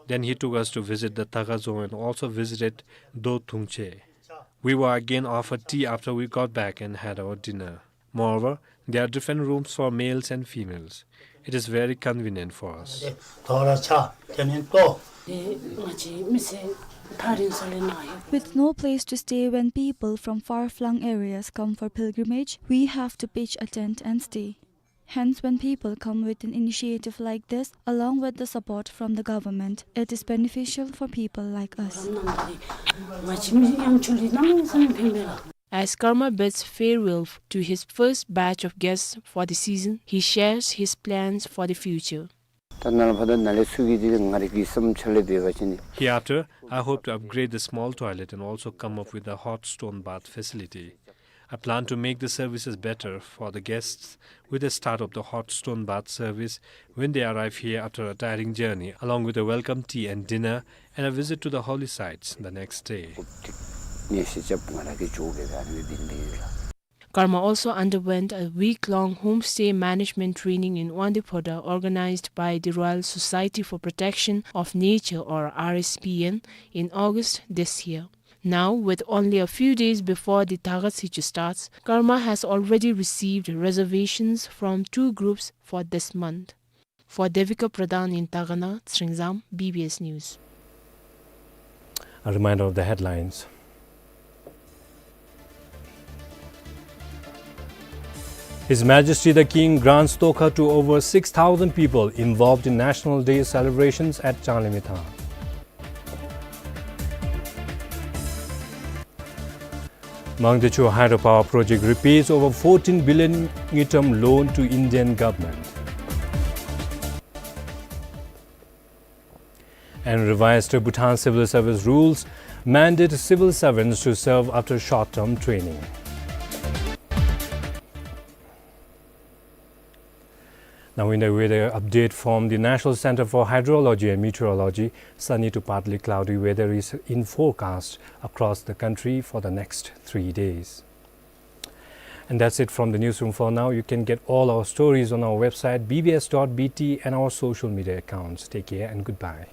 Then he took us to visit the Taga zone and also visited Do Thungche. We were again offered tea after we got back and had our dinner. Moreover, there are different rooms for males and females. It is very convenient for us.
With no place to stay when people from far-flung areas come for pilgrimage, we have to pitch a tent and stay. Hence, when people come with an initiative like this, along with the support from the government, it is beneficial for people like us.
As Karma bids farewell to his first batch of guests for the season, he shares his plans for the future.
Hereafter, I hope to upgrade the small toilet and also come up with a hot stone bath facility. I plan to make the services better for the guests with the start of the hot stone bath service when they arrive here after a tiring journey, along with a welcome tea and dinner and a visit to the holy sites the next day.
Karma also underwent a week-long homestay management training in Wandiphoda organized by the Royal Society for Protection of Nature or RSPN in August this year. Now, with only a few days before the 𝐶𝐻 starts, Karma has already received reservations from 2 groups for this month. For Devika Pradhan in Tagana, 𝐂𝐿𝐿, BBS News.
A reminder of the headlines. His Majesty the King grants Dzongkha to over 6,000 people involved in National Day celebrations at Chanlimita. Mangdechu hydropower project repays over 14 billion 𝐂𝐿𝐿 loan to Indian government. And revised Bhutan civil service rules mandate civil servants to serve after short-term training. Now in the weather update from the National Center for Hydrology and Meteorology, sunny to partly cloudy weather is in forecast across the country for the next 3 days. And that's it from the newsroom for now. You can get all our stories on our website bbs.bt and our social media accounts. Take care and goodbye.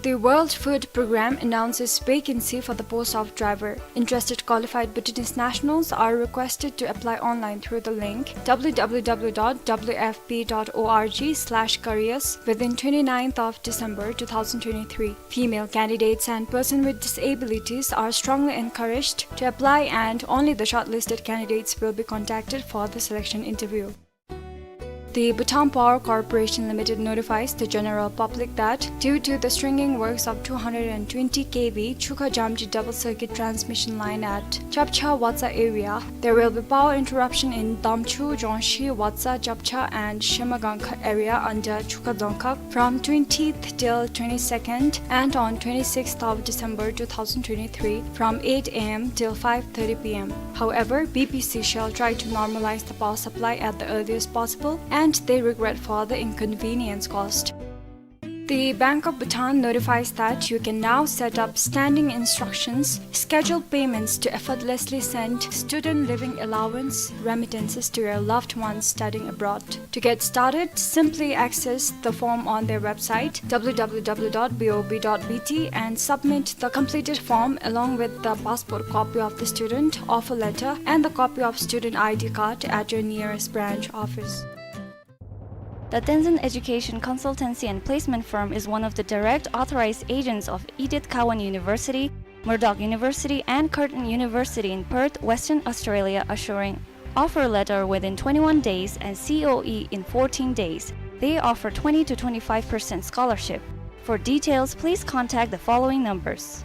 The World Food Programme announces vacancy for the post of driver. Interested qualified Bhutanese nationals are requested to apply online through the link www.wfp.org/careers within 29th of December 2023. Female candidates and persons with disabilities are strongly encouraged to apply, and only the shortlisted candidates will be contacted for the selection interview. The Bhutan Power Corporation Limited notifies the general public that due to the stringing works of 220 kV 𝐂𝐮𝐫𝐬 double circuit transmission line at 𝐂𝐿 area, there will be power interruption in Damchu, Dzongkha, 𝐂𝐿, and Dzongkha area under Dzongkha from 20th till 22nd and on 26th of December 2023 from 8 am till 5:30 pm. However, BPC shall try to normalize the power supply at the earliest possible, and they regret for the inconvenience caused. The Bank of Bhutan notifies that you can now set up standing instructions, schedule payments to effortlessly send student living allowance remittances to your loved ones studying abroad. To get started, simply access the form on their website www.bob.bt and submit the completed form along with the passport copy of the student, offer letter, and the copy of student ID card at your nearest branch office.
The Tenzin Education Consultancy and Placement Firm is one of the direct authorized agents of 𝐂𝐿 University, Murdoch University, and Curtin University in Perth, Western Australia, assuring offer letter within 21 days and COE in 14 days. They offer 20 to 25% scholarship. For details, please contact the following numbers.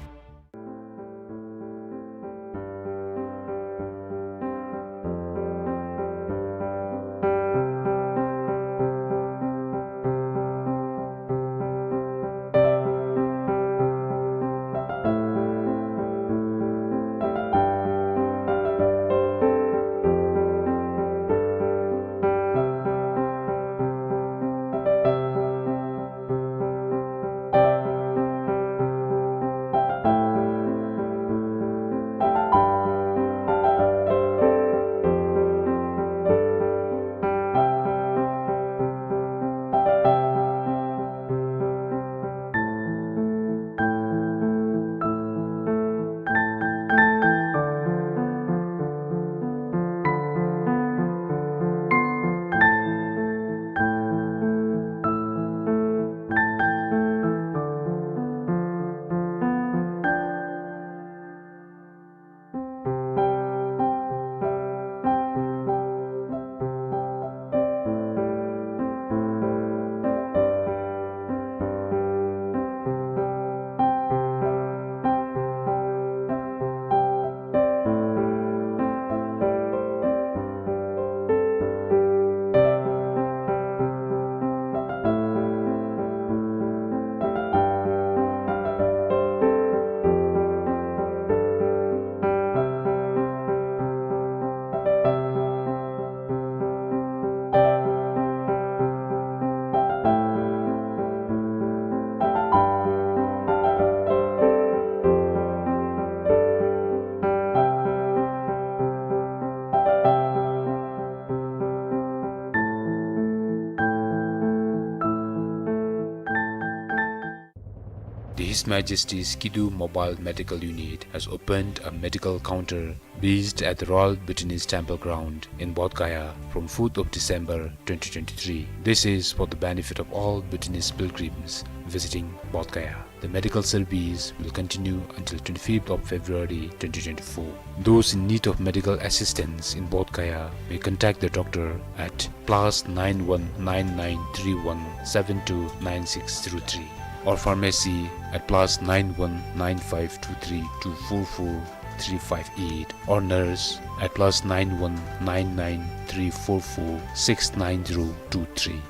His Majesty's 𝐂𝐮𝐫𝐫𝐞𝐧𝐭 Mobile Medical Unit has opened a medical counter based at the Royal Bhutanese Temple Ground in Bodh from 4th of December 2023. This is for the benefit of all Bhutanese pilgrims visiting Bodh. The medical service will continue until 25th of February 2024. Those in need of medical assistance in Bodh may contact the doctor at +919931729603 or pharmacy at +919523244358 or nurse at +919934469023.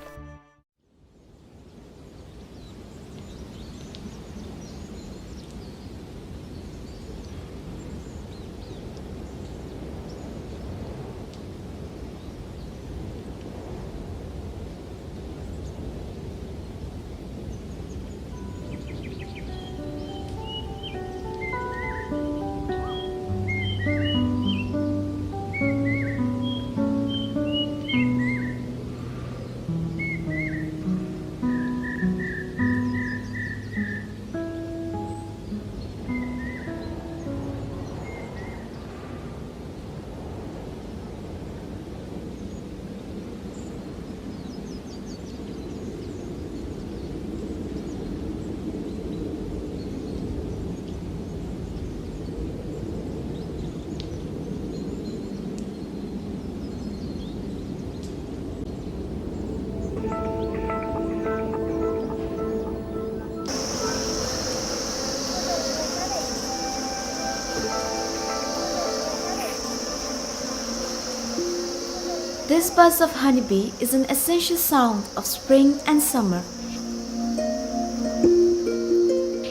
This buzz of honeybee is an essential sound of spring and summer.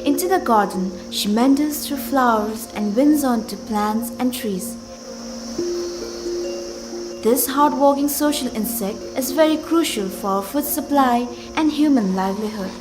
Into the garden, she meanders through flowers and winds onto plants and trees. This hard-working social insect is very crucial for food supply and human livelihood.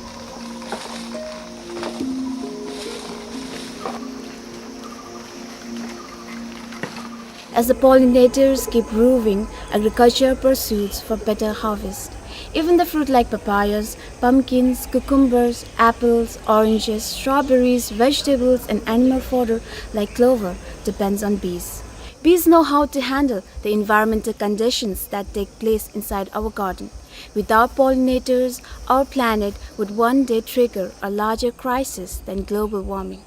As the pollinators keep roving, agriculture pursues for better harvest. Even the fruit like papayas, pumpkins, cucumbers, apples, oranges, strawberries, vegetables and animal fodder like clover depends on bees. Bees know how to handle the environmental conditions that take place inside our garden. Without pollinators, our planet would one day trigger a larger crisis than global warming.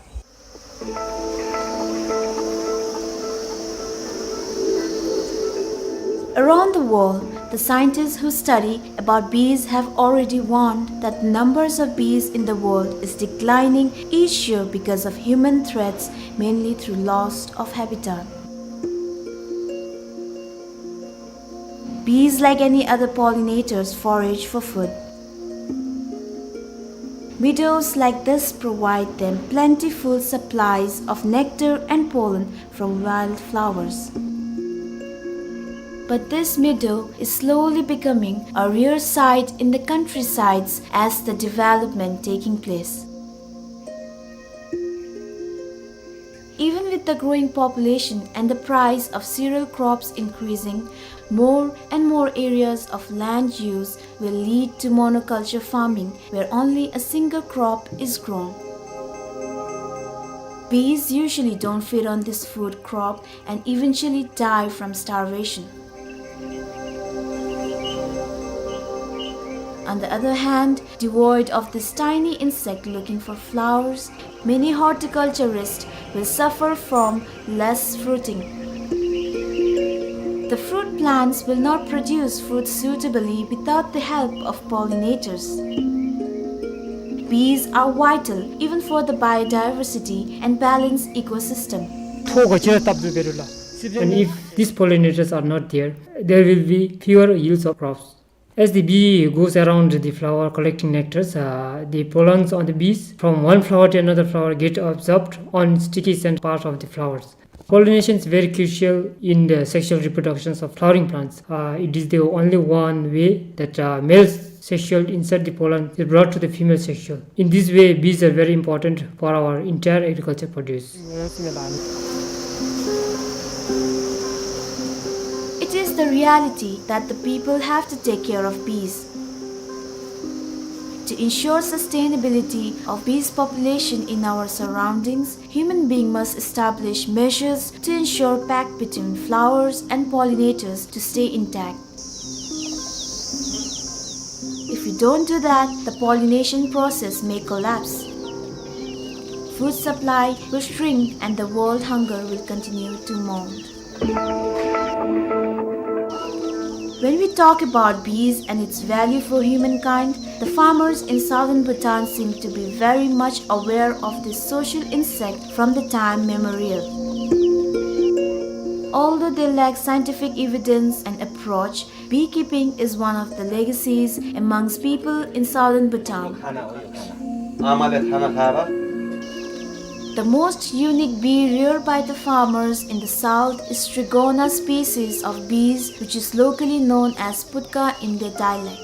Around the world, the scientists who study about bees have already warned that the numbers of bees in the world is declining each year because of human threats, mainly through loss of habitat. Bees, like any other pollinators, forage for food. Meadows like this provide them plentiful supplies of nectar and pollen from wild flowers. But this meadow is slowly becoming a rare sight in the countrysides as the development taking place. Even with the growing population and the price of cereal crops increasing, more and more areas of land use will lead to monoculture farming where only a single crop is grown. Bees usually don't feed on this food crop and eventually die from starvation. On the other hand, devoid of this tiny insect looking for flowers, many horticulturists will suffer from less fruiting. The fruit plants will not produce fruit suitably without the help of pollinators. Bees are vital even for the biodiversity and balanced ecosystem.
And if these pollinators are not there, there will be fewer yields of crops. As the bee goes around the flower collecting nectars, the pollens on the bees from one flower to another flower get absorbed on sticky scent part of the flowers. Pollination is very crucial in the sexual reproductions of flowering plants. It is the only one way that male sexual insert the pollen is brought to the female sexual. In this way, bees are very important for our entire agriculture produce.
It is the reality that the people have to take care of bees. To ensure sustainability of bees population in our surroundings, human beings must establish measures to ensure pact between flowers and pollinators to stay intact. If we don't do that, the pollination process may collapse. Food supply will shrink and the world hunger will continue to mount. When we talk about bees and its value for humankind, the farmers in southern Bhutan seem to be very much aware of this social insect from the time memorial. Although they lack scientific evidence and approach, beekeeping is one of the legacies amongst people in southern Bhutan. The most unique bee reared by the farmers in the south is Trigona species of bees, which is locally known as putka in their dialect.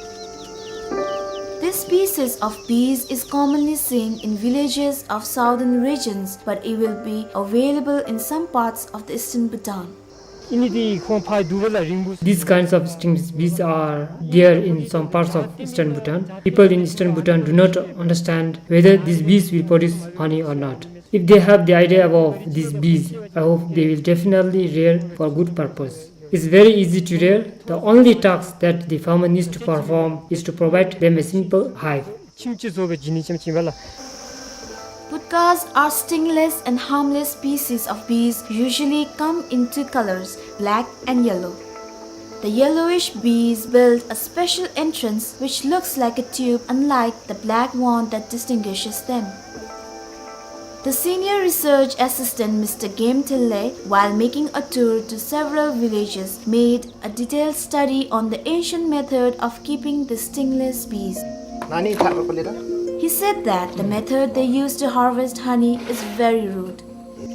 This species of bees is commonly seen in villages of southern regions, but it will be available in some parts of the eastern Bhutan.
These kinds of sting bees are there in some parts of eastern Bhutan. People in eastern Bhutan do not understand whether these bees will produce honey or not. If they have the idea about these bees, I hope they will definitely rear for good purpose. It's very easy to rear. The only task that the farmer needs to perform is to provide them a simple hive.
Putkas are stingless and harmless species of bees, usually come in two colors, black and yellow. The yellowish bees build a special entrance which looks like a tube, unlike the black one that distinguishes them. The senior research assistant Mr. 𝐂𝐿𝐻, while making a tour to several villages, made a detailed study on the ancient method of keeping the stingless bees. He said that the method they use to harvest honey is very rude.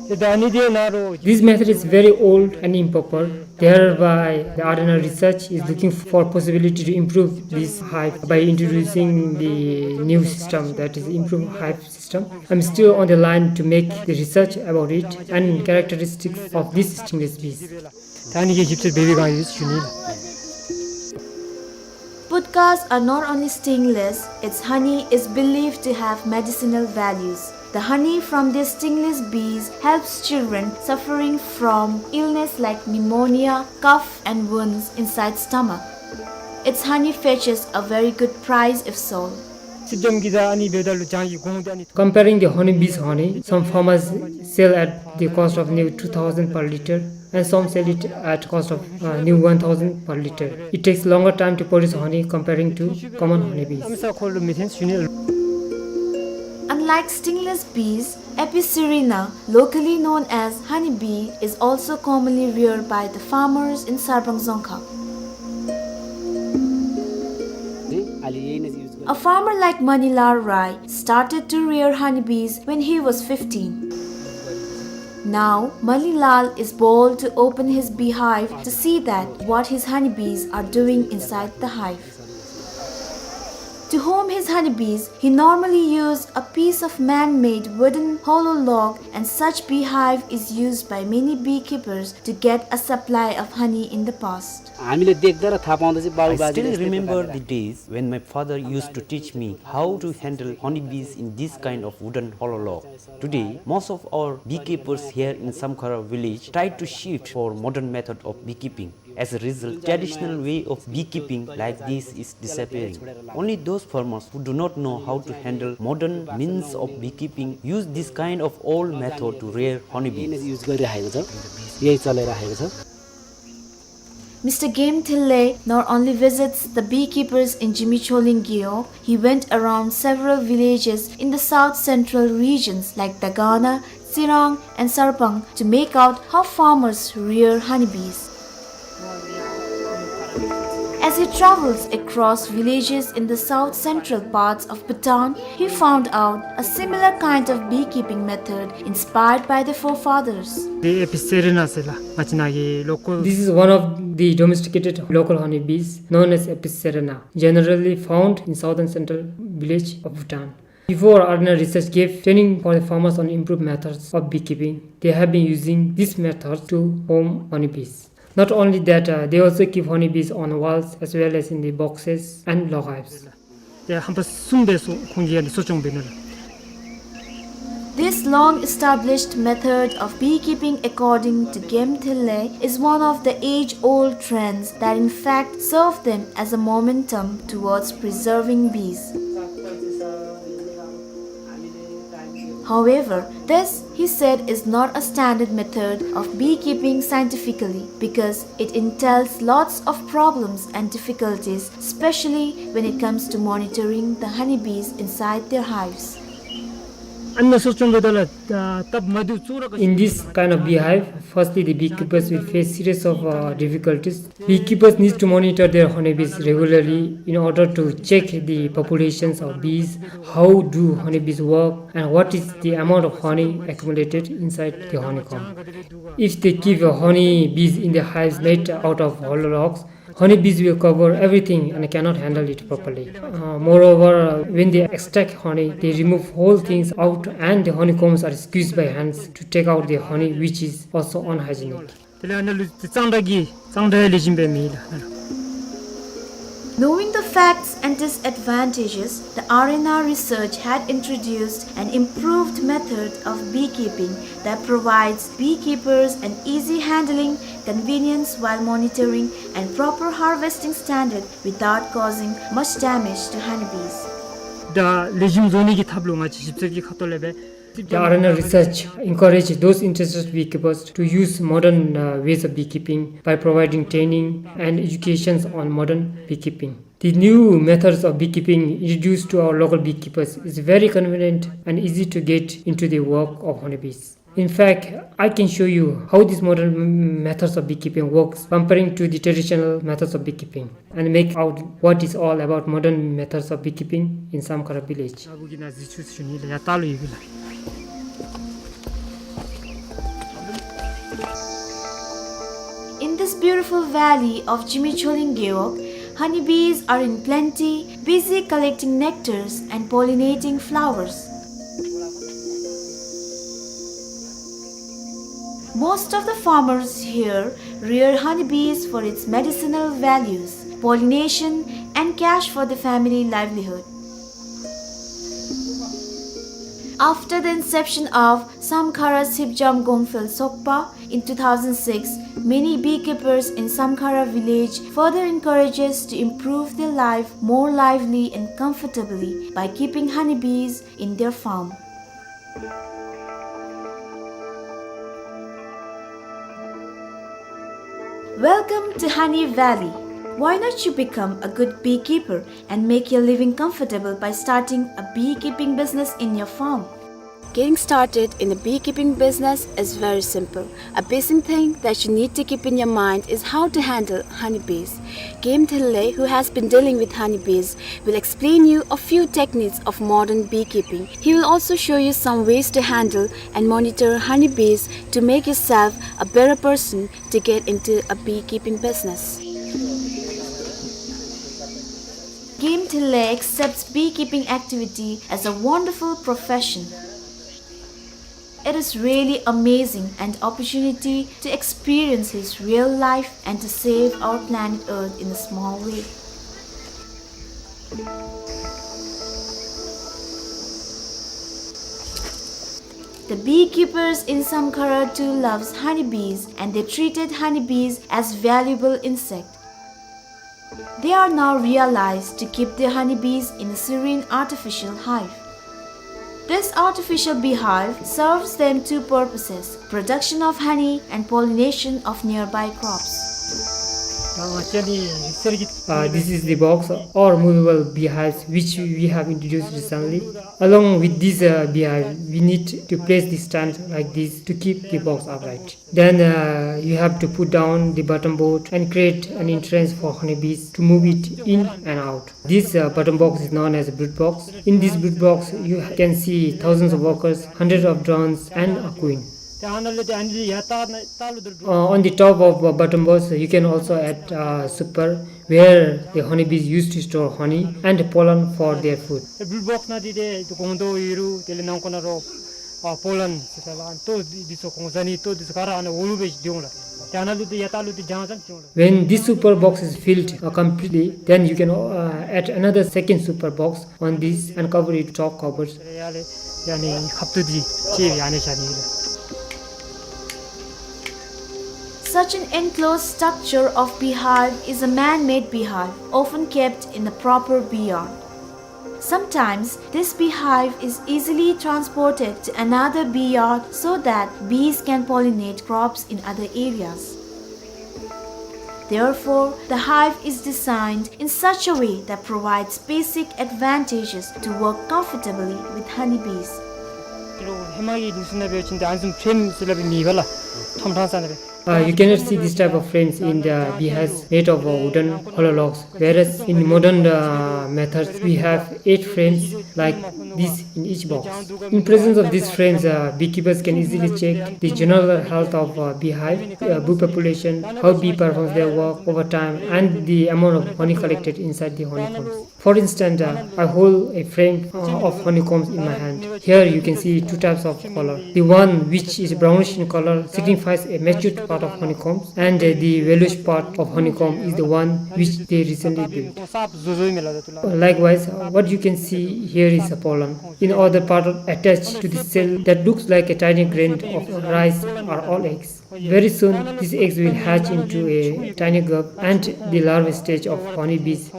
This method is very old and improper. Thereby, the RNR research is looking for possibility to improve this hive by introducing the new system, that is improved hive system. I'm still on the line to make the research about it and characteristics of these stingless bees.
Putkas are not only stingless, its honey is believed to have medicinal values. The honey from these stingless bees helps children suffering from illness like pneumonia, cough and wounds inside stomach. Its honey fetches a very good price if sold.
Comparing the honeybee's honey, some farmers sell at the cost of new 2,000 per liter and some sell it at cost of new 1,000 per liter. It takes longer time to produce honey comparing to common honeybees.
Unlike stingless bees, Epicerina, locally known as honeybee, is also commonly reared by the farmers in Dzongkha. A farmer like Manilal Rai started to rear honeybees when he was 15. Now, Manilal is bold to open his beehive to see that what his honeybees are doing inside the hive. To home his honeybees, he normally used a piece of man-made wooden hollow log, and such beehive is used by many beekeepers to get a supply of honey in the past.
I still remember the days when my father used to teach me how to handle honeybees in this kind of wooden hollow log. Today, most of our beekeepers here in 𝐶𝐿 village try to shift for modern method of beekeeping. As a result, traditional way of beekeeping like this is disappearing. Only those farmers who do not know how to handle modern means of beekeeping use this kind of old method to rear honeybees.
Mr. 𝐂𝐿𝐻 not only visits the beekeepers in 𝐍𝐞𝐰𝐬, he went around several villages in the south-central regions like Dagana, Sirang and Sarpang to make out how farmers rear honeybees. As he travels across villages in the south-central parts of Bhutan, he found out a similar kind of beekeeping method inspired by the forefathers.
This is one of the domesticated local honeybees known as Epicerina, generally found in southern central village of Bhutan. Before RNR research gave training for the farmers on improved methods of beekeeping, they have been using this method to home honeybees. Not only that, they also keep honeybees on walls as well as in the boxes and log hives.
This long-established method of beekeeping, according to 𝐂𝐿𝐻, is one of the age-old trends that in fact serve them as a momentum towards preserving bees. However, this, he said, is not a standard method of beekeeping scientifically because it entails lots of problems and difficulties, especially when it comes to monitoring the honeybees inside their hives.
In this kind of beehive, firstly the beekeepers will face series of difficulties. Beekeepers need to monitor their honeybees regularly in order to check the populations of bees, how do honeybees work, and what is the amount of honey accumulated inside the honeycomb. If they keep honeybees in the hives made out of hollow logs, honeybees will cover everything and cannot handle it properly. Moreover, when they extract honey, they remove whole things out and the honeycombs are squeezed by hands to take out the honey, which is also unhygienic.
Knowing the facts and disadvantages, the RNR research had introduced an improved method of beekeeping that provides beekeepers an easy handling, convenience while monitoring, and proper harvesting standard without causing much damage to honeybees.
The RNR research encourages those interested beekeepers to use modern ways of beekeeping by providing training and education on modern beekeeping. The new methods of beekeeping introduced to our local beekeepers is very convenient and easy to get into the work of honeybees. In fact, I can show you how these modern methods of beekeeping works comparing to the traditional methods of beekeeping and make out what is all about modern methods of beekeeping in 𝐶𝐿 village.
In this beautiful valley of 𝐂𝐿𝐿𝐫𝐬, honeybees are in plenty, busy collecting nectars and pollinating flowers. Most of the farmers here rear honeybees for its medicinal values, pollination, and cash for the family livelihood. After the inception of 𝐶𝐿 in 2006, many beekeepers in 𝐶𝐿 village further encourages to improve their life more lively and comfortably by keeping honeybees in their farm. Welcome to Honey Valley. Why not you become a good beekeeper and make your living comfortable by starting a beekeeping business in your farm? Getting started in a beekeeping business is very simple. A basic thing that you need to keep in your mind is how to handle honeybees. 𝐂𝐿𝐿, who has been dealing with honeybees, will explain you a few techniques of modern beekeeping. He will also show you some ways to handle and monitor honeybees to make yourself a better person to get into a beekeeping business. 𝐂𝐿𝐿 accepts beekeeping activity as a wonderful profession. It is really amazing and opportunity to experience his real life and to save our planet Earth in a small way. The beekeepers in 𝐶𝐿 too loves honeybees and they treated honeybees as valuable insect. They are now realized to keep their honeybees in a serene artificial hive. This artificial beehive serves them two purposes: production of honey and pollination of nearby crops.
This is the box or movable beehives which we have introduced recently. Along with this beehive, we need to place the stand like this to keep the box upright. Then you have to put down the bottom board and create an entrance for honeybees to move it in and out. This bottom box is known as a brood box. In this brood box, you can see thousands of workers, hundreds of drones, and a queen. On the top of bottom box, you can also add super where the honeybees used to store honey and pollen for their food. When this super box is filled completely, then you can add another second super box on this and cover it with top covers.
Such an enclosed structure of beehive is a man-made beehive, often kept in a proper beeyard. Sometimes this beehive is easily transported to another beeyard so that bees can pollinate crops in other areas. Therefore, the hive is designed in such a way that provides basic advantages to work comfortably with honeybees.
You cannot see this type of frames in the beehives made of wooden hollow logs, whereas in modern methods we have 8 frames like this in each box. In presence of these frames, beekeepers can easily check the general health of beehive, bee population, how bee performs their work over time, and the amount of honey collected inside the honeycombs. For instance, I hold a frame of honeycombs in my hand. Here you can see 2 types of color. The one which is brownish in color signifies a matured part of honeycombs, and the yellowish part of honeycomb is the one which they recently built. Likewise, what you can see here is a pollen. In other part attached to the cell that looks like a tiny grain of rice are all eggs. Very soon, these eggs will hatch into a tiny grub and the larval stage of honeybees.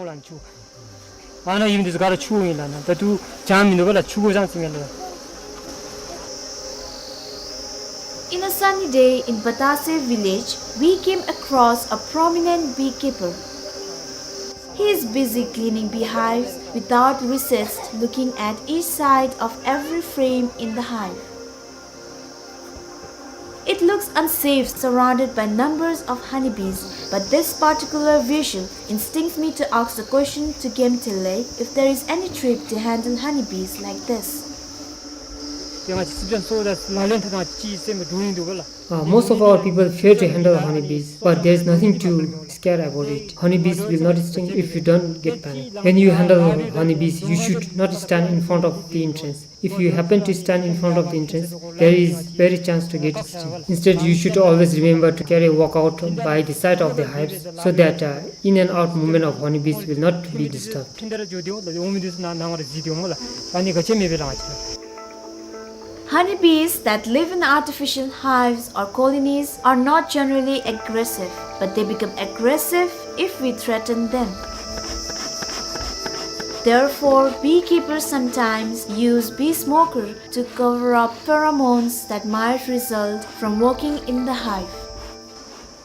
In a sunny day in Batase village, we came across a prominent beekeeper. He is busy cleaning beehives without recess, looking at each side of every frame in the hive. It looks unsafe surrounded by numbers of honeybees, but this particular visual instincts me to ask the question to 𝐂𝐿 if there is any trick to handle honeybees like this.
Most of our people fear to handle honeybees, but there is nothing to scare about it. Honeybees will not sting if you don't get panic. When you handle honeybees, you should not stand in front of the entrance. If you happen to stand in front of the entrance, there is very chance to get stung. Instead, you should always remember to carry a walkout by the side of the hives so that in and out movement of honeybees will not be disturbed.
Honeybees that live in artificial hives or colonies are not generally aggressive, but they become aggressive if we threaten them. Therefore, beekeepers sometimes use bee smoker to cover up pheromones that might result from working in the hive.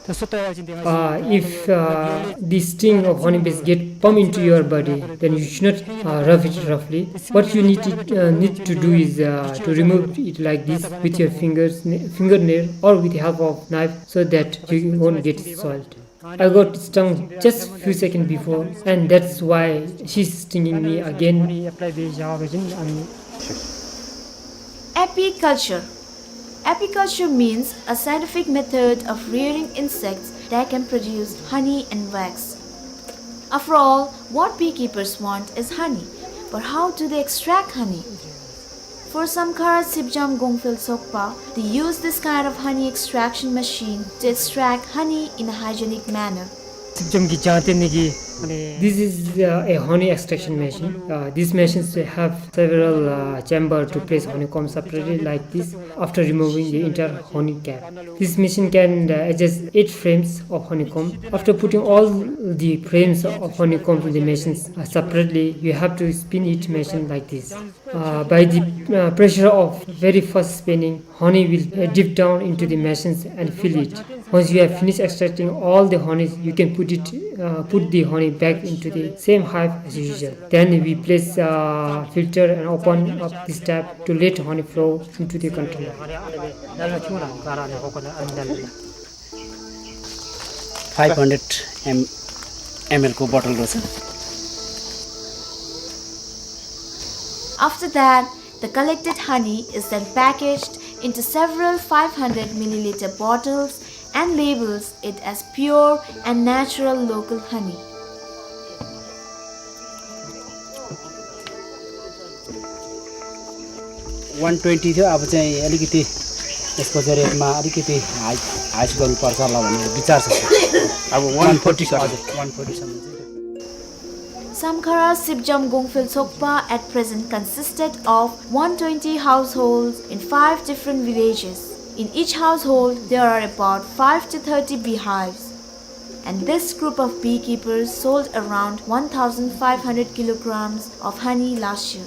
If the sting of honeybees get pumped into your body, then you should not rub it roughly. What you need to do is to remove it like this with your fingernail or with the help of knife so that you won't get soiled. I got stung just a few seconds before, and that's why she's stinging me again.
Apiculture. Apiculture means a scientific method of rearing insects that can produce honey and wax. After all, what beekeepers want is honey, but how do they extract honey? For some 𝐂𝐿, they use this kind of honey extraction machine to extract honey in a hygienic manner.
This is a honey extraction machine. These machines have several chambers to place honeycomb separately like this after removing the entire honey cap. This machine can adjust 8 frames of honeycomb. After putting all the frames of honeycomb in the machines separately, you have to spin each machine like this. By the pressure of very first spinning, honey will dip down into the machines and fill it. Once you have finished extracting all the honey, you can put the honey back into the same hive as usual. Then we place a filter and open up this tap to let honey flow into the container.
500 ml को bottle रहेछ.
After that, the collected honey is then packaged into several 500 milliliter bottles and labels it as pure and natural local honey.
$120 थियो. अब चाहिँ अलिकति यसको चाहिँ रेटमा अलिकति हाइस गर्नुपर्छ होला भन्ने विचार छ. अब 140 सम्म.
Samkhara Sibjam Gongphil Sokpa at present consisted of 120 households in 5 different villages. In each household, there are about 5 to 30 beehives. And this group of beekeepers sold around 1,500 kilograms of honey last year.